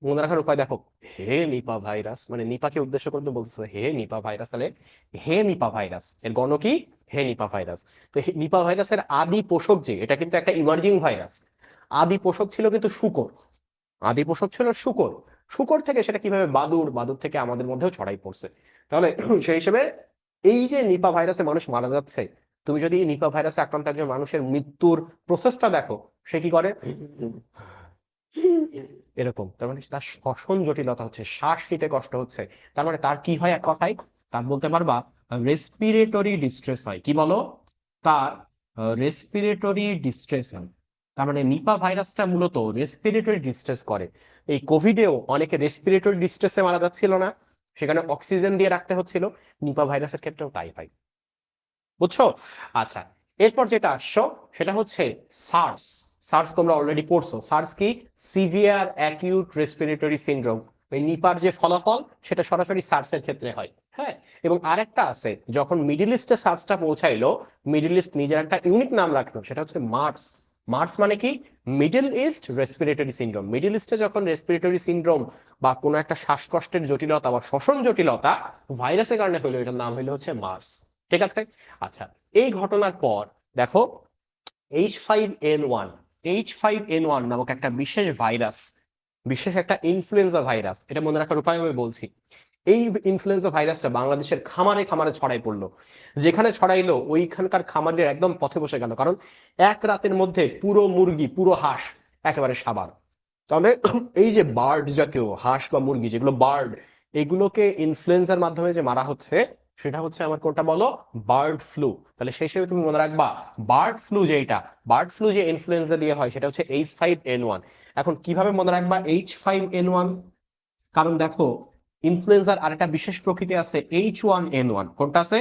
মনে রাখার উপায় দেখো, হে নিপা ভাইরাস, মানে নিপাকে উদ্দেশ্য করে বলতেছে হে নিপা ভাইরাস। তাহলে হে নিপা ভাইরাস এর গণ কি? হে নিপা ভাইরাস। তো নিপা ভাইরাসের আদি পোষক যে, এটা কিন্তু একটা ইমার্জিং ভাইরাস। আদি পোষক ছিল কিন্তু শুকর, আদি পোষক ছিল শুকর। শুকর থেকে সেটা কিভাবে বাদুড়, বাদুড় থেকে আমাদের মধ্যেও ছড়াই পড়ছে। তাহলে সেই হিসেবে এই যে নিপা ভাইরাসে মানুষ মারা যাচ্ছে, তুমি যদি নিপা ভাইরাসে আক্রান্ত একজন মানুষের মৃত্যুর প্রসেসটা দেখো, সে কি করে? এরকম। তার মানে তার শ্বসন জটিলতা হচ্ছে, শ্বাস নিতে কষ্ট হচ্ছে। তার মানে তার কি হয় এক কথায়? তার বলতে পারবা রেসপিরেটরি ডিস্ট্রেস হয়। কি বলো? তার রেসপিরেটরি ডিস্ট্রেস হয়। তার মানে নিপা ভাইরাসটা মূলত রেসপিরেটরি ডিস্ট্রেস করে। এই কোভিডেও অনেকে রেসপিরেটরি ডিস্ট্রেসে মারা যাচ্ছিল না, সেখানে অক্সিজেন দিয়ে রাখতে হচ্ছিল। নিপা ভাইরাসের ক্ষেত্রেও তাই হয়, বুঝছো? আচ্ছা, এরপর যেটা আসছো সেটা হচ্ছে সার্স। সার্স তোমরা অলরেডি পড়ছো। সার্স কি? Severe acute respiratory syndrome. ওই নিপার যে ফলাফল, সেটা সরাসরি সার্সের ক্ষেত্রে হয়। হ্যাঁ, এবং আরেকটা আছে, যখন মিডল ইস্টে সার্সটা পৌঁছাইলো, মিডল ইস্ট নিজের একটা ইউনিক নাম রাখলো, সেটা হচ্ছে মার্স। মার্স মানে কি? Middle East respiratory syndrome. Middle ইস্টে যখন রেসপিরেটরি সিনড্রোম বা কোনো একটা শ্বাসকষ্টের জটিলতা বা শ্বসন জটিলতা ভাইরাসের কারণে হইলো, এটার নাম হইলো হচ্ছে মার্স, ঠিক আছে? আচ্ছা, এই ঘটনার পর দেখো, H5N1, H5N1 নামক একটা বিশেষ ভাইরাস, বিশেষ একটা ইনফ্লুয়েঞ্জা ভাইরাস, এটা মনে রাখার উপায় আমি বলছি। এই ইনফ্লুয়েঞ্জা ভাইরাসটা বাংলাদেশের খামারে খামারে ছড়াই পড়লো। যেখানে ছড়াইলো ওইখানকার খামারের একদম পথে বসে গেল, কারণ এক রাতের মধ্যে পুরো মুরগি, পুরো হাঁস একেবারে সাবার। তাহলে এই যে বার্ড জাতীয় হাঁস বা মুরগি, যেগুলো বার্ড, এগুলোকে ইনফ্লুয়েঞ্জার মাধ্যমে যে মারা হচ্ছে, সেটা হচ্ছে আমার কোনটা বলো? Bird flu. তাহলে সেই হিসেবে তুমি মনে রাখবা, বার্ড ফ্লু যেটা, বার্ড ফ্লু যে ইনফ্লুয়েঞ্জা দিয়ে হয়, সেটা হচ্ছে H5N1। এখন কিভাবে মনে রাখবা H5N1? কারণ দেখো, ইনফ্লুয়েঞ্জার আরেকটা বিশেষ প্রকৃতি আছে, H1N1। কোনটা আছে?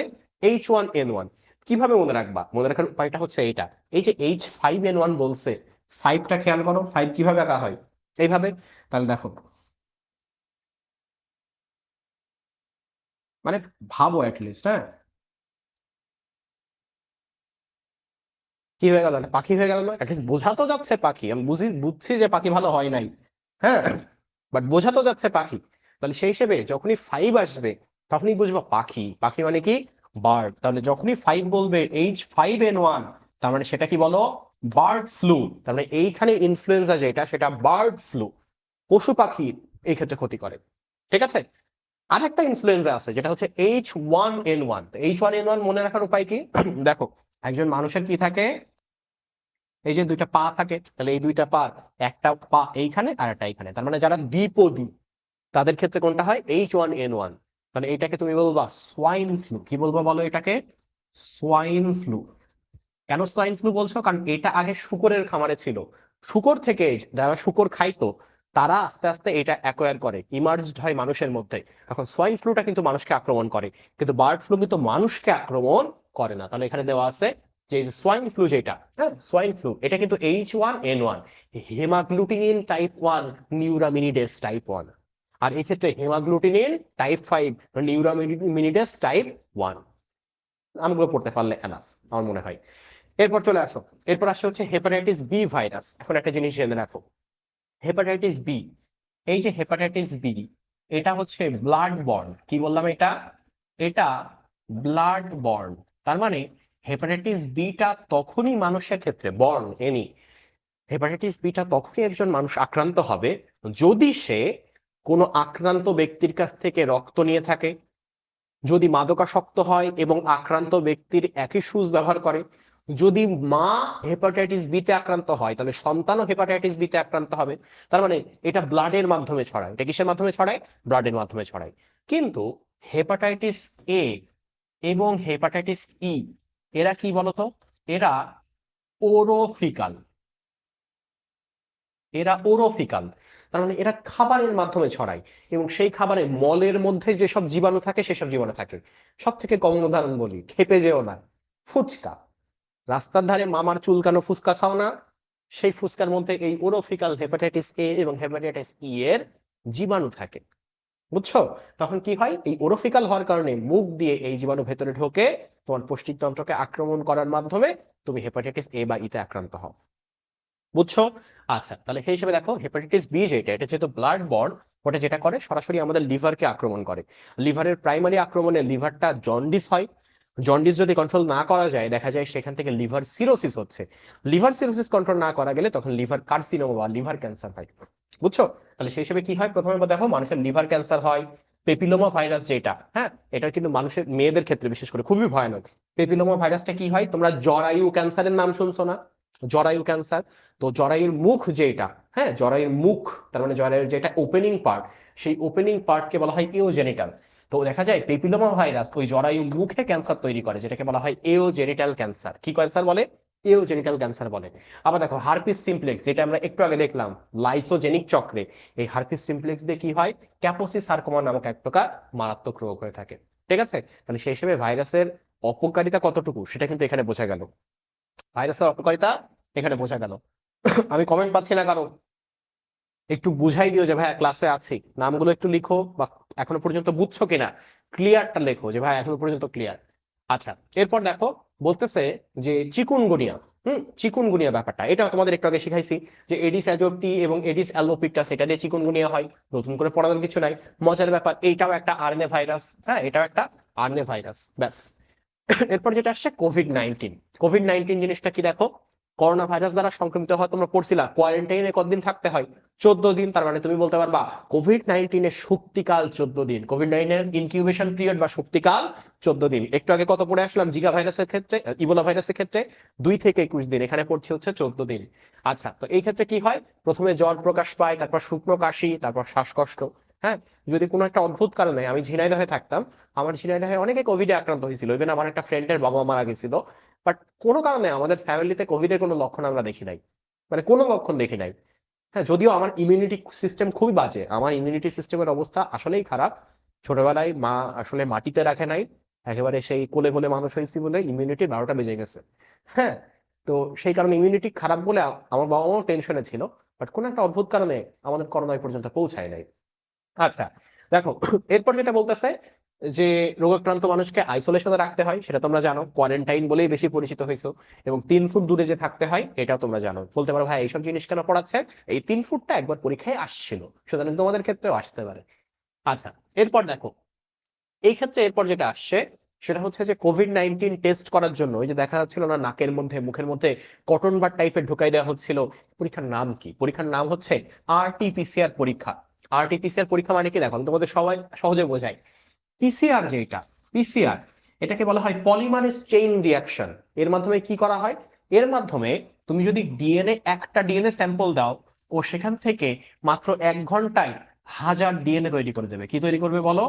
H1N1। কিভাবে মনে রাখবা? মনে রাখার উপায়টা হচ্ছে এইটা। এই যে H5N1 বলছে, ফাইভটা খেয়াল করো, ফাইভ কিভাবে আঁকা হয়? এইভাবে। তাহলে দেখো, মানে ভাবো অ্যাটলিস্ট, হ্যাঁ, কি হয়ে গেল? একটা পাখি হয়ে গেল না? অ্যাটলিস্ট বোঝা তো যাচ্ছে পাখি, আমি বুঝছি যে পাখি ভালো হয় নাই, হ্যাঁ, বাট বোঝা তো যাচ্ছে পাখি। তাহলে সেই হিসেবে যখনই ফাইভ আসবে, তখনই বুঝবো পাখি। পাখি মানে কি? বার্ড। তাহলে যখনই ফাইভ বলবে, H5N1, তার মানে সেটা কি বলো? Bird flu. তার মানে এইখানে ইনফ্লুয়েঞ্জা যেটা, সেটা বার্ড ফ্লু, পশু পাখির এই ক্ষেত্রে ক্ষতি করে, ঠিক আছে? আরেকটা ইনফ্লুয়েঞ্জা আছে, যেটা হচ্ছে H1N1। H1N1 মনে রাখার উপায় কি? দেখো, একজন মানুষের কি থাকে? এই যে দুইটা পা থাকে, তাহলে এই দুইটা পা, একটা পা এইখানে আর একটা এইখানে, তার মানে যারা দ্বিপদী, তাদের ক্ষেত্রে কোনটা হয়? H1N1। তাহলে এটাকে তুমি বলবা সোয়াইন ফ্লু। কি বলবো বলো এটাকে? Swine flu. কেন সোয়াইন ফ্লু বলছো? কারণ এটা আগে শুকরের খামারে ছিল, শুকর থেকে যারা শুকর খাইতো, তারা আস্তে আস্তে এটা অ্যাকোয়ার করে, ইমার্জড হয় মানুষের মধ্যে। এখন সোয়াইন ফ্লুটা কিন্তু মানুষকে আক্রমণ করে, কিন্তু বার্ড ফ্লু কিন্তু মানুষকে আক্রমণ করে না। তাহলে এখানে দেওয়া আছে যে সোয়াইন ফ্লু যেটা, হ্যাঁ, সোয়াইন ফ্লু, এটা কিন্তু H1N1, haemagglutinin type 1 neuraminidase type 1। আর এই ক্ষেত্রে হেমাগ্লুটিনিন টাইপ 5 নিউরামিনিডেস টাইপ 1। নামগুলো পড়তে পারলে এনাফ আমার মনে হয়। এরপর চলে আসো, এরপর আসছে হচ্ছে হেপাটাইটিস বি ভাইরাস। এখন একটা জিনিস জেনে রাখো, হেপাটাইটিস বি, এই যে হেপাটাইটিস বি, এটা হচ্ছে ব্লাড বর্ন। কি বললাম এটা? এটা ব্লাড বর্ন। তার মানে হেপাটাইটিস বিটা তখনই মানুষের ক্ষেত্রে বর্ন, হেপাটাইটিস বিটা তখনই একজন মানুষ আক্রান্ত হবে যদি সে কোনো আক্রান্ত ব্যক্তির কাছ থেকে রক্ত নিয়ে থাকে, যদি মাদকাসক্ত হয় এবং আক্রান্ত ব্যক্তির একই সুজ ব্যবহার করে, যদি মা হেপাটাইটিস বিতে আক্রান্ত হয়, তাহলে সন্তানও হেপাটাইটিস বিতে আক্রান্ত হবে। তার মানে এটা ব্লাডের মাধ্যমে ছড়ায়। এটা কিসের মাধ্যমে ছড়ায়? ব্লাডের মাধ্যমে ছড়ায়। কিন্তু হেপাটাইটিস এ এবং হেপাটাইটিস ই এরা কি বলতো? এরা ওরোফিকাল। এরা ওরোফিকাল, তার মানে এরা খাবারের মাধ্যমে ছড়ায়, এবং সেই খাবারে মলের মধ্যে যেসব জীবাণু থাকে সেসব জীবাণু থাকে। সব থেকে কমন উদাহরণ বলি, খেপে যেও না, ফুচকা। রাস্তার ধারে মামার চুলকানো ফুচকা খাও না, সেই ফুচকার মধ্যে এই ওরোফিকাল হেপাটাইটিস এ এবং হেপাটাইটিস ই এর জীবাণু থাকে। বুঝছো? তখন কি হয়, এই ওরোফিকাল হওয়ার কারণে মুখ দিয়ে এই জীবাণু ভেতরে ঢোকে, তোমার পৌষ্টিকতন্ত্রকে আক্রমণ করার মাধ্যমে তুমি হেপাটাইটিস এ বা ইতে আক্রান্ত হও। বুঝছো? আচ্ছা, তাহলে সেই হিসেবে দেখো হেপাটাইটিস বি যেটা, এটা যেহেতু ব্লাড বর্ন, ওটা যেটা করে সরাসরি আমাদের লিভারকে আক্রমণ করে। লিভারের প্রাইমারি আক্রমণে লিভারটা জন্ডিস হয়। জন্ডিস যদি কন্ট্রোল না করা যায়, দেখা যায় সেখান থেকে লিভার সিরোসিস হচ্ছে। লিভার সিরোসিস কন্ট্রোল না করা গেলে তখন লিভার কার্সিনোমা বা লিভার ক্যান্সার হয়। বুঝছো? তাহলে সেই হিসেবে কি হয়, প্রথমে দেখো মানুষের লিভার ক্যান্সার হয়। পেপিলোমা ভাইরাস যেটা, হ্যাঁ, এটা কিন্তু মানুষের মেয়েদের ক্ষেত্রে বিশেষ করে খুবই ভয়ানক। পেপিলোমা ভাইরাসটা কি হয়, তোমরা জরায়ু ক্যান্সারের নাম শুনছো না? জরায়ু ক্যান্সার। তো জরায়ুর মুখ যেটা, হ্যাঁ, জরায়ুর মুখ, তার মানে জরায়ুর যেটা ওপেনিং পার্ট, সেই ওপেনিং পার্টকে বলা হয় ইওজেনিটাল। তো দেখা যায় পেপিলোমা ভাইরাস ওই জরায়ু মুখে ক্যান্সার তৈরি করে, যেটাকে বলা হয় এওজেনিটাল ক্যান্সার। কি ক্যান্সার বলে? এওজেনিটাল ক্যান্সার বলে। আবার দেখো হারপিস সিমপ্লেক্স, যেটা আমরা একটু আগে দেখলাম লাইসোজেনিক চক্রে, এই হারপিস সিমপ্লেক্স দিয়ে কি হয়, ক্যাপোসি সার্কোমা নামক এক প্রকার মারাত্মক রোগ হয়ে থাকে। ঠিক আছে? তাহলে সেই হিসেবে ভাইরাসের অপকারিতা কতটুকু সেটা কিন্তু এখানে বোঝা গেল। ভাইরাসের অপকারিতা এখানে বোঝা গেল। আমি কমেন্ট পাচ্ছি না কারো, একটু বুঝাই দিও যে ভাই ক্লাসে আছি, নামগুলো একটু লিখো, বা এখনো পর্যন্ত বুঝছো কিনা ক্লিয়ারটা লেখো যে ভাই এখনো পর্যন্ত ক্লিয়ার। আচ্ছা, এরপর দেখো বলতেছে যে চিকুনগুনিয়া। চিকুনগুনিয়া ব্যাপারটা এটা তোমাদের একটু আগে শিখাইছি, যে এডিস অ্যাজোপ্টি এবং এডিস অ্যালোপিকটা, সেটা দিয়ে চিকুনগুনিয়া হয়। নতুন করে পড়ানোর কিছু নাই। মজার ব্যাপার, এইটাও একটা আরএনএ ভাইরাস। হ্যাঁ, এটাও একটা আরএনএ ভাইরাস, ব্যাস। এরপর যেটা আসছে কোভিড-19। কোভিড-19 জিনিসটা কি দেখো, করোনা ভাইরাস দ্বারা সংক্রমিত হওয়া, তোমরা পড়ছিলা কোয়ারেন্টাইনে কতদিন থাকতে হয়? 14 দিন। তার মানে তুমি বলতে পারবা কোভিড-19 এর শক্তিকাল 14 দিন, কোভিড-19 এর ইনকিউবেশন পিরিয়ড বা শক্তিকাল 14 দিন। একটু আগে কত পড়ে আসলাম জিকা ভাইরাসের ক্ষেত্রে, ইবোলা ভাইরাসের ক্ষেত্রে 2 থেকে 21 দিন, এখানে পড়ছে হচ্ছে 14 দিন। আচ্ছা, তো এই ক্ষেত্রে কি হয়, প্রথমে জ্বর প্রকাশ পায়, তারপর শুকনো কাশি, তারপর শ্বাসকষ্ট। হ্যাঁ, যদি কোনো একটা অদ্ভুত কারণে, আমি ঝিনাইদহে থাকতাম, আমার ঝিনাইদহে অনেকে কোভিডে আক্রান্ত হয়েছিল, ইভেন আমার একটা ফ্রেন্ডের বাবা মারা গেছিল। বাট কোনো কারণে আমাদের ফ্যামিলিতে কোভিডের কোনো লক্ষণ আমরা দেখি নাই, মানে কোনো লক্ষণ দেখি নাই। হ্যাঁ, যদিও আমার ইমিউনিটি সিস্টেম খুবই বাজে, আমার ইমিউনিটি সিস্টেমের অবস্থা আসলেই খারাপ। ছোটবেলায় মা আসলে মাটিতে রাখে নাই, একেবারে সেই কোলে কোলে মানুষ হয়েছি বলে ইমিউনিটি 12টা বেজে গেছে। হ্যাঁ, তো সেই কারণে ইমিউনিটি খারাপ বলে আমার বাবা মাও টেনশনে ছিল। বাট কোনো একটা অদ্ভুত কারণে আমাদের করোনা পর্যন্ত পৌঁছায় নাই। আচ্ছা, দেখো এরপর যেটা বলতেছে যে রোগাক্রান্ত মানুষকে আইসোলেশনে রাখতে হয়, সেটা তোমরা জানো, কোয়ারেন্টাইন বলেই বেশি পরিচিত হয়েছে। এবং 3 ফুট দূরে যে থাকতে হয়, এটাও তোমরা জানো। বলতে পারো ভাই এইসব জিনিস কেন পড়াচ্ছে, এই 3 ফুটটা একবার পরীক্ষায় আসছিল, সুতরাং তোমাদের ক্ষেত্রেও আসতে পারে। আচ্ছা, এরপর দেখো এই ক্ষেত্রে এরপর যেটা আসছে সেটা হচ্ছে যে কোভিড-19 টেস্ট করার জন্য, ওই যে দেখা যাচ্ছিল না নাকের মধ্যে মুখের মধ্যে কটন বাড টাইপের ঢুকাই দেওয়া হচ্ছিল, পরীক্ষার নাম কি? পরীক্ষার নাম হচ্ছে আরটিপিসিআর পরীক্ষা। আরটিপিসিআর পরীক্ষা মানে কি দেখো, আমি তোমাদের সবাই সহজে বোঝাই। পিসিআর যেটা, পিসিআর, এটাকে বলা হয় পলিমারেজ চেইন রিয়াকশন। এর মাধ্যমে কি করা হয়, এর মাধ্যমে তুমি যদি ডিএনএ, একটা ডিএনএ স্যাম্পল দাও, ও সেখান থেকে মাত্র 1 ঘন্টায় 1000 ডিএনএ তৈরি করে দেবে। কি তৈরি করবে বলো?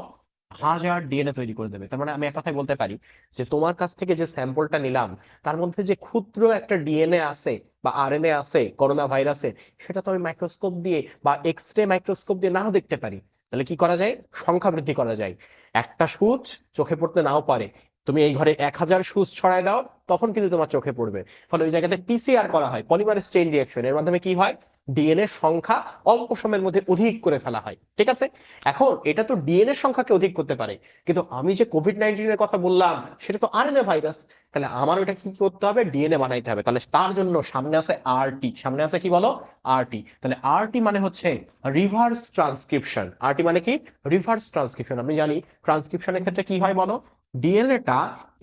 1000 ডিএনএ তৈরি করে দেবে। তার মানে আমি এক কথায় বলতে পারি যে তোমার কাছ থেকে যে স্যাম্পলটা নিলাম, তার মধ্যে যে ক্ষুদ্র একটা ডিএনএ আছে বা আরএনএ আছে করোনা ভাইরাসে, সেটা তো আমি মাইক্রোস্কোপ দিয়ে বা এক্স রে মাইক্রোস্কোপ দিয়ে নাও দেখতে পারি। তাহলে কি করা যায়, সংখ্যা বৃদ্ধি করা যায়। একটা সূচ চোখে পড়তে নাও পারে, তুমি এই ঘরে 1000 সূচ ছড়ায় দাও, তখন কিন্তু তোমার চোখে পড়বে। ফলে ওই জায়গাতে পিসিআর করা হয়, পলিমারেজ চেইন রিঅ্যাকশন। এর মাধ্যমে কি হয়, ডিএনএ সংখ্যা অল্প সময়ের মধ্যে অধিক করে ফেলা হয়। ঠিক আছে? এখন এটা তো ডিএনএ সংখ্যাকে অধিক করতে পারে, কিন্তু আমি যে কোভিড-19 এর কথা বললাম সেটা তো আরএনএ ভাইরাস। তাহলে আমার ওটা কি করতে হবে, ডিএনএ বানাইতে হবে। তাহলে তার জন্য সামনে আছে আরটি, সামনে আছে কি বলো, আরটি। তাহলে আরটি মানে হচ্ছে রিভার্স ট্রান্সক্রিপশন। আরটি মানে কি, রিভার্স ট্রান্সক্রিপশন। আমি জানি ট্রান্সক্রিপশনের ক্ষেত্রে কি হয় বলো, ডিএনএটা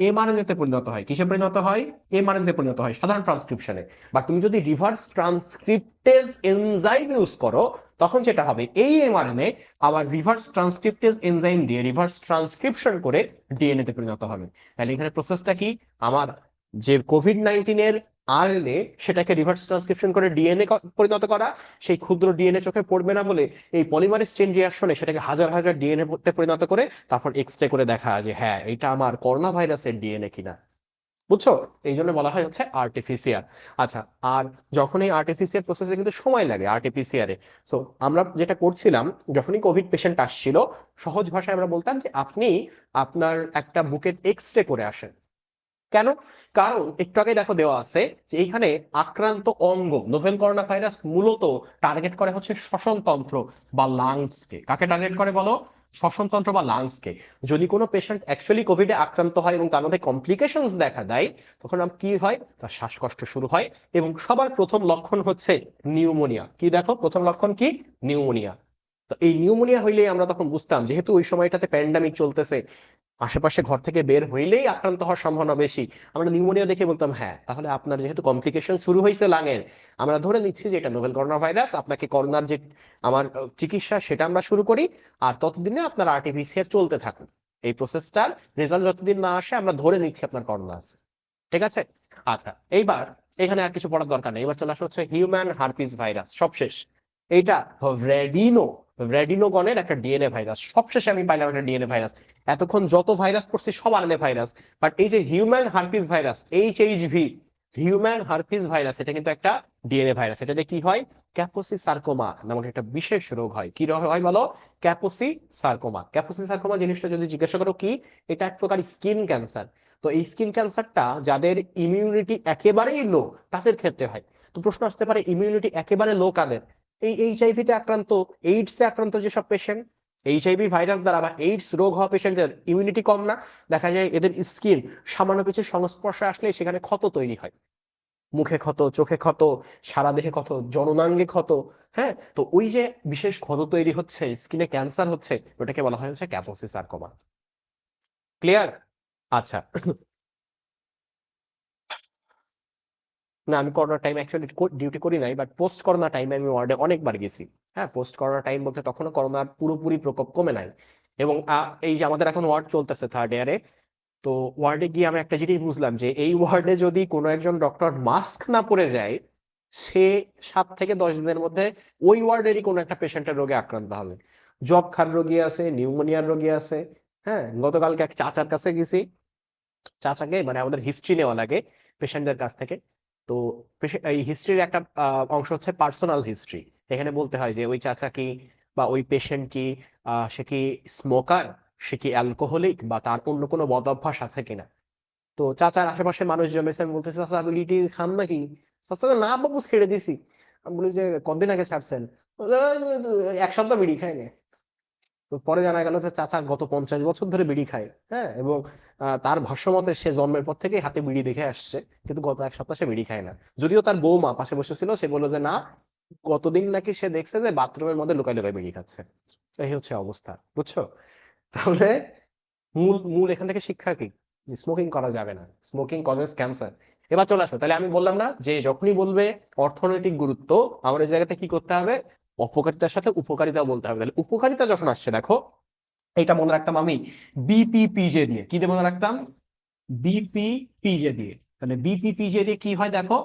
এমআরএনএ তে পরিণত হয়। কিসে পরিণত হয়? এমআরএনএ তে পরিণত হয় সাধারণ ট্রান্সক্রিপশনে। বা তুমি যদি রিভার্স ট্রান্সক্রিপ্টেজ এনজাইম ইউজ করো, তখন যেটা হবে, এই এমআরএনএ আবার রিভার্স ট্রান্সক্রিপ্টেজ এনজাইম দিয়ে রিভার্স ট্রান্সক্রিপশন করে ডিএনএ তে পরিণত হবে। তাহলে এখানে প্রসেসটা কি, আমার যে কোভিড-19 এর আরএনএ সেটাকে রিভার্স ট্রান্সক্রিপশন করে ডিএনএ পরিণত করা, সেই ক্ষুদ্র ডিএনএ চোখে পড়বে না বলে এই পলিমারেজ চেইন রিঅ্যাকশনে সেটাকে হাজার হাজার ডিএনএ তে পরিণত করে তারপর এক্সরে করে দেখা যে হ্যাঁ এটা আমার করোনা ভাইরাসের ডিএনএ কিনা। বুঝছো? এই জন্য বলা হয় হচ্ছে আরটিপিসিআর। আচ্ছা, আর যখন এই আরটিপিসিআর প্রসেসে কিন্তু সময় লাগে আরটিপিসিআর এ। সো আমরা যেটা করছিলাম, যখনই কোভিড পেশেন্ট আসছিল, সহজ ভাষায় আমরা বলতাম যে আপনি আপনার একটা বুকের এক্সরে করে আসেন। কেন? কারণ একটু আগে দেখো দেওয়া আছে যে এইখানে আক্রান্ত অঙ্গ, নোভেল করোনা ভাইরাস মূলত টার্গেট করে হচ্ছে শ্বসন তন্ত্র বা লাংসকে। কাকে টার্গেট করে বলো? শ্বসন তন্ত্র বা লাংসকে। যদি কোনো পেশেন্ট অ্যাকচুয়ালি কোভিডে আক্রান্ত হয় এবং তার মধ্যে কমপ্লিকেশনস দেখা দেয়, তখন কি হয়? তার শ্বাসকষ্ট শুরু হয় এবং সবার প্রথম লক্ষণ হচ্ছে নিউমোনিয়া। কি দেখো প্রথম লক্ষণ কি? নিউমোনিয়া। তো এই নিউমোনিয়া হইলেই আমরা তখন বুঝতাম, যেহেতু ওই সময়টাতে প্যান্ডামিক চলতেছে, আশেপাশে ঘর থেকে বের হইলেই আক্রান্ত হওয়ার সম্ভাবনা বেশি, আমরা নিউমোনিয়া দেখে বলতাম হ্যাঁ তাহলে আপনার যেহেতু কমপ্লিকেশন শুরু হয়েছে লাঙের, আমরা ধরে নিচ্ছি যে এটা নোভেল করোনা ভাইরাস, আপনাকে করোনার যে আমার চিকিৎসা সেটা আমরা শুরু করি, আর ততদিনে আপনার আরটিপিসিআর চলতে থাকুন। এই প্রসেসটার রেজাল্ট যতদিন না আসে আমরা ধরে নিচ্ছি আপনার করোনা আছে। ঠিক আছে? আচ্ছা, এইবার এখানে আর কিছু পড়ার দরকার নেই, এবার চলে আসা হচ্ছে হিউম্যান হারপিস ভাইরাস, সবশেষ। এইটা রেডিনো রেডিনোগনের একটা ডিএনএ ভাইরাস, সবশেষে আমি পাইলাম একটা ডিএনএ ভাইরাস। এতক্ষণ যত ভাইরাস পড়ছি সব আরএনএ ভাইরাস, বাট এই যে human herpes virus HHV, human herpes virus, এটা কিন্তু একটা ডিএনএ ভাইরাস। এটাতে কি হয়? ক্যাপোসি সার্কোমা নামক একটা বিশেষ রোগ হয়। কি রোগ হয় বলো? ক্যাপোসি সার্কোমা। ক্যাপোসি সার্কোমা জিনিসটা যদি জিজ্ঞাসা করো কি, এটা এক প্রকার স্কিন ক্যান্সার। তো এই স্কিন ক্যান্সারটা যাদের ইমিউনিটি একেবারেই লো তাদের ক্ষেত্রে হয়। তো প্রশ্ন আসতে পারে ইমিউনিটি একেবারে লো কাদের? এই এইচআইভি তে আক্রান্ত, এইডস এ আক্রান্ত যেসব পেশেন্ট, এইচআইভি ভাইরাস দ্বারা বা এইডস রোগ হওয়া পেশেন্টদের ইমিউনিটি কম না, দেখা যায় এদের স্কিন সামান্য কিছু সংস্পর্শে আসলে সেখানে ক্ষত তৈরি হয়। মুখে ক্ষত, চোখে ক্ষত, সারা দেহে ক্ষত, জননাঙ্গে ক্ষত। হ্যাঁ, তো ওই যে বিশেষ ক্ষত তৈরি হচ্ছে, স্কিনে ক্যান্সার হচ্ছে, ওটাকে বলা হয় হচ্ছে ক্যাপোসি সার্কোমা। ক্লিয়ার? আচ্ছা। না, আমি করোনা টাইম অ্যাকচুয়ালি ডিউটি করি নাই, বাট পোস্ট করোনা টাইমে আমি ওয়ার্ডে অনেকবার গেছি। হ্যাঁ, পোস্ট করোনা টাইম বলতে তখনও করোনার পুরোপুরি প্রকোপ কমে নাই। এবং এই যে আমাদের এখন ওয়ার্ড চলতেছে থার্ড ইয়ারে, তো ওয়ার্ডে গিয়ে আমি একটা জিনিস বুঝলাম যে এই ওয়ার্ডে যদি কোনো একজন ডক্টর মাস্ক না পরে যায়, সে 7 থেকে 10 দিনের মধ্যে ওই ওয়ার্ডেরই কোনো একটা পেশেন্টের রোগে আক্রান্ত হবে। যক্ষ্মার রোগী আছে, নিউমোনিয়ার রোগী আছে। হ্যাঁ, গতকালকে এক চাচার কাছে গেছি, চাচাকে মানে আমাদের হিস্ট্রি নেওয়া লাগে পেশেন্টদের কাছ থেকে। তো এই হিস্ট্রির একটা অংশ হচ্ছে পার্সোনাল হিস্ট্রি। এখানে বলতে হয় যে ওই চাচা কি বা ওই পেশেন্ট কি, সে কি স্মোকার, সে কি অ্যালকোহলিক, বা তার অন্য কোনো বদ অভ্যাস আছে কিনা। তো চাচার আশেপাশে মানুষ জমেছে, আমি বলতেছি চাচা আপনি বিড়ি খান নাকি? চাচা বলে, না বাবু ছেড়ে দিছি। আমি বলি যে কতদিন আগে ছাড়ছেন? বলে, "ওই 1 সপ্তাহ বিড়ি খায়নি।" তো পরে জানা গেল যে চাচা গত 50 বছর ধরে বিড়ি খায়। হ্যাঁ, এবং তার ভাষ্য মতে সে জন্মের পর থেকেই হাতে বিড়ি দেখে আসছে, কিন্তু গত 1 সপ্তাহ সে বিড়ি খায় না। যদিও তার বৌমা পাশে বসেছিল, সে বললো যে না, গতদিন নাকি সে দেখছে যে বাথরুমের মধ্যে লুকাই লুকাই বিড়ি খাচ্ছে। এই হচ্ছে অবস্থা, বুঝছো? তাহলে মূল মূল এখান থেকে শিক্ষা কি? স্মোকিং করা যাবে না, স্মোকিং কজেস ক্যান্সার। এবার চলে আসো, তাহলে আমি বললাম না যে যখনই বলবে অর্থনৈতিক গুরুত্ব, আমার এই জায়গাতে কি করতে হবে? অপকারিতার সাথে উপকারিতা বলতে হবে। তাহলে উপকারিতা যখন আসছে দেখো, এটা মনে রাখতাম আমি বিপিপিজে দিয়ে। কি দিয়ে মনে রাখতাম? বিপিপিজে দিয়ে। তাহলে বিপিপিজে দিয়ে কি হয় দেখো,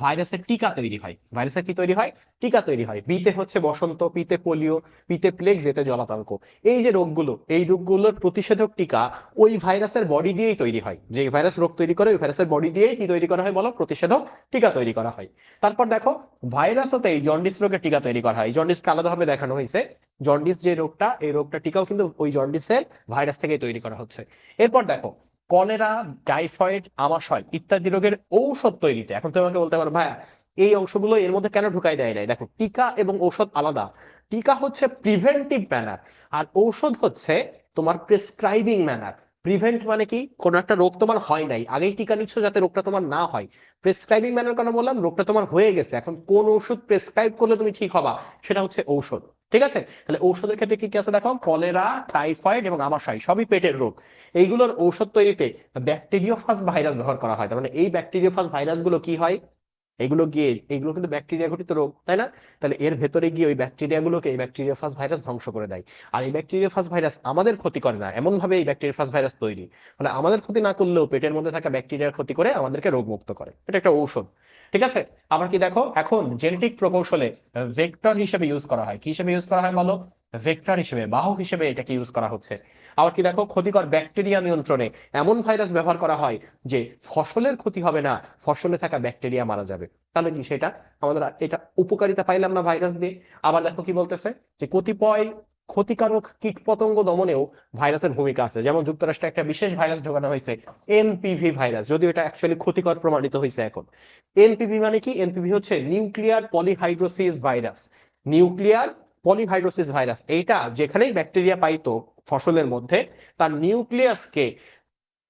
ভাইরাসের টিকা তৈরি হয়। ভাইরাসের কি তৈরি হয়? টিকা তৈরি হয়। বিতে হচ্ছে বসন্ত, পিতে পোলিও, পিতে প্লেগ, যেতে জলাতঙ্ক। এই যে রোগগুলো, এই রোগগুলোর প্রতিষেধক টিকা ওই ভাইরাসের বডি দিয়েই তৈরি হয়। যে ভাইরাস রোগ তৈরি করে ওই ভাইরাসের বডি দিয়েই কি তৈরি করা হয় বলো? প্রতিষেধক টিকা তৈরি করা হয়। তারপর দেখো, ভাইরাস হতে এই জন্ডিস রোগের টিকা তৈরি করা হয়। জন্ডিসকে আলাদাভাবে দেখানো হয়েছে। জন্ডিস যে রোগটা, এই রোগটা টিকাও কিন্তু ওই জন্ডিসের ভাইরাস থেকেই তৈরি করা হচ্ছে। এরপর দেখো, কলেরা, টাইফয়েড, আমাশয় ইত্যাদি রোগের ঔষধ তৈরিতে, এখন তুমি আমাকে বলতে পারো ভাইয়া এই অংশগুলো এর মধ্যে কেন ঢুকাই দেয় নাই? দেখো, টিকা এবং ঔষধ আলাদা। টিকা হচ্ছে প্রিভেন্টিভ ম্যানার, আর ঔষধ হচ্ছে তোমার প্রেসক্রাইবিং ম্যানার। প্রিভেন্ট মানে কি? কোনো একটা রোগ তোমার হয় নাই, আগেই টিকা নিচ্ছ যাতে রোগটা তোমার না হয়। প্রেসক্রাইবিং ম্যানার কেন বললাম? রোগটা তোমার হয়ে গেছে, এখন কোন ওষুধ প্রেসক্রাইব করলে তুমি ঠিক হবা, সেটা হচ্ছে ঔষধ। ঠিক আছে? তাহলে ঔষধের ক্ষেত্রে কি কি আছে দেখো, কলেরা, টাইফয়েড এবং আমাশয় সবই পেটের রোগ। এইগুলোর ঔষধ তৈরিতে ব্যাকটেরিওফাজ ভাইরাস ব্যবহার করা হয়। তার মানে এই ব্যাকটেরিওফাজ ভাইরাস গুলো কি হয়? এগুলো কিন্তু ব্যাকটেরিয়া ঘটিত রোগ, তাই না? তাহলে এর ভেতরে গিয়ে ওই ব্যাকটেরিয়াগুলোকে এই ব্যাকটেরিয়াফাজ ভাইরাস ধ্বংস করে দেয়। আর এই ব্যাকটেরিয়াফাজ ভাইরাস আমাদের ক্ষতি করে না, এমন ভাবে এই ব্যাকটেরিয়াফাজ ভাইরাস তৈরি, মানে আমাদের ক্ষতি না করলেও পেটের মধ্যে থাকা ব্যাকটেরিয়ার ক্ষতি করে আমাদেরকে রোগমুক্ত করে। এটা একটা ঔষধ, ঠিক আছে? আবার কি দেখো, এখন জেনেটিক প্রকৌশলে ভেক্টর হিসেবে ইউজ করা হয়। কি হিসেবে ইউজ করা হয় বলো? ভেক্টর হিসেবে, বাহক হিসেবে এটাকে ইউজ করা হচ্ছে। আবার কি দেখো, ক্ষতিকর ব্যাকটেরিয়া নিয়ন্ত্রণে এমন ভাইরাস ব্যবহার করা হয় যে ফসলের ক্ষতি হবে না, ফসলে থাকা ব্যাকটেরিয়া মারা যাবে। তাহলে কি সেটা আমাদের এটা উপকারিতা পাইলাম না ভাইরাস দিয়ে? আবার দেখো কি বলতেছে, যে কতিপয় ক্ষতিকারক কীটপতঙ্গ দমনেও ভাইরাসের ভূমিকা আছে। যেমন যুক্তরাষ্ট্রে একটা বিশেষ ভাইরাস ঢোকানো হয়েছে, এনপিভি ভাইরাস, যদিও এটা অ্যাকচুয়ালি ক্ষতিকর প্রমাণিত হয়েছে এখন। এনপিভি মানে কি? এনপিভি হচ্ছে নিউক্লিয়ার পলিহাইড্রোসিস ভাইরাস। নিউক্লিয়ার পলিহাইড্রোসিস ভাইরাস এইটা যেখানেই ব্যাকটেরিয়া পাইতো ফসলের মধ্যে, তার নিউক্লিয়াসকে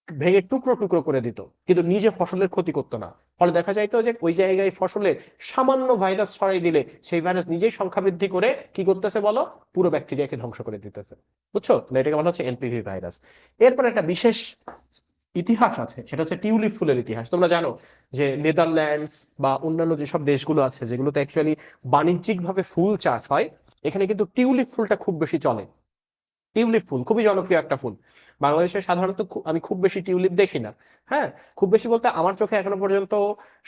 ভেঙে টুকরো টুকরো করে দিত, কিন্তু নিজে ফসলের ক্ষতি করতো না। ফলে দেখা যাইতো যে ওই জায়গায় ফসলে সামান্য ভাইরাস ছড়াই দিলে সেই ভাইরাস নিজেই সংখ্যা বৃদ্ধি করে কি করতেছে বলো? পুরো ব্যাকটেরিয়াকে ধ্বংস করে দিতেছে। বুঝছো? তাহলে এটাকে বলা হচ্ছে এনপিভি ভাইরাস। এরপর একটা বিশেষ ইতিহাস আছে, সেটা হচ্ছে টিউলিপ ফুলের ইতিহাস। তোমরা জানো যে নেদারল্যান্ডস বা অন্যান্য যেসব দেশগুলো আছে যেগুলোতে অ্যাকচুয়ালি বাণিজ্যিক ভাবে ফুল চাষ হয়, এখানে কিন্তু টিউলিপ ফুলটা খুব বেশি চলে। টিউলিপ ফুল খুবই জনপ্রিয় একটা ফুল। বাংলাদেশে সাধারণত আমি খুব বেশি টিউলিপ দেখি না। হ্যাঁ, খুব বেশি বলতে আমার চোখে এখনো পর্যন্ত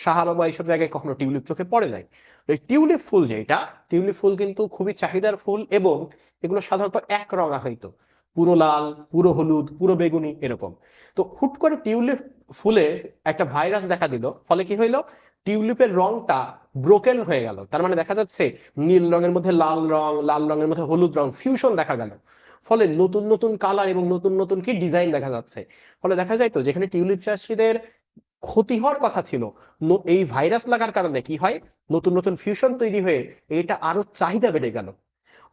সাহারা বা এইসব জায়গায় কখনো টিউলিপ চোখে পড়ে নাই। এই টিউলিপ ফুল যেটা, টিউলিপ ফুল কিন্তু খুবই চাহিদার ফুল, এবং এগুলো সাধারণত এক রঙা হইতো, পুরো লাল, পুরো হলুদ, পুরো বেগুনি এরকম। তো হুট করে টিউলিপ ফুলে একটা ভাইরাস দেখা দিল, ফলে কি হইলো? টিউলিপের রংটা ব্রোকেন হয়ে গেল। তার মানে দেখা যাচ্ছে নীল রঙের মধ্যে লাল রং, লাল রঙের মধ্যে হলুদ রং ফিউশন দেখা গেল। ফলে নতুন নতুন কালার এবং নতুন নতুন কি ডিজাইন দেখা যাচ্ছে। ফলে দেখা যায় তো যেখানে টিউলিপ চাষীদের ক্ষতি হওয়ার কথা ছিল, এই ভাইরাস লাগার কারণে কি হয়? নতুন নতুন ফিউশন তৈরি হয়ে এটা আরো চাহিদা বেড়ে গেল।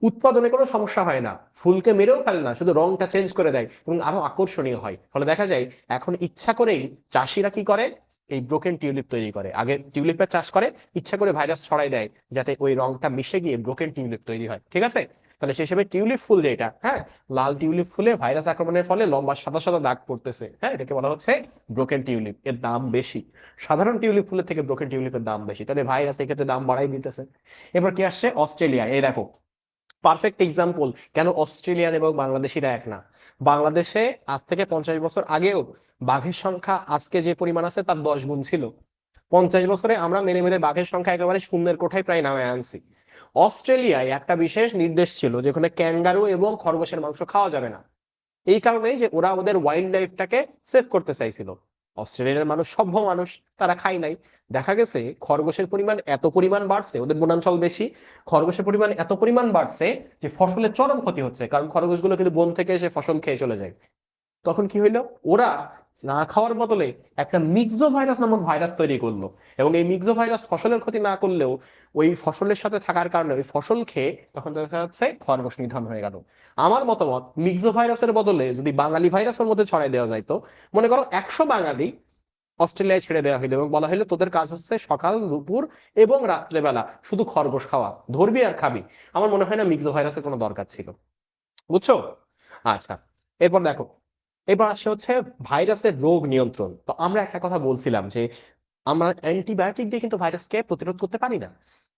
উৎপাদনে কোনো সমস্যা হয় না, ফুলকে মেরেও ফেলে না, শুধু রংটা চেঞ্জ করে দেয় এবং আরো আকর্ষণীয় হয়। ফলে দেখা যায় এখন ইচ্ছা করেই চাষিরা কি করে? এই ব্রোকেন টিউলিপ তৈরি করে। আগে টিউলিপের চাষ করে, ইচ্ছা করে ভাইরাস ছড়াই দেয় যাতে ওই রংটা মিশে গিয়ে ব্রোকেন টিউলিপ তৈরি হয়, ঠিক আছে? তাহলে সেই হিসেবে টিউলিপ ফুল যেটা, হ্যাঁ, লাল টিউলিপ ফুলে ভাইরাস আক্রমণের ফলে লম্বা সাদা সাদা দাগ পড়তেছে, হ্যাঁ, এটাকে বলা হচ্ছে ব্রোকেন টিউলিপ। এর দাম বেশি, সাধারণ টিউলিপ ফুলের থেকে ব্রোকেন টিউলিপের দাম বেশি, তাহলে ভাইরাস এই ক্ষেত্রে দাম বাড়াই দিতেছে। এবার কি আসছে? অস্ট্রেলিয়া। এই দেখো, পারফেক্ট এক্সাম্পল কেন অস্ট্রেলিয়ান এবং বাংলাদেশিরা এক না। বাংলাদেশে আজ থেকে 50 বছর আগেও বাঘের সংখ্যা আজকে যে পরিমাণ আছে তার 10 গুণ ছিল। 50 বছরে আমরা মেরে মেরে বাঘের সংখ্যা একেবারে শূন্যের কোঠায় প্রায় নামে আনছি। অস্ট্রেলিয়ায় একটা বিশেষ নির্দেশ ছিল যেখানে ক্যাঙ্গারু এবং খরগোশের মাংস খাওয়া যাবে না, এই কারণেই যে ওরা ওদের ওয়াইল্ড লাইফটাকে সেভ করতে চাইছিল। অস্ট্রেলিয়ার মানুষ সভ্য মানুষ, তারা খায় নাই। দেখা গেছে খরগোশের পরিমাণ এত পরিমাণ বাড়ছে, ওদের বনাঞ্চল বেশি, খরগোশের পরিমাণ এত পরিমাণ বাড়ছে যে ফসলের চরম ক্ষতি হচ্ছে, কারণ খরগোশগুলো কিন্তু বন থেকে এসে ফসল খেয়ে চলে যায়। তখন কি হইলো? ওরা না খাওয়ার বদলে একটা মিক্সো ভাইরাস নামক ভাইরাস তৈরি করলো, এবং এই মিক্সো ভাইরাস ফসলের ক্ষতি না করলেও ওই ফসলের সাথে থাকার কারণে ওই ফসল খেয়ে তখন দেখা যাচ্ছে খরগোশ নিধন হয়ে গেল। আমার মতামত, মিক্সো ভাইরাসের বদলে যদি বাঙালি ভাইরাসের মধ্যে ছড়াই দেওয়া যাইতো, মনে করো 100 বাঙালি অস্ট্রেলিয়ায় ছেড়ে দেওয়া হইলো এবং বলা হইলো তোদের কাজ হচ্ছে সকাল, দুপুর এবং রাত্রেবেলা শুধু খরগোশ খাওয়া, ধরবি আর খাবি, আমার মনে হয় না মিক্সো ভাইরাসের কোনো দরকার ছিল। বুঝছো? আচ্ছা, এরপর দেখো, এবার আসে হচ্ছে ভাইরাসের রোগ নিয়ন্ত্রণ। তো আমরা একটা কথা বলছিলাম যে আমরা অ্যান্টিবায়োটিক দিয়ে কিন্তু ভাইরাসকে প্রতিরোধ করতে পারি না।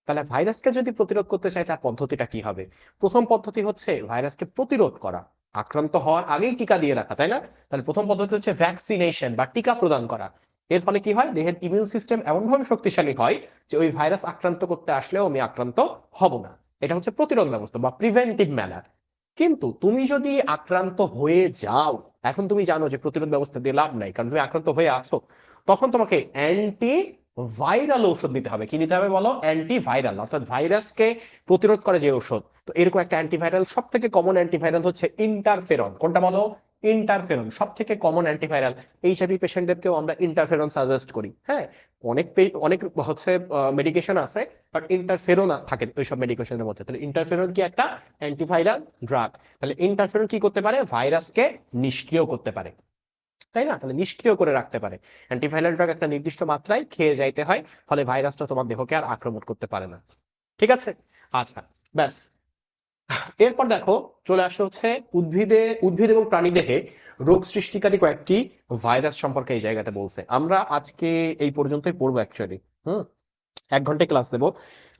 তাহলে ভাইরাসকে যদি প্রতিরোধ করতে চাই তার পদ্ধতিটা কি হবে? প্রথম পদ্ধতি হচ্ছে ভাইরাসকে প্রতিরোধ করা, আক্রান্ত হওয়ার আগেই টিকা দিয়ে রাখা, তাই না? তাহলে প্রথম পদ্ধতি হচ্ছে ভ্যাকসিনেশন বা টিকা প্রদান করা। এর ফলে কি হয়? দেহের ইমিউন সিস্টেম এমন ভাবে শক্তিশালী হয় যে ওই ভাইরাস আক্রান্ত করতে আসলেও আমি আক্রান্ত হব না। এটা হচ্ছে প্রতিরোধ ব্যবস্থা বা প্রিভেন্টিভ ম্যানার। কিন্তু তুমি যদি আক্রান্ত হয়ে যাও, এখন তুমি জানো যে প্রতিরোধ ব্যবস্থা দিয়ে লাভ নাই, কারণ তুমি আক্রান্ত হয়ে আছো, তখন তোমাকে অ্যান্টি ভাইরাল ঔষধ দিতে হবে। কি নিতে হবে বলো? অ্যান্টি ভাইরাল, অর্থাৎ ভাইরাসকে প্রতিরোধ করে যে ঔষধ। তো এরকম একটা অ্যান্টিভাইরাল, সব থেকে কমন অ্যান্টিভাইরাল হচ্ছে ইন্টারফেরন। কোনটা বলো? ইন্টারফেরন সব থেকে কমন অ্যান্টিভাইরাল। এইচআইভি পেশেন্টদেরকেও আমরা ইন্টারফেরন সাজেস্ট করি। হ্যাঁ, অনেক হচ্ছে মেডিকেশন আছে, বাট ইন্টারফেরন থাকে ওইসব মেডিকেশনের মধ্যে। তাহলে ইন্টারফেরন কি? একটা অ্যান্টিভাইরাল ড্রাগ। তাহলে ইন্টারফেরন কি করতে পারে? ভাইরাসকে নিষ্ক্রিয় করতে পারে, তাই না? তাহলে নিষ্ক্রিয় করে রাখতে পারে। অ্যান্টিভাইরাল ড্রাগ একটা নির্দিষ্ট মাত্রায় খেয়ে যাইতে হয়, ফলে ভাইরাসটা তোমার দেহকে আর আক্রমণ করতে পারে না। ঠিক আছে? আচ্ছা, ব্যাস। এরপর দেখো, চলে আসে হচ্ছে উদ্ভিদ এবং প্রাণী দেহে রোগ সৃষ্টিকারী কয়েকটি ভাইরাস সম্পর্কে এই জায়গাতে বলছে। আমরা আজকে এই পর্যন্তই পড়বো অ্যাকচুয়ালি। হুম, 1 ঘন্টায় ক্লাস দেবো।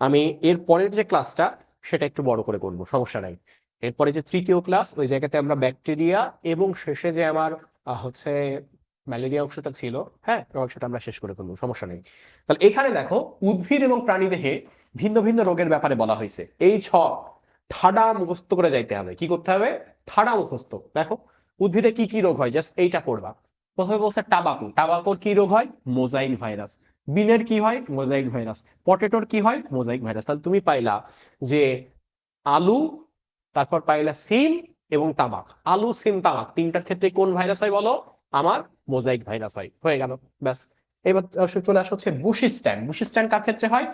আমি এর পরের যে ক্লাসটা সেটা একটু বড় করে করব, সমস্যা নাই। এরপরে যে তৃতীয় ক্লাস, ওই জায়গাতে আমরা ব্যাকটেরিয়া এবং শেষে যে আমার হচ্ছে ম্যালেরিয়া অংশটা ছিল, হ্যাঁ ওই অংশটা আমরা শেষ করে ফেলবো, সমস্যা নেই। তাহলে এখানে দেখো উদ্ভিদ এবং প্রাণীদেহে ভিন্ন ভিন্ন রোগের ব্যাপারে বলা হয়েছে। এই ঠাডা মুখস্থ করে যাইতে হবে। কি করতে হবে? ঠাডা মুখস্থ। দেখো উদ্ভিদে কি কি রোগ হয়, জাস্ট এইটা করবা। প্রথমে বলছে টাবাকু, টাবাকুর কি রোগ হয়? Mosaic virus. বিনের কি হয়? Mosaic virus. পটেটোর কি হয়? Mosaic virus. তাহলে তুমি পাইলা যে আলু, তারপর পাইলা সিম এবং তামাক। আলু, সিম, তামাক তিনটার ক্ষেত্রে কোন ভাইরাস হয় বলো? আমার মোজাইক ভাইরাস হয়। হয়ে গেল, ব্যাস। এবার চলে আসা হচ্ছে বুশিস্ট্যান্ড। বুশিস্ট্যান্ড কার ক্ষেত্রে হয়?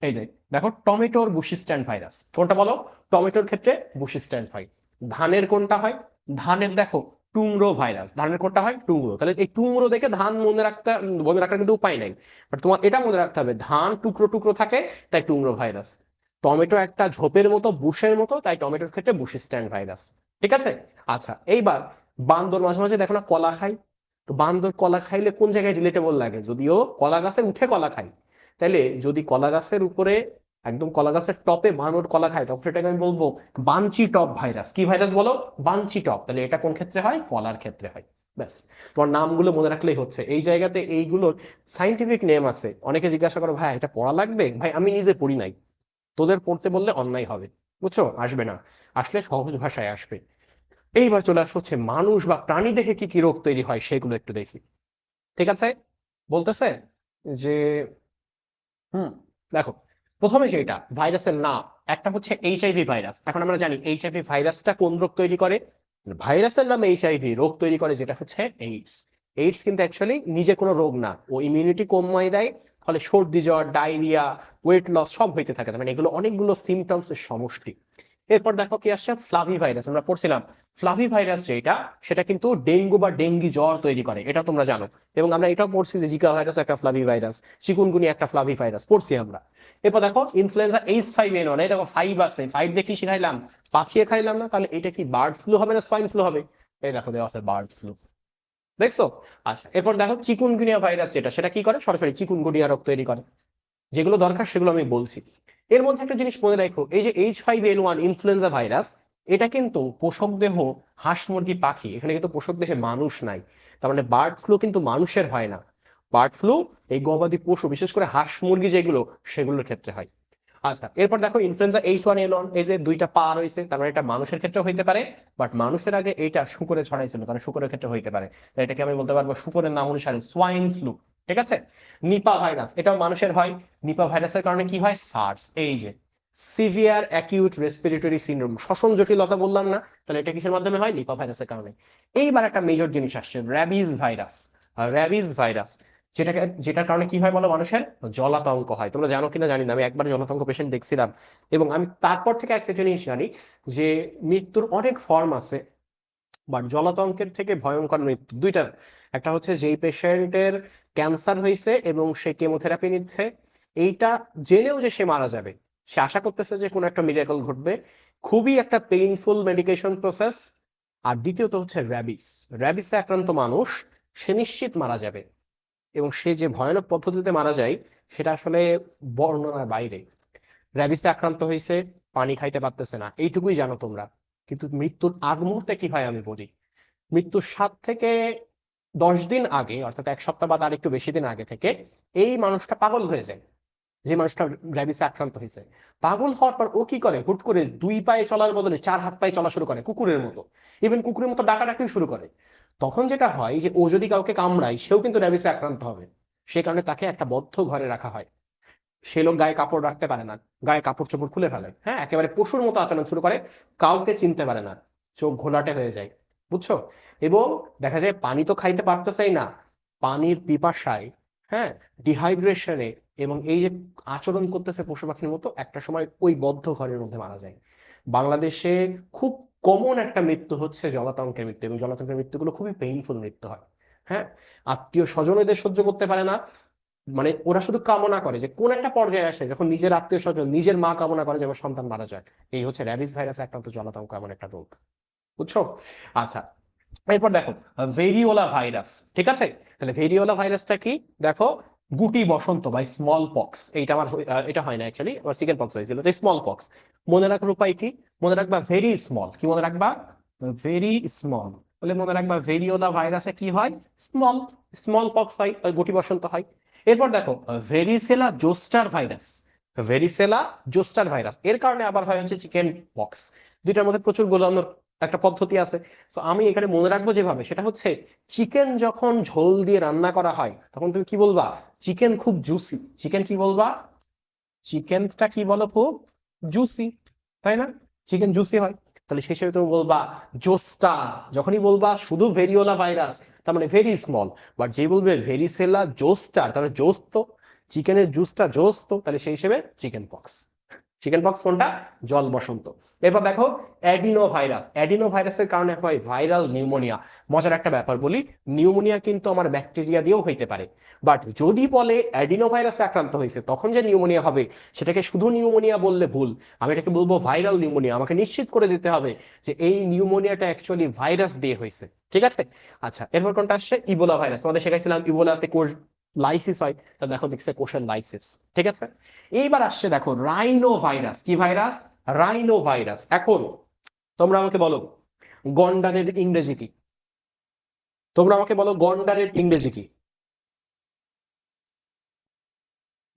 এই যে দেখো টমেটোর বুশিস্ট্যান্ড ভাইরাস কোনটা বলো? টমেটোর ক্ষেত্রে বুশিস্ট্যান্ড হয়। ধানের কোনটা হয়? ধানের দেখো টুংরো ভাইরাস। ধানের কোনটা হয়? টুংরো। তাহলে এই টুংরো দেখে ধান মনে রাখার কিন্তু উপায় নাই, বাট তোমার এটা মনে রাখতে হবে ধান টুকরো টুকরো থাকে, তাই টুংরো ভাইরাস। টমেটো একটা ঝোপের মতো, বুশের মতো, তাই টমেটোর ক্ষেত্রে বুশিস্ট্যান্ড ভাইরাস। ঠিক আছে। আচ্ছা এইবার বান্দর মাঝে মাঝে দেখো না কলা খায়, তো বান্দর কলা খাইলে কোন জায়গায় রিলেটেবল লাগে? যদিও কলা গাছে উঠে কলা খায়, তাইলে যদি কলা গাছের উপরে একদম কলা গাছের টপে বানর কলা খায়, তখন সেটাকে আমি বলবো বাঞ্চি টপ ভাইরাস। কি ভাইরাস বলো? বাঞ্চি টপ। তাহলে এটা কোন ক্ষেত্রে হয়? কলার ক্ষেত্রে হয়। ব্যাস, তোমার নামগুলো মনে রাখলেই হচ্ছে। এই জায়গাতে এইগুলোর সাইন্টিফিক নেম আছে। অনেকে জিজ্ঞাসা করো ভাই এটা পড়া লাগবে? ভাই আমি নিজে পড়ি নাই, তোদের পড়তে বললে অন্যায় হবে, বুঝছো? আসবে না, আসলে সহজ ভাষায় আসবে। এইবার চলে আসা হচ্ছে মানুষ বা প্রাণী দেখে কি কি রোগ তৈরি হয় সেগুলো একটু দেখি। ঠিক আছে। বলতেছে যে হুম দেখো প্রথমে যেটা ভাইরাসের নাম, একটা হচ্ছে এইচআইভি ভাইরাস। এখন আমরা জানি এইচআইভি ভাইরাসটা কোন রোগ তৈরি করে। ভাইরাসের নাম এইচআইভি, রোগ তৈরি করে যেটা হচ্ছে এইডস। এইডস কিন্তু অ্যাকচুয়ালি নিজে কোনো রোগ না, ও ইমিউনিটি কমিয়ে দেয়, ফলে সর্দি জ্বর, ডায়রিয়া, ওয়েট লস সব হইতে থাকে। মানে এগুলো অনেকগুলো সিমটমস এর সমষ্টি। এরপর দেখো কি আসছে, ফ্লাভি ভাইরাস। আমরা পড়ছিলাম ফ্লাভি ভাইরাস যেটা, সেটা কিন্তু ডেঙ্গু বা ডেঙ্গি জ্বর তৈরি করে, এটা তোমরা জানো। এবং আমরা এটাও পড়ছি যে জিকা ভাইরাস একটা ফ্লাভি ভাইরাস, চিকুনগুনি একটা ফ্লাভি ভাইরাস পড়ছি আমরা। এরপর দেখো ইনফ্লুয়েঞ্জা H5N1, এই দেখো 5 আছে, 5 দেখি শিখাইলাম, পাখিয়ে খাইলাম না, তাহলে এটা কি বার্ড ফ্লু হবে না সোয়াইন ফ্লু হবে? এই দেখো দেওয়া আছে বার্ড ফ্লু, দেখছো? আচ্ছা এরপর দেখো চিকুনগুনিয়া ভাইরাস যেটা, সেটা কি করে? সরাসরি চিকুনগুনিয়া রোগ তৈরি করে। যেগুলো দরকার সেগুলো আমি বলছি। এর মধ্যে একটা জিনিস মনে রাখো, এই যে H5N1 ইনফ্লুয়েঞ্জা ভাইরাস, এটা কিন্তু পোষক দেহ হাঁস মুরগি পাখি, এখানে কিন্তু পোষক দেহে মানুষ নাই। তার মানে বার্ড ফ্লু কিন্তু মানুষের হয় না। বার্ড ফ্লু এই গবাদি পশু, বিশেষ করে হাঁস মুরগি যেগুলো, সেগুলোর ক্ষেত্রে হয়। আচ্ছা এরপর দেখো ইনফ্লুয়েঞ্জা H1N1, এই যে দুইটা পা রয়েছে, তার মানে এটা মানুষের ক্ষেত্রে হইতে পারে, বাট মানুষের আগে এইটা শুকরে ছড়াইছিল, কারণ শুকরের ক্ষেত্রে হইতে পারে, তাই এটাকে আমি বলতে পারবো শুকরের নাম অনুসারে সোয়াইন ফ্লু। ঠিক আছে। নিপা ভাইরাস, এটাও মানুষের হয়। নিপা ভাইরাসের কারণে কি হয়? সার্স, এই যে সিভিয়ার অ্যাকিউট রেসপিরেটরি সিনড্রোম, শ্বসন জটিলতা বললাম না, তাহলে এটা কিসের মাধ্যমে হয়? নিপা ভাইরাসের কারণে। এইবার একটা মেজর জিনিস আসছে, র্যাবিস ভাইরাস। র্যাবিস ভাইরাস যেটার কারণে কি হয় বলো? মানুষের জলাতঙ্ক হয়। তোমরা জানো কিনা জানি না, আমি একবার জলাতঙ্ক পেশেন্ট দেখছিলাম। এবং আমি তারপর থেকে একটা জিনিস জানি যে মৃত্যুর অনেক ফর্ম আছে, বাট জলাতঙ্কের থেকে ভয়ঙ্কর মৃত্যু দুইটার। একটা হচ্ছে যেই পেশেন্টের ক্যান্সার হয়েছে এবং সে কেমোথেরাপি নিচ্ছে, এইটা জেনেও যে সে মারা যাবে, সে আশা করতেছে যে কোনো একটা মিরাকল ঘটবে, খুবই একটা পেইনফুল মেডিকেশন প্রসেস। আর দ্বিতীয়ত হচ্ছে র্যাবিস। র্যাবিসে আক্রান্ত মানুষ, সে নিশ্চিত মারা যাবে, এবং সে যে ভয়ানক পদ্ধতিতে মারা যায় সেটা আসলে বর্ণনার বাইরে। র্যাবিসে আক্রান্ত হয়েছে, পানি খাইতে পারতেছে না, এইটুকুই জানো তোমরা। কিন্তু মৃত্যুর আগ মুহূর্তে কি হয় আমি বলি। মৃত্যুর 7 থেকে 10 দিন আগে, অর্থাৎ 1 সপ্তাহ বা তার একটু বেশি দিন আগে থেকে এই মানুষটা পাগল হয়ে যায়। যে মানুষটা র্যাবিসে আক্রান্ত হয়েছে, পাগল হওয়ার পর ও কি করে? হুট করে 2 পায়ে চলার বদলে 4 হাত পায়ে চলা শুরু করে, কুকুরের মতো। ইভেন কুকুরের মতো ডাকাডাকিও শুরু করে। তখন যেটা হয় যে ও যদি কাউকে কামড়ায়, সেও কিন্তু র্যাবিসে আক্রান্ত হবে। সে কারণে তাকে একটা বদ্ধ ঘরে রাখা হয়। সে লোক গায়ে কাপড় রাখতে পারে না, গায়ে কাপড় চোপড় খুলে ফেলে, হ্যাঁ একেবারে পশুর মতো আচরণ শুরু করে, কাউকে চিনতে পারে না, চোখ ঘোলাটে হয়ে যায়, বুঝছো? এবং দেখা যায় পানি তো খাইতে পারতেছেই না, পানির পিপাসায়, হ্যাঁ, ডিহাইড্রেশনে, এবং এই যে আচরণ করতেছে পশু পাখির মতো, একটা সময় ওই বদ্ধ ঘরের মধ্যে মারা যায়। বাংলাদেশে খুব কমন একটা মৃত্যু হচ্ছে জলাতঙ্কের মৃত্যু, এবং জলাতঙ্কের মৃত্যুগুলো খুবই পেইনফুল মৃত্যু হয়। হ্যাঁ, আত্মীয় স্বজন এদের সহ্য করতে পারে না, মানে ওরা শুধু কামনা করে যে কোন একটা পর্যায়ে আসে যখন নিজের আত্মীয় স্বজন, নিজের মা কামনা করে যে আমার সন্তান মারা যাক। এই হচ্ছে র্যাবিস ভাইরাস আক্রান্ত জলাতঙ্ক, এমন একটা রোগ, বুঝছো? আচ্ছা এরপর দেখো ভেরিওলা ভাইরাস। ঠিক আছে। তাহলে ভেরিওলা ভাইরাসটা কি? দেখো গুটি বসন্ত বা স্মল পক্স, এইটা আমার এটা হয় না অ্যাকচুয়ালি, আমার চিকেন পক্স হয়েছিল, তো স্মল পক্স। মনে রাখার উপায় কি? মনে রাখবা ভেরি স্মল। কি মনে রাখবা? Very small. বলে মনে রাখবা ভেরিওলা ভাইরাসে কি হয়? স্মল। স্মল পক্স হয়, গুটি বসন্ত হয়। এরপর দেখো ভেরিসেলা জোস্টার ভাইরাস। ভেরিসেলা জোস্টার ভাইরাস এর কারণে আবার হয় হচ্ছে চিকেন পক্স। দুইটার মধ্যে প্রচুর গোলানোর একটা পদ্ধতি আছে। তো আমি এখানে মনে রাখবো যেভাবে, সেটা হচ্ছে চিকেন যখন ঝোল দিয়ে রান্না করা হয় তখন তুমি কি বলবা? চিকেন খুব জুসি। চিকেন কি বলবা? চিকেনটা কি বলো? খুব জুসি, তাই না? চিকেন জুসি হয়। তাহলে সেই হিসেবে তুমি বলবা জোস্টা। যখনই বলবা শুধু ভেরিওলা ভাইরাস তার মানে ভেরি স্মল, বাট যে বলবে ভেরিসেলা জোস্টার তাহলে জোস তো, চিকেনের জুসটা জোস তো, তাহলে সেই হিসেবে চিকেন পক্স। চিকেন পক্স কোনটা? জল বসন্ত। এরপর দেখো অ্যাডিনো ভাইরাস। অ্যাডিনো ভাইরাসের কারণে হয় ভাইরাল নিউমোনিয়া। মজার একটা ব্যাপার বলি, নিউমোনিয়া কিন্তু আমার ব্যাকটেরিয়া দিয়েও হইতে পারে, বাট যদি বলে অ্যাডিনো ভাইরাসে আক্রান্ত হয়েছে তখন যে নিউমোনিয়া হবে সেটাকে শুধু নিউমোনিয়া বললে ভুল। আমি এটাকে বলবো ভাইরাল নিউমোনিয়া। আমাকে নিশ্চিত করে দিতে হবে যে এই নিউমোনিয়াটা অ্যাকচুয়ালি ভাইরাস দিয়ে হয়েছে। ঠিক আছে? আচ্ছা, এরপর কোনটা আসছে? Ebola virus. আমাদের শেখাইছিলাম ইবোলাতে কোষ লাইসিস হয়, তা দেখো দেখছে কোষের লাইসিস। ঠিক আছে? এইবার আসছে দেখো রাইনো ভাইরাস। কি ভাইরাস? Rhino virus. এখন তোমরা আমাকে বলো গন্ডারের ইংরেজি কি? তোমরা আমাকে বলো গন্ডারের ইংরেজি কি?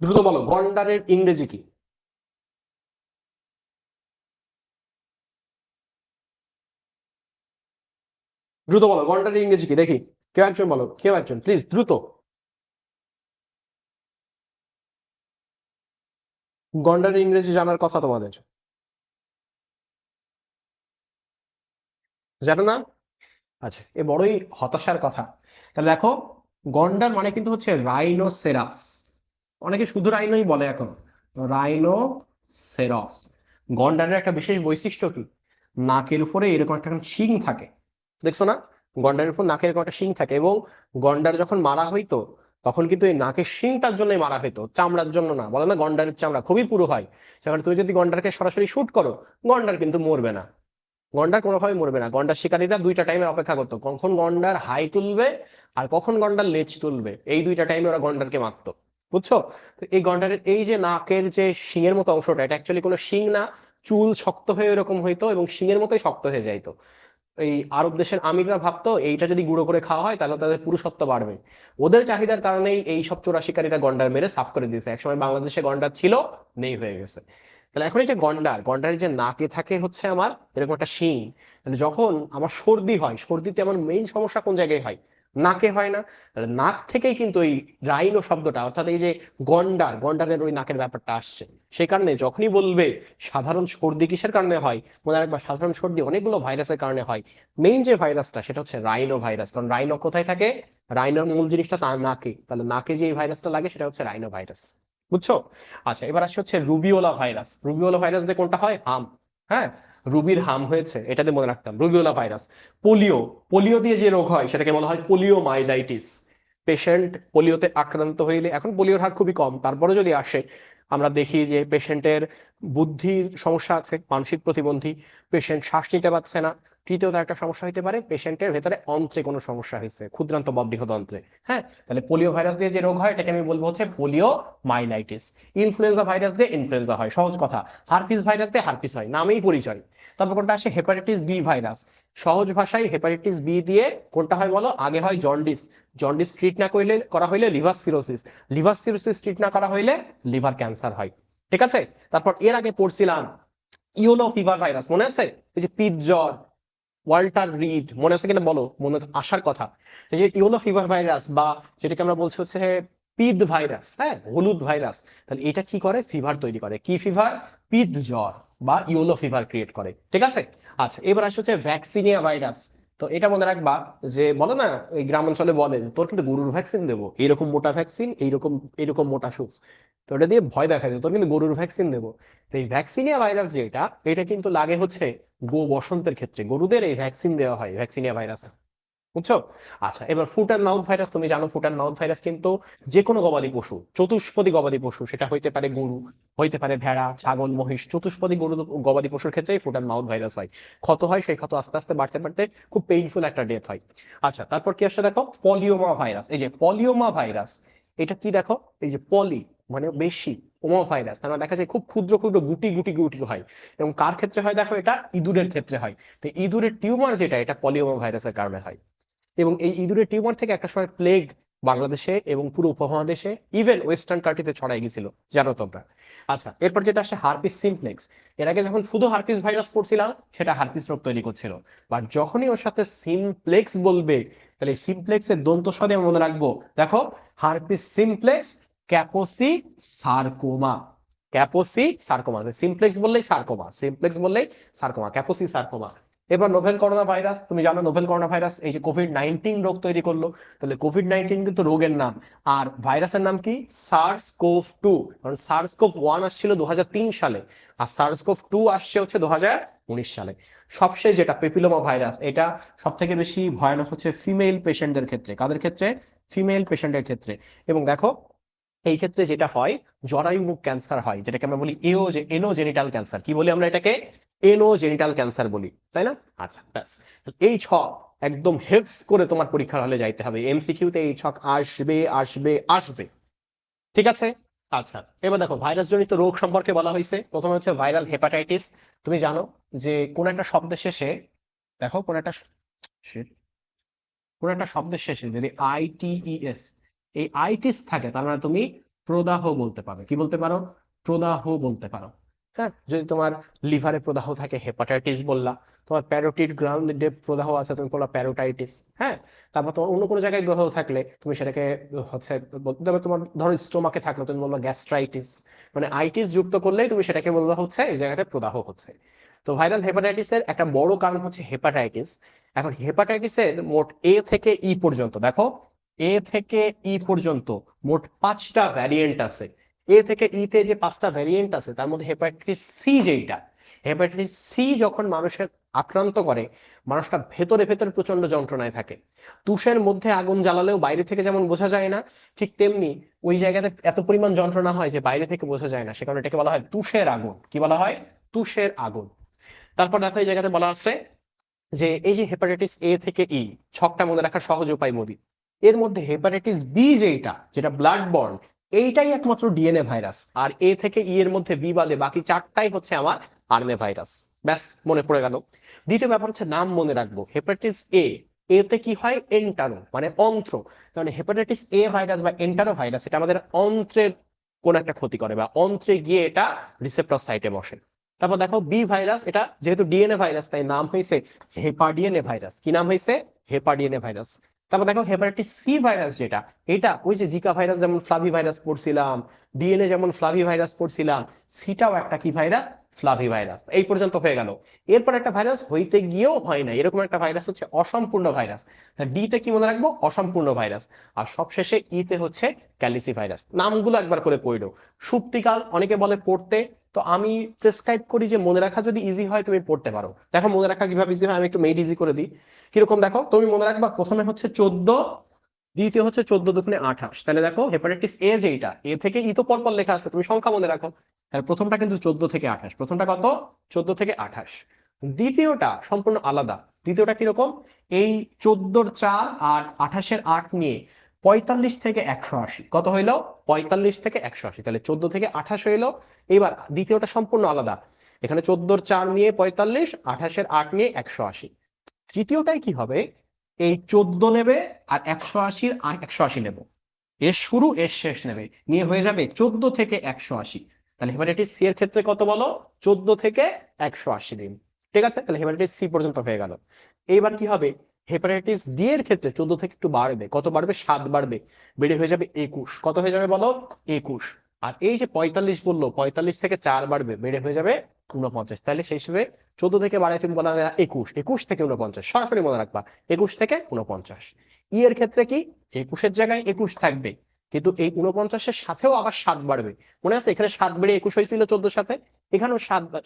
দ্রুত বলো গন্ডারের ইংরেজি কি? দ্রুত বলো গন্ডারের ইংরেজি কি দেখি। কেউ একজন বলো, কেউ একজন প্লিজ দ্রুত। গন্ডারের ইংরেজি জানার কথা তোমাদের, জানো না? আচ্ছা, এ বড়ই হতাশার কথা। তাহলে দেখো গন্ডার মানে কিন্তু হচ্ছে রাইনোসেরাস। অনেকে শুধু রাইনোই বলে এখন, রাইনোসেরাস। গন্ডারের একটা বিশেষ বৈশিষ্ট্য কি? নাকের উপরে এরকম একটা শিং থাকে, দেখছো না? গন্ডারের উপর নাকের এরকম একটা শিং থাকে, এবং গন্ডার যখন মারা হইতো তখন কিন্তু এই নাকের শিংটার জন্যই মারা হইতো, চামড়ার জন্য না। বলে না গন্ডারের চামড়া খুবই পুরু হয়, সেখানে তুমি যদি গন্ডারকে সরাসরি শুট করো গন্ডার কিন্তু মরবে না। গন্ডার কোনোভাবে মরবে না। গন্ডার শিকারীরা দুইটা টাইমে অপেক্ষা করতো, কখন গন্ডার হাই তুলবে আর কখন গন্ডার লেজ তুলবে, এই দুইটা টাইমে ওরা গন্ডারকে মারতো। বুঝছো? তো এই গন্ডারের এই যে নাকের যে শিংয়ের মতো অংশটা, এটা অ্যাকচুয়ালি কোনো শিং না, চুল শক্ত হয়ে এরকম হইতো এবং শিংয়ের মতোই শক্ত হয়ে যাইতো। এই আরব দেশের আমিররা ভাবতো এইটা যদি গুঁড়ো করে খাওয়া হয় তাহলে তাদের পুরুষত্ব বাড়বে। ওদের চাহিদার কারণেই এই সব চোরা শিকারীরা গন্ডার মেরে সাফ করে দিয়েছে। একসময় বাংলাদেশে গন্ডার ছিল, নেই হয়ে গেছে। তাহলে এখন এই যে গন্ডারের যে নাকে থাকে হচ্ছে আমার এরকম একটা শিং। তাহলে যখন আমার সর্দি হয়, সর্দিতে আমার মেইন সমস্যা কোন জায়গায় হয়? নাকে হয় না? তাহলে নাক থেকেই কিন্তু এই রাইনো শব্দটা, অর্থাৎ এই যে গন্ডারের ওই নাকের ব্যাপারটা আসছে। সেই কারণে যখনই বলবে সাধারণ সর্দি কিসের কারণে হয়, মনে রাখবা সাধারণ সর্দি অনেকগুলো ভাইরাসের কারণে হয়। মেইন যে ভাইরাসটা সেটা হচ্ছে রাইনো ভাইরাস, কারণ রাইনো কোথায় থাকে? রাইনোর মূল জিনিসটা তার নাকে, তাহলে নাকে যে ভাইরাসটা লাগে সেটা হচ্ছে রাইনো ভাইরাস। বুঝছো? আচ্ছা, এবার আসছে হচ্ছে রুবিওলা ভাইরাস। রুবিওলা ভাইরাস দিয়ে কোনটা হয়? হাম। হ্যাঁ, রুবির হাম হয়েছে, এটাতে মনে রাখতাম রুবিওলা ভাইরাস। পোলিও। পোলিও দিয়ে যে রোগ হয় সেটাকে বলা হয় পোলিও মাইলাইটিস। পেশেন্ট পোলিওতে আক্রান্ত হইলে, এখন পোলিওর হার খুবই কম, তারপরে যদি আসে আমরা দেখি যে পেশেন্টের বুদ্ধির সমস্যা আছে, মানসিক প্রতিবন্ধী, পেশেন্ট শ্বাস নিতে পারছে না। তৃতীয়ত একটা সমস্যা হতে পারে পেশেন্টের ভেতরে অন্ত্রে কোনো সমস্যা হয়েছে, ক্ষুদ্রান্ত বা বৃহৎ অন্ত্রে। হ্যাঁ, তাহলে পোলিও ভাইরাস দিয়ে যে রোগ হয় এটাকে আমি বলবো হচ্ছে পোলিও মাইলাইটিস। ইনফ্লুয়েঞ্জা ভাইরাস দিয়ে ইনফ্লুয়েঞ্জা হয়, সহজ কথা। হারপিস ভাইরাস দিয়ে হারপিস হয়, নামেই পরিচয়। তারপর কোনটা আসে? Hepatitis B virus. সহজ ভাষায় হেপাটাইটিস বি দিয়ে কোনটা হয় বলো? আগে হয় জন্ডিস। জন্ডিস ট্রিট না করলে করা হইলে liver cirrhosis. Liver cirrhosis treat না করা হইলে লিভার ক্যান্সার হয়। ঠিক আছে? তারপর এর আগে পড়ছিলাম ইয়েলো ফিভার ভাইরাস, মনে আছে? এই যে পিত জ্বর, ওয়াল্টার রিড, মনে আছে কিনা বলো, মনে আসার কথা। এই যে ইয়েলো ফিভার ভাইরাস বা যেটাকে আমরা বলছি হচ্ছে পিত ভাইরাস, হ্যাঁ হলুদ ভাইরাস, তাহলে এটা কি করে? ফিভার তৈরি করে। কি ফিভার? পিত জ্বর বা ইয়েলো ফিভার ক্রিয়েট করে। ঠিক আছে? আচ্ছা, এবার আসছে হচ্ছে ভ্যাকসিনিয়া ভাইরাস। তো এটা মনে রাখবা যে বলো না, এই গ্রাম অঞ্চলে বলে যে তোর কিন্তু গরুর ভ্যাকসিন দেবো, এইরকম মোটা ভ্যাকসিন, এইরকম এরকম মোটা সুচ। তো এটা দিয়ে ভয় দেখা যায়, তোর কিন্তু গরুর ভ্যাকসিন দেবো। তো এই ভ্যাকসিনিয়া ভাইরাস যেটা, এটা কিন্তু লাগে হচ্ছে গো বসন্তের ক্ষেত্রে, গরুদের এই ভ্যাকসিন দেওয়া হয় ভ্যাকসিনিয়া ভাইরাস। বুঝছো? আচ্ছা, এবার ফুট অ্যান্ড মাউথ ভাইরাস। তুমি জানো ফুট অ্যান্ড মাউথ ভাইরাস কিন্তু যে কোনো গবাদি পশু, চতুষ্পদী গবাদি পশু, সেটা হইতে পারে গরু, হইতে পারে ভেড়া, ছাগল, মহিষ, চতুষ্পদী গরু গবাদি পশুর ক্ষেত্রেই ফুট অ্যান্ড মাউথ ভাইরাস হয়। ক্ষত হয়, সেই ক্ষত আস্তে আস্তে বাড়তে বাড়তে খুব পেইনফুল একটা ডেথ হয়। আচ্ছা, তারপর কি আসছে দেখো পলিওমা ভাইরাস। এই যে পলিওমা ভাইরাস, এটা কি দেখো, এই যে পলি মানে বেশি, ওমা ভাইরাস, তার মানে দেখা যায় খুব ক্ষুদ্র ক্ষুদ্র গুটি গুটি গুটি হয়। এবং কার ক্ষেত্রে হয় দেখো, এটা ইঁদুরের ক্ষেত্রে হয়। তো ইঁদুরের টিউমার যেটা, এটা পলিওমা ভাইরাসের কারণে হয়। এবং এই ইঁদুরের টিউমার থেকে একটা সময় প্লেগ বাংলাদেশে এবং পুরো উপমহাদেশে ইভেন ওয়েস্টার্ন কান্ট্রিতে ছড়াই গেছিল, জানো তোমরা। আচ্ছা, এরপর যেটা আসে হারপিস সিমপ্লেক্স। এর আগে যখন শুধু হারপিস ভাইরাস পড়ছিলাম, সেটা হারপিস রোগ তৈরি করছিল। বাট যখনই ওর সাথে সিমপ্লেক্স বলবে, তাহলে সিমপ্লেক্স এর দন্ত স দিয়ে মনে রাখবো। দেখো, herpes simplex ক্যাপোসি sarcoma. ক্যাপোসি sarcoma, simplex বললেই সার্কোমা, সিমপ্লেক্স বললেই সার্কোমা, ক্যাপোসি সার্কোমা। এবার নোভেল করোনা ভাইরাস, তুমি জানো নোভেল করোনা ভাইরাস এই যে কোভিড-19 রোগ তৈরি করলো। তাহলে কোভিড-19 কিন্তু রোগের নাম, আর ভাইরাসের নাম কি? সার্স-কোভ-2। কারণ সার্স-কোভ-1 আসছিল 2003 সালে, আর সার্স-কোভ-2 আসছে হচ্ছে 2019 সালে। সবশেষ যেটা পেপিলোমা ভাইরাস, এটা সব থেকে বেশি ভয়ানক হচ্ছে ফিমেল পেশেন্টদের ক্ষেত্রে। কাদের ক্ষেত্রে? ফিমেল পেশেন্টের ক্ষেত্রে। এবং দেখো, এই ক্ষেত্রে যেটা হয়, জরায়ু মুখ ক্যান্সার হয়, যেটাকে আমরা বলি এনোজেনিটাল ক্যান্সার। কি বলি আমরা এটাকে? এনোজেনিটাল ক্যান্সার বলি, তাই না? আচ্ছা, ব্যাস। এই ছক একদম হেফস করে তোমার পরীক্ষার হলে যাইতে হবে, এমসিকিউতে এই ছক আসবে আসবে আসবে। ঠিক আছে। আচ্ছা, এবার দেখো ভাইরাস জনিত রোগ সম্পর্কে বলা হয়েছে। প্রথমে হচ্ছে ভাইরাল হেপাটাইটিস। তুমি জানো যে কোন একটা শব্দের শেষে, দেখো কোন একটা শব্দের শেষে যদি আইটিইএস, এই আইটিস থাকে, তার মানে তুমি প্রদাহ বলতে পারো। কি বলতে পারো? প্রদাহ বলতে পারো। হ্যাঁ, যদি তোমার লিভারে প্রদাহ থাকে, হেপাটাইটিস বললা। তোমার প্যারোটিড গ্রাউন্ডে প্রদাহ আছে, তুমি বললা প্যারোটাইটিস। হ্যাঁ, তারপর তোমার অন্য কোনো জায়গায় গ্রহ থাকলে তুমি সেটাকে হচ্ছে বলতে পারবে। তোমার ধরো স্টোমাকে থাকলো, তুমি বললো গ্যাস্ট্রাইটিস। মানে আইটিস যুক্ত করলেই তুমি সেটাকে বলবা হচ্ছে এই জায়গাতে প্রদাহ হচ্ছে। তো ভাইরাল হেপাটাইটিসের একটা বড় কারণ হচ্ছে হেপাটাইটিস। এখন হেপাটাইটিসের মোট এ থেকে ই পর্যন্ত, দেখো, এ থেকে ই পর্যন্ত মোট 5টা ভ্যারিয়েন্ট আছে। এ থেকে ই তে যে 5টা ভ্যারিয়েন্ট আছে, তার মধ্যে হেপাটাইটিস সি যেটা, হেপাটাইটিস সি যখন মানুষের আক্রান্ত করে, মানুষটা ভেতরে ভেতরে প্রচন্ড যন্ত্রণায় থাকে। তুষের মধ্যে আগুন জ্বালালেও বাইরে থেকে যেমন বোঝা যায় না, ঠিক তেমনি ওই জায়গাতে এত পরিমাণ যন্ত্রণা হয় যে বাইরে থেকে বোঝা যায় না। সে কারণে এটাকে বলা হয় তুষের আগুন। কি বলা হয়? তুষের আগুন। তারপর দেখো, এই জায়গাতে বলা আছে যে এই যে হেপাটাইটিস এ থেকে ই, ছকটা মনে রাখার সহজ উপায় মোদি। এর মধ্যে হেপাটাইটিস বি যেটা, যেটা ব্লাড বর্ন, এইটাই একমাত্র ডিএনএ ভাইরাস। আর এ থেকে ই এর মধ্যে বি বাদে বাকি চারটাই হচ্ছে আমার আরএনএ ভাইরাস। ব্যাস, মনে পড়ে গেল। দ্বিতীয় ব্যাপার হচ্ছে নাম মনে রাখবো। হেপাটাইটিস এ, এতে কি হয়? এন্টারো মানে অন্ত্র। মানে হেপাটাইটিস এ ভাইরাস বা এন্টারো ভাইরাস, এটা আমাদের অন্ত্রের কোন একটা ক্ষতি করে, বা অন্ত্রে গিয়ে এটা রিসেপ্টর সাইটে বসে। তারপর দেখো বি ভাইরাস, এটা যেহেতু ডিএনএ ভাইরাস তাই নাম হয়েছে হেপাডিএনএ ভাইরাস। কি নাম হয়েছে? হেপাডিএনএ ভাইরাস। তারপর দেখো হেপাটাইটিস সি ভাইরাস যেটা, এটা ওই যে জিকা ভাইরাস যেমন ফ্লাভি ভাইরাস পড়ছিলাম, ডিএনএ যেমন ফ্লাভি ভাইরাস পড়ছিলাম, সিটাও একটা কি ভাইরাস? ফ্লাভি ভাইরাস। এই পর্যন্ত হয়ে গেল। এরপর একটা ভাইরাস হইতে গিয়েও হয় না, এরকম একটা ভাইরাস হচ্ছে অসম্পূর্ণ ভাইরাস। ডি তে কি মনে রাখবো? অসম্পূর্ণ ভাইরাস। আর সবশেষে ই তে হচ্ছে ক্যালিসি ভাইরাস। নামগুলো একবার করে পড়ো। সুপ্তিকাল অনেকে বলে পড়তে, তো আমি প্রেসক্রাইব করি যে মনে রাখা যদি ইজি হয় তুমি পড়তে পারো। দেখো মনে রাখা কিভাবে ইজি হয়, আমি একটু মেড ইজি করে দিই। কিরকম দেখো, তুমি মনে রাখবা প্রথমে হচ্ছে 14, দ্বিতীয় হচ্ছে 14 দুগুণে 28। তাহলে দেখো হেপাটাইটিস এ যেটা, এ থেকে ই তো পরপর লেখা আছে, তুমি সংখ্যা মনে রাখো। তাহলে প্রথমটা কিন্তু 14 থেকে 28, প্রথমটা কত? 14 থেকে 28। দ্বিতীয়টা সম্পূর্ণ আলাদা। দ্বিতীয়টা কিরকম? এই 14-র 4 আর 28-এর 8 নিয়ে 45 থেকে 180 কত হইলো? 45 থেকে 180। তাহলে 14 থেকে 28 হইলো। এবার দ্বিতীয়টা সম্পূর্ণ আলাদা। এখানে 14-র 4 নিয়ে 45, 28-এর 8 নিয়ে 180। তৃতীয়টাই কি হবে? এই 14 নেবে আর 180-র 180 নেব, এর শুরু এর শেষ নেবে, নিয়ে হয়ে যাবে 14 থেকে 180। তাহলে হেপাটাইটিস সি এর ক্ষেত্রে কত বলো? 14 থেকে 180 দিন। ঠিক আছে, তাহলে হেপাটাইটিস সি পর্যন্ত হয়ে গেল। এইবার কি হবে? হেপাটাইটিস ডি এর ক্ষেত্রে 14 থেকে একটু বাড়বে। কত বাড়বে? 7 বাড়বে, বেড়ে হয়ে যাবে 21। কত হয়ে যাবে বলো? 21। আর এই যে 45 বললো, 45 থেকে 4 বাড়বে, বেড়ে হয়ে যাবে 49। তাহলে সেই হিসেবে 14 থেকে বাড়ায় তুমি বলা 21, 21 থেকে 49, সরাসরি মনে রাখবা 21 থেকে 49। ই এর ক্ষেত্রে কি? 21-এর জায়গায় 21 থাকবে, কিন্তু এই 49-এর সাথেও আবার 7 বাড়বে। মনে আছে এখানে 7 বেড়ে 21 হয়েছিল 14-র সাথে, এখানেও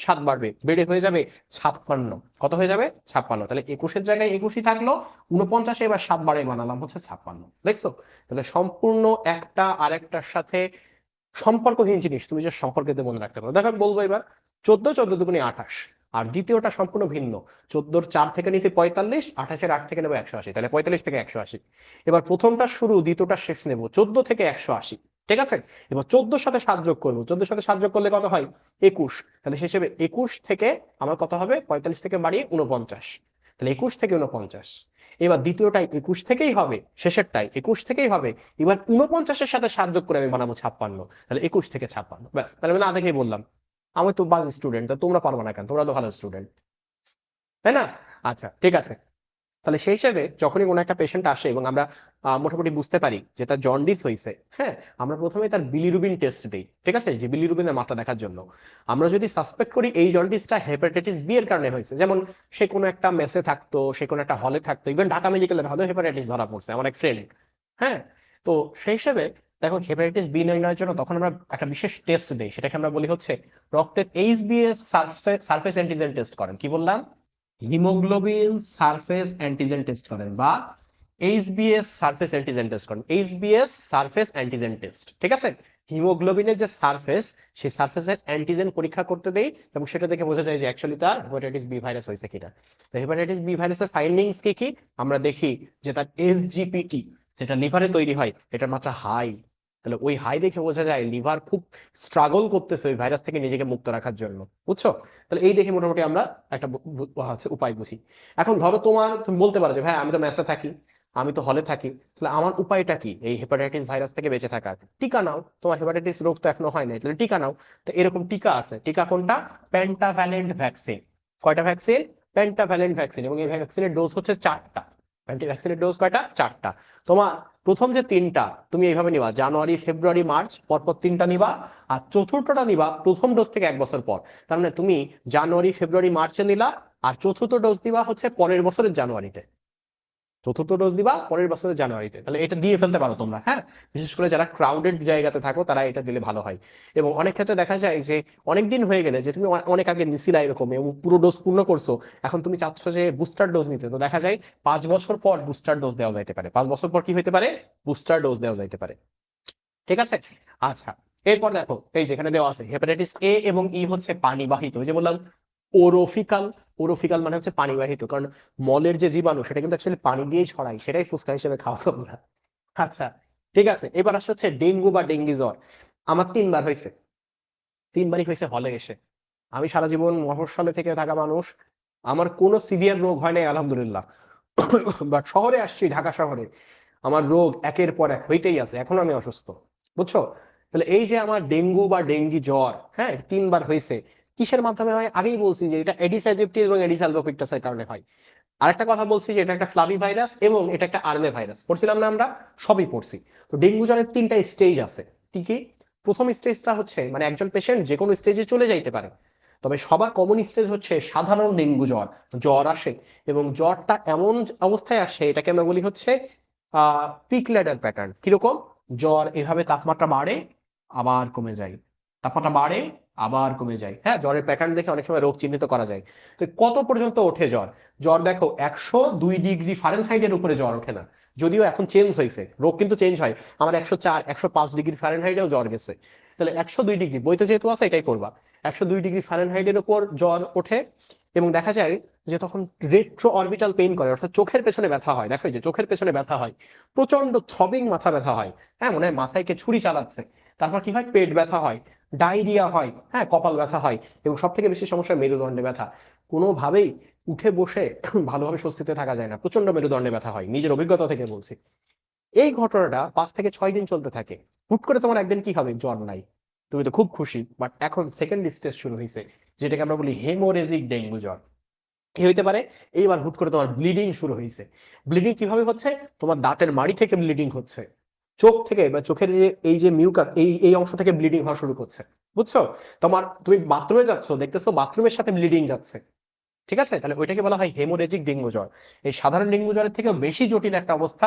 7 বাড়বে, বেড়ে হয়ে যাবে 56। কত হয়ে যাবে? 56। তাহলে 21-এর জায়গায় 21ই থাকলো, 49-এ এবার 7 বাড়ে বানালাম হচ্ছে 56। দেখছো? তাহলে সম্পূর্ণ একটা আরেকটার সাথে সম্পর্কহীন জিনিস তুমি যে সম্পর্কে মনে রাখতে পারো। দেখো আমি বলবো এবার 14, 14 দুগুণে 28, আর দ্বিতীয়টা সম্পূর্ণ ভিন্ন। 14-র 4 থেকে নিচে 45, 28-এর 8 থেকে নেব 180, তাহলে 45 থেকে 180। এবার প্রথমটা শুরু, দ্বিতীয়টা শেষ নেব 14 থেকে 180। ঠিক আছে, এবার 14-র সাথে 7 যোগ করবো, 14-র সাথে 7 যোগ করলে কত হয়? 21। তাহলে সে হিসেবে 21 থেকে আমার কত হবে? 45 থেকে বাড়িয়ে 49। তাহলে 21 থেকে 49। এবার দ্বিতীয়টাই 21 থেকেই হবে, শেষেরটাই 21 থেকেই হবে। এবার 49-এর সাথে 7 যোগ করে আমি বানাবো 56। তাহলে 21 থেকে 56, ব্যাস। তাহলে আমি না দেখেই বললাম। আমি তো বাজে স্টুডেন্ট, তা তোমরা পারবা না কেন? তোমরা তো ভালো স্টুডেন্ট, তাই না? আচ্ছা, ঠিক আছে। তাহলে সেই হিসেবে যখনই কোনো একটা পেশেন্ট আসে এবং আমরা মোটামুটি বুঝতে পারি যে তার জন্ডিস হয়েছে, হ্যাঁ, আমরা প্রথমে তার বিলিরুবিন টেস্ট দিই। ঠিক আছে, যে বিলিরুবিনের মাত্রা দেখার জন্য। আমরা যদি সাসপেক্ট করি এই জন্ডিসটা হেপাটাইটিস বি এর কারণে হয়েছে, যেমন সে কোনো একটা মেসে থাকতো, সে কোনো একটা হলে থাকতো, ইভেন ঢাকা মেডিকেলের হলে হেপাটাইটিস ধরা পড়ছে আমার এক ফ্রেন্ড। হ্যাঁ, তো সেই হিসেবে দেখো হেপাটাইটিস বি নির্ণয়ের জন্য তখন আমরা একটা বিশেষ টেস্ট দিই, সেটাকে আমরা বলি হচ্ছে রক্তের এইচবিএস সারফেস অ্যান্টিজেন টেস্ট করেন। কি বললাম? হিমোগ্লোবিন সারফেস অ্যান্টিজেন টেস্ট করেন, বা এইচবিএস সারফেস অ্যান্টিজেন টেস্ট করেন। এইচবিএস সারফেস অ্যান্টিজেন টেস্ট, ঠিক আছে। হিমোগ্লোবিনের যে সারফেস, সেই সারফেসের অ্যান্টিজেন পরীক্ষা করতে দেই, এবং সেটা দেখে বোঝা যায় যে অ্যাকচুয়ালি তার হেপাটাইটিস বি ভাইরাস হয়েছে কিনা। তো হেপাটাইটিস বি ভাইরাসের ফাইন্ডিংস কি কি? আমরা দেখি যে তার এসজিপিটি, যেটা লিভারে তৈরি হয়, এটার মাত্রা হাই। তাহলে ওই হাই দেখে বোঝা যায় লিভার খুব স্ট্রাগল করতেছে ওই ভাইরাস থেকে নিজেকে মুক্ত রাখার জন্য, বুঝছো? তাহলে এই দেখে মোটামুটি আমরা একটা উপায় বুঝি। এখন ধরো তুমি বলতে পারো যে ভাই আমি তো মেসে থাকি, আমি তো হলে থাকি, তাহলে আমার উপায়টা কি এই হেপাটাইটিস ভাইরাস থেকে বেঁচে থাকার? টিকা নাও। তোমার হেপাটাইটিস রোগ তো এখনো হয় নাই, তাহলে টিকা নাও। তো এরকম টিকা আছে। টিকা কোনটা? Pentavalent vaccine. কয়টা ভ্যাকসিন? Pentavalent vaccine. এবং এই ভ্যাকসিনের ডোজ হচ্ছে 4টা। ভ্যাকসিনের ডোজ কয়টা? 4টা। তোমার প্রথম যে 3টা তুমি এইভাবে নিবা, জানুয়ারি ফেব্রুয়ারি মার্চ পরপর 3টা নিবা। আর চতুর্থটা নিবা প্রথম ডোজ থেকে 1 বছর পর। তার মানে তুমি জানুয়ারি ফেব্রুয়ারি মার্চে নিলা, আর চতুর্থ ডোজ দিবা হচ্ছে পরের বছরের জানুয়ারিতে। চতুর্থ ডোজ দিবা পরের বছরের জানুয়ারিতে। তাহলে এটা দিয়ে ফেলতে পারো তোমরা, হ্যাঁ। বিশেষ করে যারা ক্রাউডেড জায়গাতে থাকো তারা এটা দিলে ভালো হয়। এবং অনেক ক্ষেত্রে দেখা যায় যে অনেক দিন হয়ে গেলে, যে তুমি অনেক আগে নিছিলা এরকম এবং পুরো ডোজ পূর্ণ করছো, এখন তুমি চাচ্ছ যে বুস্টার ডোজ নিতে, তো দেখা যায় 5 বছর পর বুস্টার ডোজ দেওয়া যাইতে পারে। 5 বছর পর কি হইতে পারে? বুস্টার ডোজ দেওয়া যাইতে পারে। ঠিক আছে। আচ্ছা, এরপর দেখো এই যেখানে দেওয়া আছে হেপাটাইটিস এ এবং ই হচ্ছে পানিবাহিত। ওই যে বললাম ওরোফিকাল। ওরোফিকাল মানে হচ্ছে পানিবাহিত, কারণ মলের যে জীবাণু সেটা কিন্তু অ্যাকচুয়ালি পানি দিয়েই ছড়ায়, সেটাই ফুসকা হিসেবে খাওয়া তোমরা। আচ্ছা, ঠিক আছে। এবার আসছে হচ্ছে ডেঙ্গু বা ডেঙ্গি জ্বর। আমার 3বার হয়েছে। 3বারই হয়েছে হলে এসে। আমি সারা জীবন মফস্বলে থেকে থাকা মানুষ, আমার কোনো সিভিয়ার রোগ হয় নাই আলহামদুলিল্লাহ। বাট শহরে আসছি, ঢাকা শহরে আমার রোগ একের পর এক হইতেই আছে, এখনো আমি অসুস্থ, বুঝছো? তাহলে এই যে আমার ডেঙ্গু বা ডেঙ্গি জ্বর, হ্যাঁ, 3বার হয়েছে। কিসের মাধ্যমে হয়? আগেই বলছি যে এটা এডিস অ্যাজিপ্টি এবং এডিস আলবোপিক্টাসের কারণে হয়। আরেকটা কথা বলছি যে এটা একটা ফ্লাভি ভাইরাস এবং এটা একটা আরএনএ ভাইরাস। পড়ছিলাম না আমরা? সবই পড়ছি। তো ডেঙ্গু জ্বরের 3টা স্টেজ আছে। কি কি? প্রথম স্টেজটা হচ্ছে মানে একজন পেশেন্ট যে কোনো স্টেজে চলে যাইতে পারে, তবে সবার কমন স্টেজ হচ্ছে সাধারণ ডেঙ্গু জ্বর। জ্বর আসে এবং জ্বরটা এমন অবস্থায় আসে, এটাকে আমরা বলি হচ্ছে পিক ল্যাডার প্যাটার্ন। কিরকম? জ্বর এভাবে তাপমাত্রা বাড়ে, আবার কমে যায়, তাপমাত্রা বাড়ে, আবার কমে যায়। হ্যাঁ, জ্বরের প্যাটার্ন দেখে অনেক সময় রোগ চিহ্নিত করা যায়। তো কত পর্যন্ত ওঠে জ্বর? জ্বর দেখো 102 ডিগ্রি ফারেনহাইটের উপরে জ্বর ওঠে না। যদিও এখন চেঞ্জ হয়েছে, রোগ কিন্তু চেঞ্জ হয়। আমার 104 105 ডিগ্রি ফারেনহাইটেও জ্বর গেছে। তাহলে 102 ডিগ্রি বইতে যেহেতু আছে এটাই করবা। 102 ডিগ্রি ফারেনহাইটের উপর জ্বর ওঠে এবং দেখা যায় যে তখন রেট্রো অরবিটাল পেইন করে, অর্থাৎ চোখের পেছনে ব্যথা হয়। দেখো এই যে চোখের পেছনে ব্যথা হয়, প্রচন্ড থ্রবিং মাথা ব্যথা হয়। হ্যাঁ, মনে হয় মাথায় কে ছুরি চালাচ্ছে। তারপর কি হয়? পেট ব্যথা হয়, ডায়রিয়া হয়, হ্যাঁ, কপাল ব্যথা হয়, এবং সব থেকে বেশি সমস্যা মেরুদণ্ডে ব্যথা। কোনোভাবেই উঠে বসে ভালোভাবে স্বস্তিতে থাকা যায় না, প্রচন্ড মেরুদণ্ডে ব্যথা হয়, নিজের অভিজ্ঞতা থেকে বলছি। এই ঘটনাটা 5 থেকে 6 দিন চলতে থাকে। হুট করে তোমার একদিন কি হবে? জ্বর নাই, তুমি তো খুব খুশি, বাট এখন সেকেন্ড স্টেজ শুরু হয়েছে, যেটাকে আমরা বলি হেমোরেজিক ডেঙ্গু জ্বর। কি হইতে পারে? এইবার হুট করে তোমার ব্লিডিং শুরু হয়েছে। ব্লিডিং কিভাবে হচ্ছে? তোমার দাঁতের মাড়ি থেকে ব্লিডিং হচ্ছে, চোখ থেকে বা চোখের যে এই যে মিউকাস, এই এই অংশ থেকে ব্লিডিং হওয়া শুরু করছে, বুঝছো? তুমি বাথরুমে যাচ্ছ, দেখতেছো বাথরুমের সাথে ব্লিডিং যাচ্ছে। ঠিক আছে, তাহলে ওইটাকে বলা হয় হেমোরেজিক ডেঙ্গু জ্বর। এই সাধারণ ডেঙ্গু জ্বরের থেকে বেশি জটিল একটা অবস্থা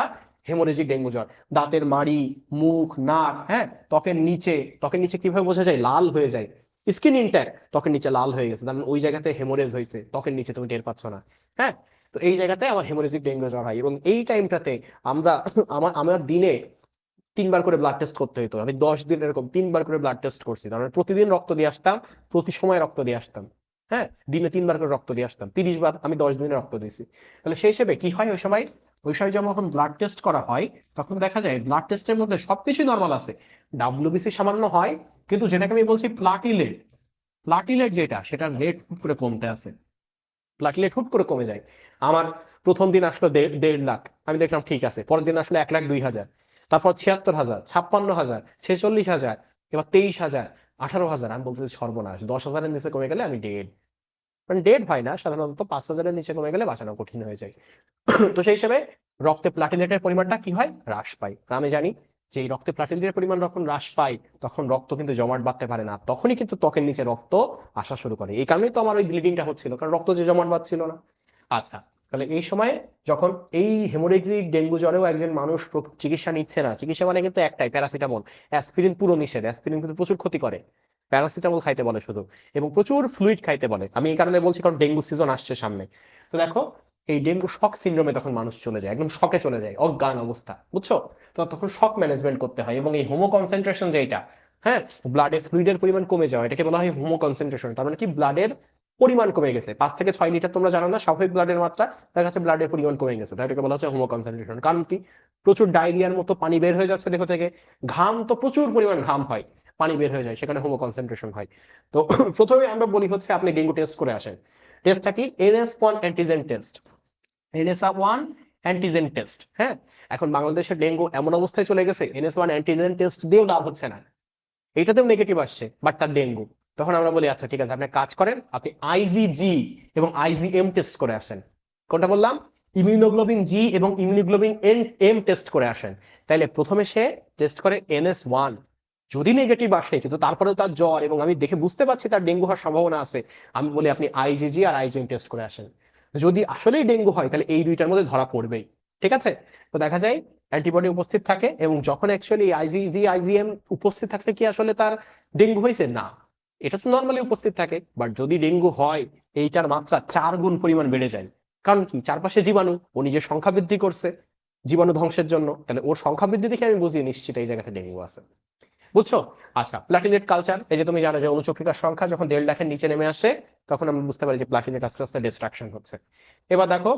হেমোরেজিক ডেঙ্গু জ্বর। দাঁতের মাড়ি, মুখ, নাক, হ্যাঁ, ত্বকের নিচে কিভাবে বোঝা যায়? লাল হয়ে যায়। স্কিন ইনট্যাক্ট, ত্বকের নিচে লাল হয়ে গেছে, তার মানে ওই জায়গাতে হেমোরেজ হয়েছে, ত্বকের নিচে তুমি টের পাচ্ছ না। হ্যাঁ, তো এই জায়গাতে আমার হেমোরেজিক ডেঙ্গু জ্বর হয়, এবং এই টাইমটাতে আমরা আমার আমার দিনে 3বার করে ব্লাড টেস্ট করতে হতো। আমি 10 দিন এরকম 3বার করে ব্লাড টেস্ট করছি, তার মানে প্রতিদিন রক্ত দিয়ে আসতাম, প্রতি সময় রক্ত দিয়ে আসতাম। হ্যাঁ, দিনে 3 বার করে রক্ত দিয়ে আসতাম, 30 বার আমি 10 দিনে রক্ত দিয়েছি। তাহলে সেই হিসেবে কি হয় ওই সময় যখন ব্লাড টেস্ট করা হয় তখন দেখা যায় ব্লাড টেস্টের মধ্যে সবকিছু নর্মাল আছে, ডাব্লিউবিসি সামান্য হয়, কিন্তু যেটাকে আমি বলছি প্লাটিলেট, প্লাটিলেট যেটা সেটার রেট হুট করে কমতে আছে, প্লাটিলেট হুট করে কমে যায়। আমার প্রথম দিন আসলো 1.5 লাখ, আমি দেখলাম ঠিক আছে, পরের দিন আসলো 1,02,000, তারপর 76,000, 56,000, 46,000, এবার 23,000, 18,000। আমি বলতেছি সর্বনাশ, 10,000-এর নিচে কমে গেলে আমি ডেড। মানে ডেড হয় না, সাধারণত 5,000-এর নিচে কমে গেলে বাঁচানো কঠিন হয়ে যায়। তো সেই হিসেবে রক্তে প্লাটিলেটের পরিমাণটা কি হয়, হ্রাস পায়। আর আমি জানি যে এই রক্তে প্লাটিলেটের পরিমাণ যখন হ্রাস পায় তখন রক্ত কিন্তু জমাট বাঁধতে পারে না, তখনই কিন্তু ত্বকের নিচে রক্ত আসা শুরু করে। এই কারণেই তো আমার ওই ব্লিডিংটা হচ্ছিল, কারণ রক্ত যে জমাট বাঁধছিল না। আচ্ছা, তাহলে এই সময়ে যখন এই হেমোরেজিক ডেঙ্গু জ্বরেও একজন মানুষ চিকিৎসা নিচ্ছে না, চিকিৎসা মানে কিন্তু একটাই, প্যারাসিটামল। অ্যাসপিরিন পুরো নিষেধ, অ্যাসপিরিন কিন্তু প্রচুর ক্ষতি করে। প্যারাসিটামল খাইতে বলে শুধু, এবং প্রচুর ফ্লুইড খাইতে বলে। আমি এই কারণে বলছি, কারণ ডেঙ্গু সিজন আসছে সামনে। তো দেখো, এই ডেঙ্গু শক সিন্ড্রোমে তখন মানুষ চলে যায়, একদম শকে চলে যায়, অজ্ঞান অবস্থা, বুঝছো? তো তখন শক ম্যানেজমেন্ট করতে হয়, এবং এই হোমো কনসেন্ট্রেশন যেটা, হ্যাঁ, ব্লাডে ফ্লুইডের পরিমাণ কমে যাওয়া, এটাকে বলা হয় হোমো কনসেন্ট্রেশন। তার মানে কি, ব্লাডের পরিমাণ কমে গেছে, 5 থেকে 6 লিটার তোমরা জানো না স্বাভাবিক ব্লাডের মাত্রা, দেখা যাচ্ছে ব্লাডের পরিমাণ কমে গেছে, তাই এটাকে বলা হচ্ছে হোমো কনসেন্ট্রেশন। কারণ কি, প্রচুর ডায়রিয়ার মতো পানি বের হয়ে যাচ্ছে দেহ থেকে, ঘাম তো প্রচুর পরিমাণ ঘাম হয়, পানি বের হয়ে যায়, সেখানে হোমো কনসেন্ট্রেশন হয়। তো প্রথমে আমরা বলি হচ্ছে আপনি ডেঙ্গু টেস্ট করে আসেন। টেস্টটা কি, NS1 antigen test, NS1 antigen test. হ্যাঁ, এখন বাংলাদেশের ডেঙ্গু এমন অবস্থায় চলে গেছে, NS1 অ্যান্টিজেন টেস্ট দিয়েও লাভ হচ্ছে না, এইটাতেও নেগেটিভ আসছে, বাট তার ডেঙ্গু। তখন আমরা বলি আচ্ছা ঠিক আছে, আপনি কাজ করেন, আপনি IgG এবং IgM টেস্ট করে আসেন। কোনটা বললাম, ইমিউনোগ্লোবিন জি এবং ইমিউনোগ্লোবিন এম টেস্ট করে আসেন। তাইলে প্রথমে সে টেস্ট করে NS1, যদি নেগেটিভ আসে কিন্তু তারপরেও তার জ্বর এবং আমি দেখে বুঝতে পারছি তার ডেঙ্গু হওয়ার সম্ভাবনা আছে, আমি বলি আপনি IgG আর IgM টেস্ট করে আসেন। যদি আসলেই ডেঙ্গু হয় তাহলে এই দুইটার মধ্যে ধরা পড়বেই। ঠিক আছে? তো দেখা যায় অ্যান্টিবডি উপস্থিত থাকে, এবং যখন অ্যাকচুয়ালি IgG IgM উপস্থিত থাকলে কি আসলে তার ডেঙ্গু হয়েছে না, এটা তো নর্মালি উপস্থিত থাকে, বাট যদি ডেঙ্গু হয় এইটার মাত্রা 4 গুণ পরিমাণ বেড়ে যায়। কারণ কি, চারপাশে জীবাণু, ও নিজের সংখ্যা বৃদ্ধি করছে জীবাণু ধ্বংসের জন্য, তাহলে ওর সংখ্যা বৃদ্ধি দেখে আমি বুঝিয়ে নিশ্চিত এই জায়গাতে ডেঙ্গু আছে। বুঝছো? আচ্ছা, প্লাটিলেট কালচার, এই যে তুমি জানো যে অনুচক্রিকার সংখ্যা যখন 1.5 লাখের নিচে নেমে আসে তখন আমরা বুঝতে পারি যে প্লাটিলেট আস্তে আস্তে ডিস্ট্রাকশন হচ্ছে। এবার দেখো,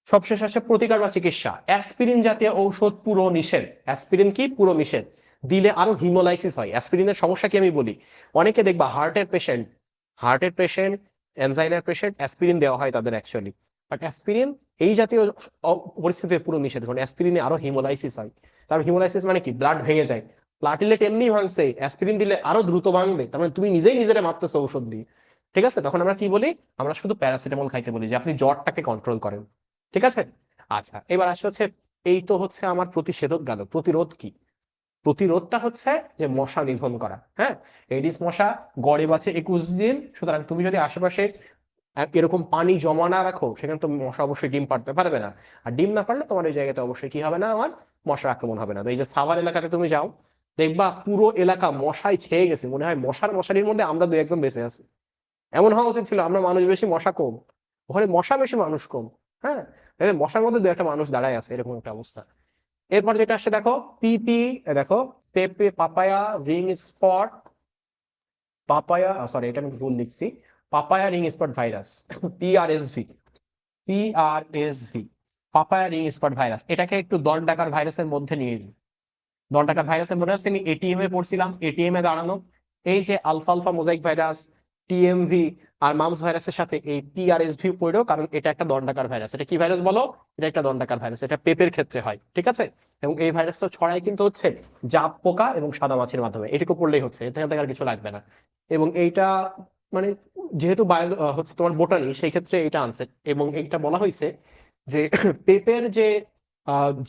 সবশেষ আসে প্রতিকার বা চিকিৎসা। অ্যাসপিরিন জাতীয় ঔষধ পুরো নিষেধ। অ্যাসপিরিন কি, পুরো নিষেধ। দিলে আরো হিমোলাইসিস হয়। অ্যাসপিরিনের সমস্যা কি আমি বলি, অনেকে দেখবা হার্টের পেশেন্ট, এনজাইনার পেশেন্ট, অ্যাসপিরিন দেওয়া হয় তাদের অ্যাকচুয়ালি, বাট অ্যাসপিরিন এই জাতীয় পরিস্থিতিতে পুরো নিষেধ, কারণ অ্যাসপিরিনে আরো হিমোলাইসিস হয়। তার হিমোলাইসিস মানে কি, ব্লাড ভেঙে যায়। প্লাটিলেট এমনি ভাঙছে, অ্যাসপিরিন দিলে আরো দ্রুত ভাঙবে, তার মানে তুমি নিজেই নিজেরা মারতেছো ঔষধ দিয়ে। ঠিক আছে, তখন আমরা কি বলি, আমরা শুধু প্যারাসিটামল খাইতে বলি যে আপনি জ্বরটাকে কন্ট্রোল করেন। ঠিক আছে? আচ্ছা, এবার আসলে হচ্ছে, এই তো হচ্ছে আমার প্রতিষেধক গেল। প্রতিরোধ কি? প্রতিরোধটা হচ্ছে যে মশা নিধন করা। হ্যাঁ, এডিস মশা গড়ে বাঁচে 21 দিন, সুতরাং তুমি যদি আশেপাশে এরকম পানি জমা না রাখো, সেখানে তো মশা অবশ্যই ডিম পাড়তে পারবে না। আর ডিম না পারলে তোমার এই জায়গাতে অবশ্যই কি হবে না, আমার মশার আক্রমণ হবে না। তো এই যে সাভার এলাকাতে তুমি যাও, দেখবা পুরো এলাকা মশায় ছেয়ে গেছে, মনে হয় মশারির মধ্যে আমরা 2 একজন বেঁচে আছি। এমন হওয়া উচিত ছিল, আমরা মানুষ বেশি মশা কম, ওখানে মশা বেশি মানুষ কম। হ্যাঁ, মশার মধ্যে 2 একটা মানুষ দাঁড়ায় আছে, এরকম একটা অবস্থা। এরপর যেটা আসছে দেখো, পিপি, দেখো, পেপে পাপায়া রিং স্পট, সরি এটা আমি ভুল লিখছি, papaya ring spot virus, PRSV, PRSV, papaya ring spot virus, এটাকে একটু দন্ডাকার ভাইরাসের মধ্যে নিয়ে নিই। দন্ডাকার ভাইরাসের মনে আছে, আমি এটিএম এ পড়ছিলাম, এটিএম এ দাঁড়ানো। এই যে alpha alpha mosaic virus, TMV আর মামস ভাইরাসের সাথে এই PRSV পড়েও, কারণ এটা একটা দন্ডাকার ভাইরাস। এটা কি ভাইরাস বলো? এটা একটা দন্ডাকার ভাইরাস, এটা পেপের ক্ষেত্রে হয়। ঠিক আছে? এবং এই ভাইরাসটা ছড়ায় কিন্তু হচ্ছে জাপ পোকা এবং সাদা মাছির মাধ্যমে। এটুকু পড়লেই হচ্ছে, এর থেকে আর কিছু লাগবে না। এবং এইটা মানে, যেহেতু বায়ো হচ্ছে তোমার বোটানি, সেই ক্ষেত্রে এটা আনছে, এবং এইটা বলা হয়েছে যে পেপের যে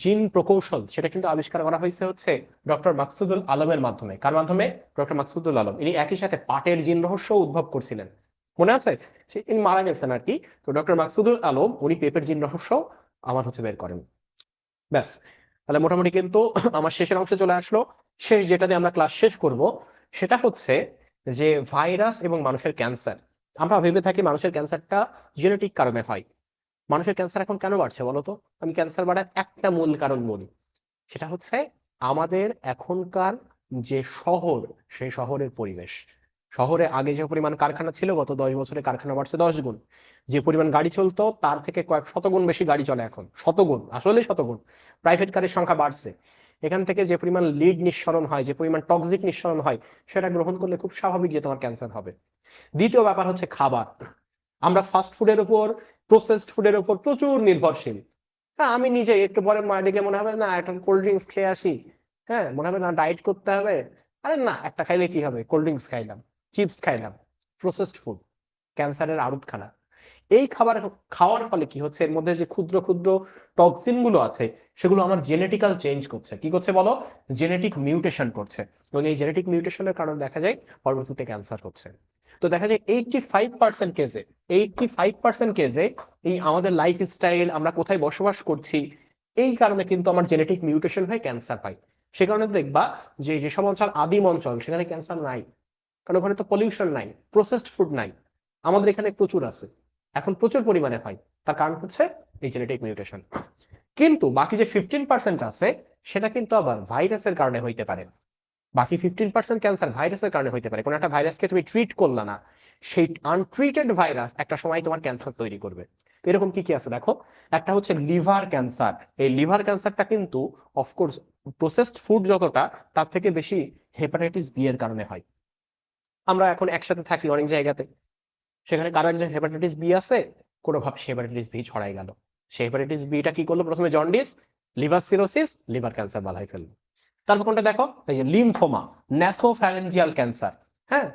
জিন প্রকৌশল, সেটা কিন্তু আবিষ্কার করা হয়েছে হচ্ছে ডক্টর মাকসুদুল আলমের মাধ্যমে। কার মাধ্যমে? ডক্টর মাকসুদুল আলম। ইনি একই সাথে পাটের জিন রহস্য উদ্ভব করছিলেন, মনে আছে? ইনি মারা গেছেন আর কি। তো ডক্টর মাকসুদুল আলম উনি পেপের জিন রহস্য আমার হচ্ছে বের করেন। ব্যাস, তাহলে মোটামুটি কিন্তু আমার শেষের অংশে চলে আসলো। শেষ যেটা দিয়ে আমরা ক্লাস শেষ করব, সেটা হচ্ছে যে ভাইরাস এবং মানুষের ক্যান্সার। আমরা ভেবে থাকি মানুষের ক্যান্সারটা জেনেটিক কারণে হয়। মানুষের ক্যান্সার এখন কেন বাড়ছে বলতো? আমি ক্যান্সার বাড়ার একটা মূল কারণ বলি, সেটা হচ্ছে আমাদের এখনকার যে শহর, সেই শহরের পরিবেশ। শহরে আগে যে পরিমাণ কারখানা ছিল গত 10 বছরে কারখানা বাড়ছে 10 গুণ। যে পরিমাণ গাড়ি চলতো তার থেকে কয়েক শতগুণ বেশি গাড়ি চলে এখন, শতগুণ, আসলে শতগুণ। প্রাইভেট কারের সংখ্যা বাড়ছে। এখান থেকে যে পরিমাণ লিড নিঃসরণ হয়, যে পরিমাণ টক্সিক নিঃসরণ হয়, সেটা গ্রহণ করলে খুব স্বাভাবিক যে তোমার ক্যান্সার হবে। দ্বিতীয় ব্যাপার হচ্ছে খাবার। আমরা ফাস্ট ফুডের উপর, প্রসেসড ফুডের উপর প্রচুর নির্ভরশীল। হ্যাঁ, আমি নিজে একটু পরে মা ডেকে মনে হবে না একটা কোল্ড ড্রিঙ্কস খেয়ে আসি, হ্যাঁ মনে হবে না ডায়েট করতে হবে, আরে না একটা খাইলে কি হবে, কোল্ড ড্রিঙ্কস খাইলাম, চিপস খাইলাম, প্রসেসড ফুড, ক্যান্সারের আরুতখানা। এই খাবার খাওয়ার ফলে কি হচ্ছে, এর মধ্যে যে ক্ষুদ্র ক্ষুদ্র টক্সিন গুলো আছে সেগুলো আমার জেনেটিক্যাল চেঞ্জ করছে। কি করছে বলো? জেনেটিক মিউটেশন করছে। এবং এই জেনেটিক মিউটেশনের কারণে দেখা যায় পরবর্তীতে ক্যান্সার হচ্ছে। তো দেখা যায় 85% কেসে এই আমাদের লাইফ স্টাইল, আমরা কোথায় বসবাস করছি, এই কারণে কিন্তু আমার জেনেটিক মিউটেশন হয়, ক্যান্সার হয়। সে কারণে দেখবা যে যেসব অঞ্চল আদিম অঞ্চল সেখানে ক্যান্সার নাই, কারণ ওখানে তো পলিউশন নাই, প্রসেসড ফুড নাই। আমাদের এখানে প্রচুর আছে, এখন প্রচুর পরিমাণে হয়। তার কারণ হচ্ছে এই জেনেটিক মিউটেশন। কিন্তু বাকি যে 15% আছে সেটা কিন্তু আবার ভাইরাসের কারণে হইতে পারে। বাকি 15% ক্যান্সার ভাইরাসের কারণে হইতে পারে। কোন একটা ভাইরাসকে তুমি ট্রিট করলা না, সেই আনট্রিটেড ভাইরাস একটা সময় তোমার ক্যান্সার তৈরি করবে। তো এরকম কি কি আছে দেখো। একটা হচ্ছে লিভার ক্যান্সার। এই লিভার ক্যান্সারটা কিন্তু অফকোর্স প্রসেসড ফুড যতটা, তার থেকে বেশি হেপাটাইটিস বি এর কারণে হয়। আমরা এখন একসাথে থাকি অনেক জায়গাতে, সেখানে কারো একজন হেপাটাইটিস বি আছে, কোনোভাবে সে হেপাটাইটিস বি ছড়াই গেল। সেই হেপাটাইটিস বিটা কি করলো, প্রথমে jaundice, liver cirrhosis, liver cancer বাধাই ফেললো। তারপর কোনটা দেখো, এই যে লিমফোমা, ন্যাসোফ্যারেঞ্জিয়াল ক্যান্সার। হ্যাঁ,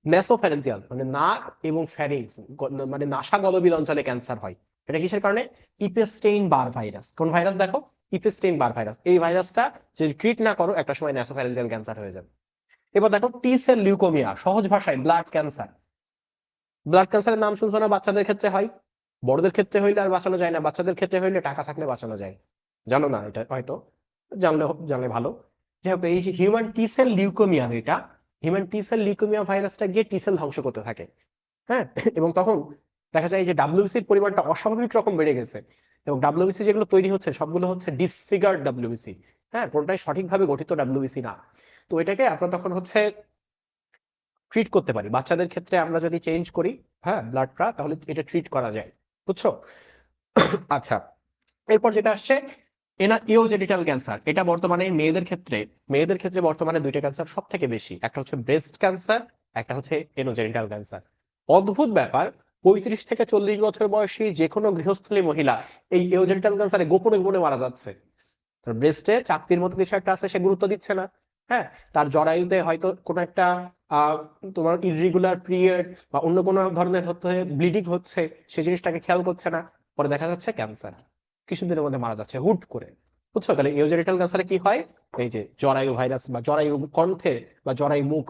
ন্যাসোফ্যারেঞ্জিয়াল মানে নাক এবং ফ্যারিংস, মানে নাসা গলবিল অঞ্চলে ক্যান্সার হয়। এটা কিসের কারণে? ইপেস্টেইন বার ভাইরাস। কোন ভাইরাস দেখো? ইপেস্টেইন বার ভাইরাস। এই ভাইরাসটা যদি ট্রিট না করো একটা সময় ন্যাসোফ্যারেঞ্জিয়াল ক্যান্সার হয়ে যাবে। এবার দেখো টি সেল লিউকোমিয়া, সহজ ভাষায় ব্লাড ক্যান্সার। ব্লাড ক্যান্সারের নাম শুনছো না? বাচ্চাদের ক্ষেত্রে হয়, বড়দের ক্ষেত্রে হইলে আর বাঁচানো যায় না, বাচ্চাদের ক্ষেত্রে হইলে টাকা থাকলে বাঁচানো যায়। জানো না এটা হয়তো, জানলে জানলে ভালো। যাই হোক, এই যে হিউম্যান টি সেল লিউকোমিয়া, এটা হিউম্যান টি সেল লিউকোমিয়া ভাইরাসটা গিয়ে টি সেল ধ্বংস করতে থাকে। হ্যাঁ, এবং তখন দেখা যায় যে ডাব্লিউবিসির পরিমাণটা অস্বাভাবিক রকম বেড়ে গেছে। এবং ডাব্লিউবিসি যেগুলো তৈরি হচ্ছে সবগুলো হচ্ছে ডিসফিগার্ড ডাব্লিউবিসি। হ্যাঁ, কোনটাই সঠিকভাবে গঠিত ডাব্লিউবিসি না। তো এটাকে আমরা তখন হচ্ছে ট্রিট করতে পারি। বাচ্চাদের ক্ষেত্রে আমরা যদি চেঞ্জ করি, হ্যাঁ ব্লাডটা, তাহলে এটা ট্রিট করা যায়। বুঝছো? আচ্ছা, এরপর যেটা আসছে ইওজেনিটাল ক্যান্সার। এটা বর্তমানে মেয়েদের ক্ষেত্রে বর্তমানে দুইটা ক্যান্সার সব থেকে বেশি, একটা হচ্ছে ব্রেস্ট ক্যান্সার, একটা হচ্ছে এনোজেনিটাল ক্যান্সার। অদ্ভুত ব্যাপার, 35 থেকে 40 বছর বয়সী যে কোনো গৃহস্থলী মহিলা এই ইওজেনিটাল ক্যান্সারে গোপনে গোপনে মারা যাচ্ছে। ব্রেস্টে চাকতির মতো কিছু একটা আছে, সে গুরুত্ব দিচ্ছে না। হ্যাঁ, তার জরায়ুতে হয়তো কোনো একটা আহ তোমার ইররেগুলার পিরিয়ড বা অন্য কোনো ধরনের হচ্ছে ব্লিডিং হচ্ছে, সে জিনিসটাকে খেয়াল করছে না, পরে দেখা যাচ্ছে ক্যান্সার, কিছুদিনের মধ্যে মারা যাচ্ছে হুট করে। বুঝছো? তাহলে ইউজেরিটাল ক্যান্সারে কি হয়? এই যে জরায়ু ভাইরাস বা জরায়ু কণ্ঠে বা জরায়ু মুখ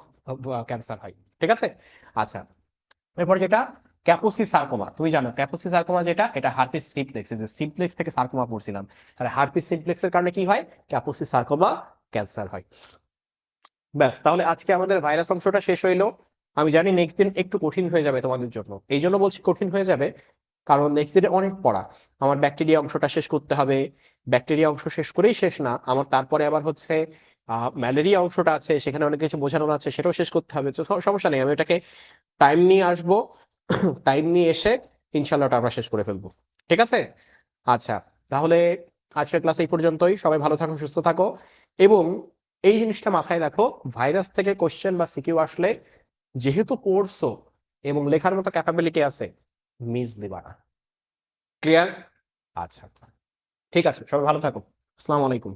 ক্যান্সার হয়। ঠিক আছে। আচ্ছা, এরপর যেটা ক্যাপোসি সার্কোমা, তুমি জানো ক্যাপোসি সার্কোমা যেটা, এটা হার্পিস সিমপ্লেক্স, যে সিমপ্লেক্স থেকে সার্কোমা পড়ছিলাম, তাহলে হার্পিস সিমপ্লেক্স এর কারণে কি হয়? ক্যাপোসি সার্কোমা ক্যান্সার হয়। ব্যাস, তাহলে আজকে আমাদের ভাইরাস অংশটা শেষ হইলো। আমি জানি নেক্সট দিন একটু কঠিন হয়ে যাবে তোমাদের জন্য, এই জন্য বলছি কঠিন হয়ে যাবে, কারণ নেক্সট দিনে অনেক পড়া। আমার ব্যাকটেরিয়া অংশটা শেষ করতে হবে। ব্যাকটেরিয়া অংশ শেষ করেই শেষ না, আমার তারপরে আবার হচ্ছে ম্যালেরিয়া অংশটা আছে, সেখানে অনেক কিছু বোঝানো আছে, সেটাও শেষ করতে হবে। তো সমস্যা নেই, আমি এটাকে টাইম নিয়ে আসবো, টাইম নিয়ে এসে ইনশাল্লাহ ওটা আমরা শেষ করে ফেলবো। ঠিক আছে। আচ্ছা, তাহলে আজকের ক্লাস এই পর্যন্তই। সবাই ভালো থাকো, সুস্থ থাকো, এবং এই জিনিসটা মাথায় রাখো, ভাইরাস থেকে কোশ্চেন বা সিকিউ আসলে যেহেতু পড়ছো এবং লেখার মতো ক্যাপাবিলিটি আছে, মিস দিবা না। ক্লিয়ার? আচ্ছা, ঠিক আছে, সবাই ভালো থাকো। আসসালামু আলাইকুম।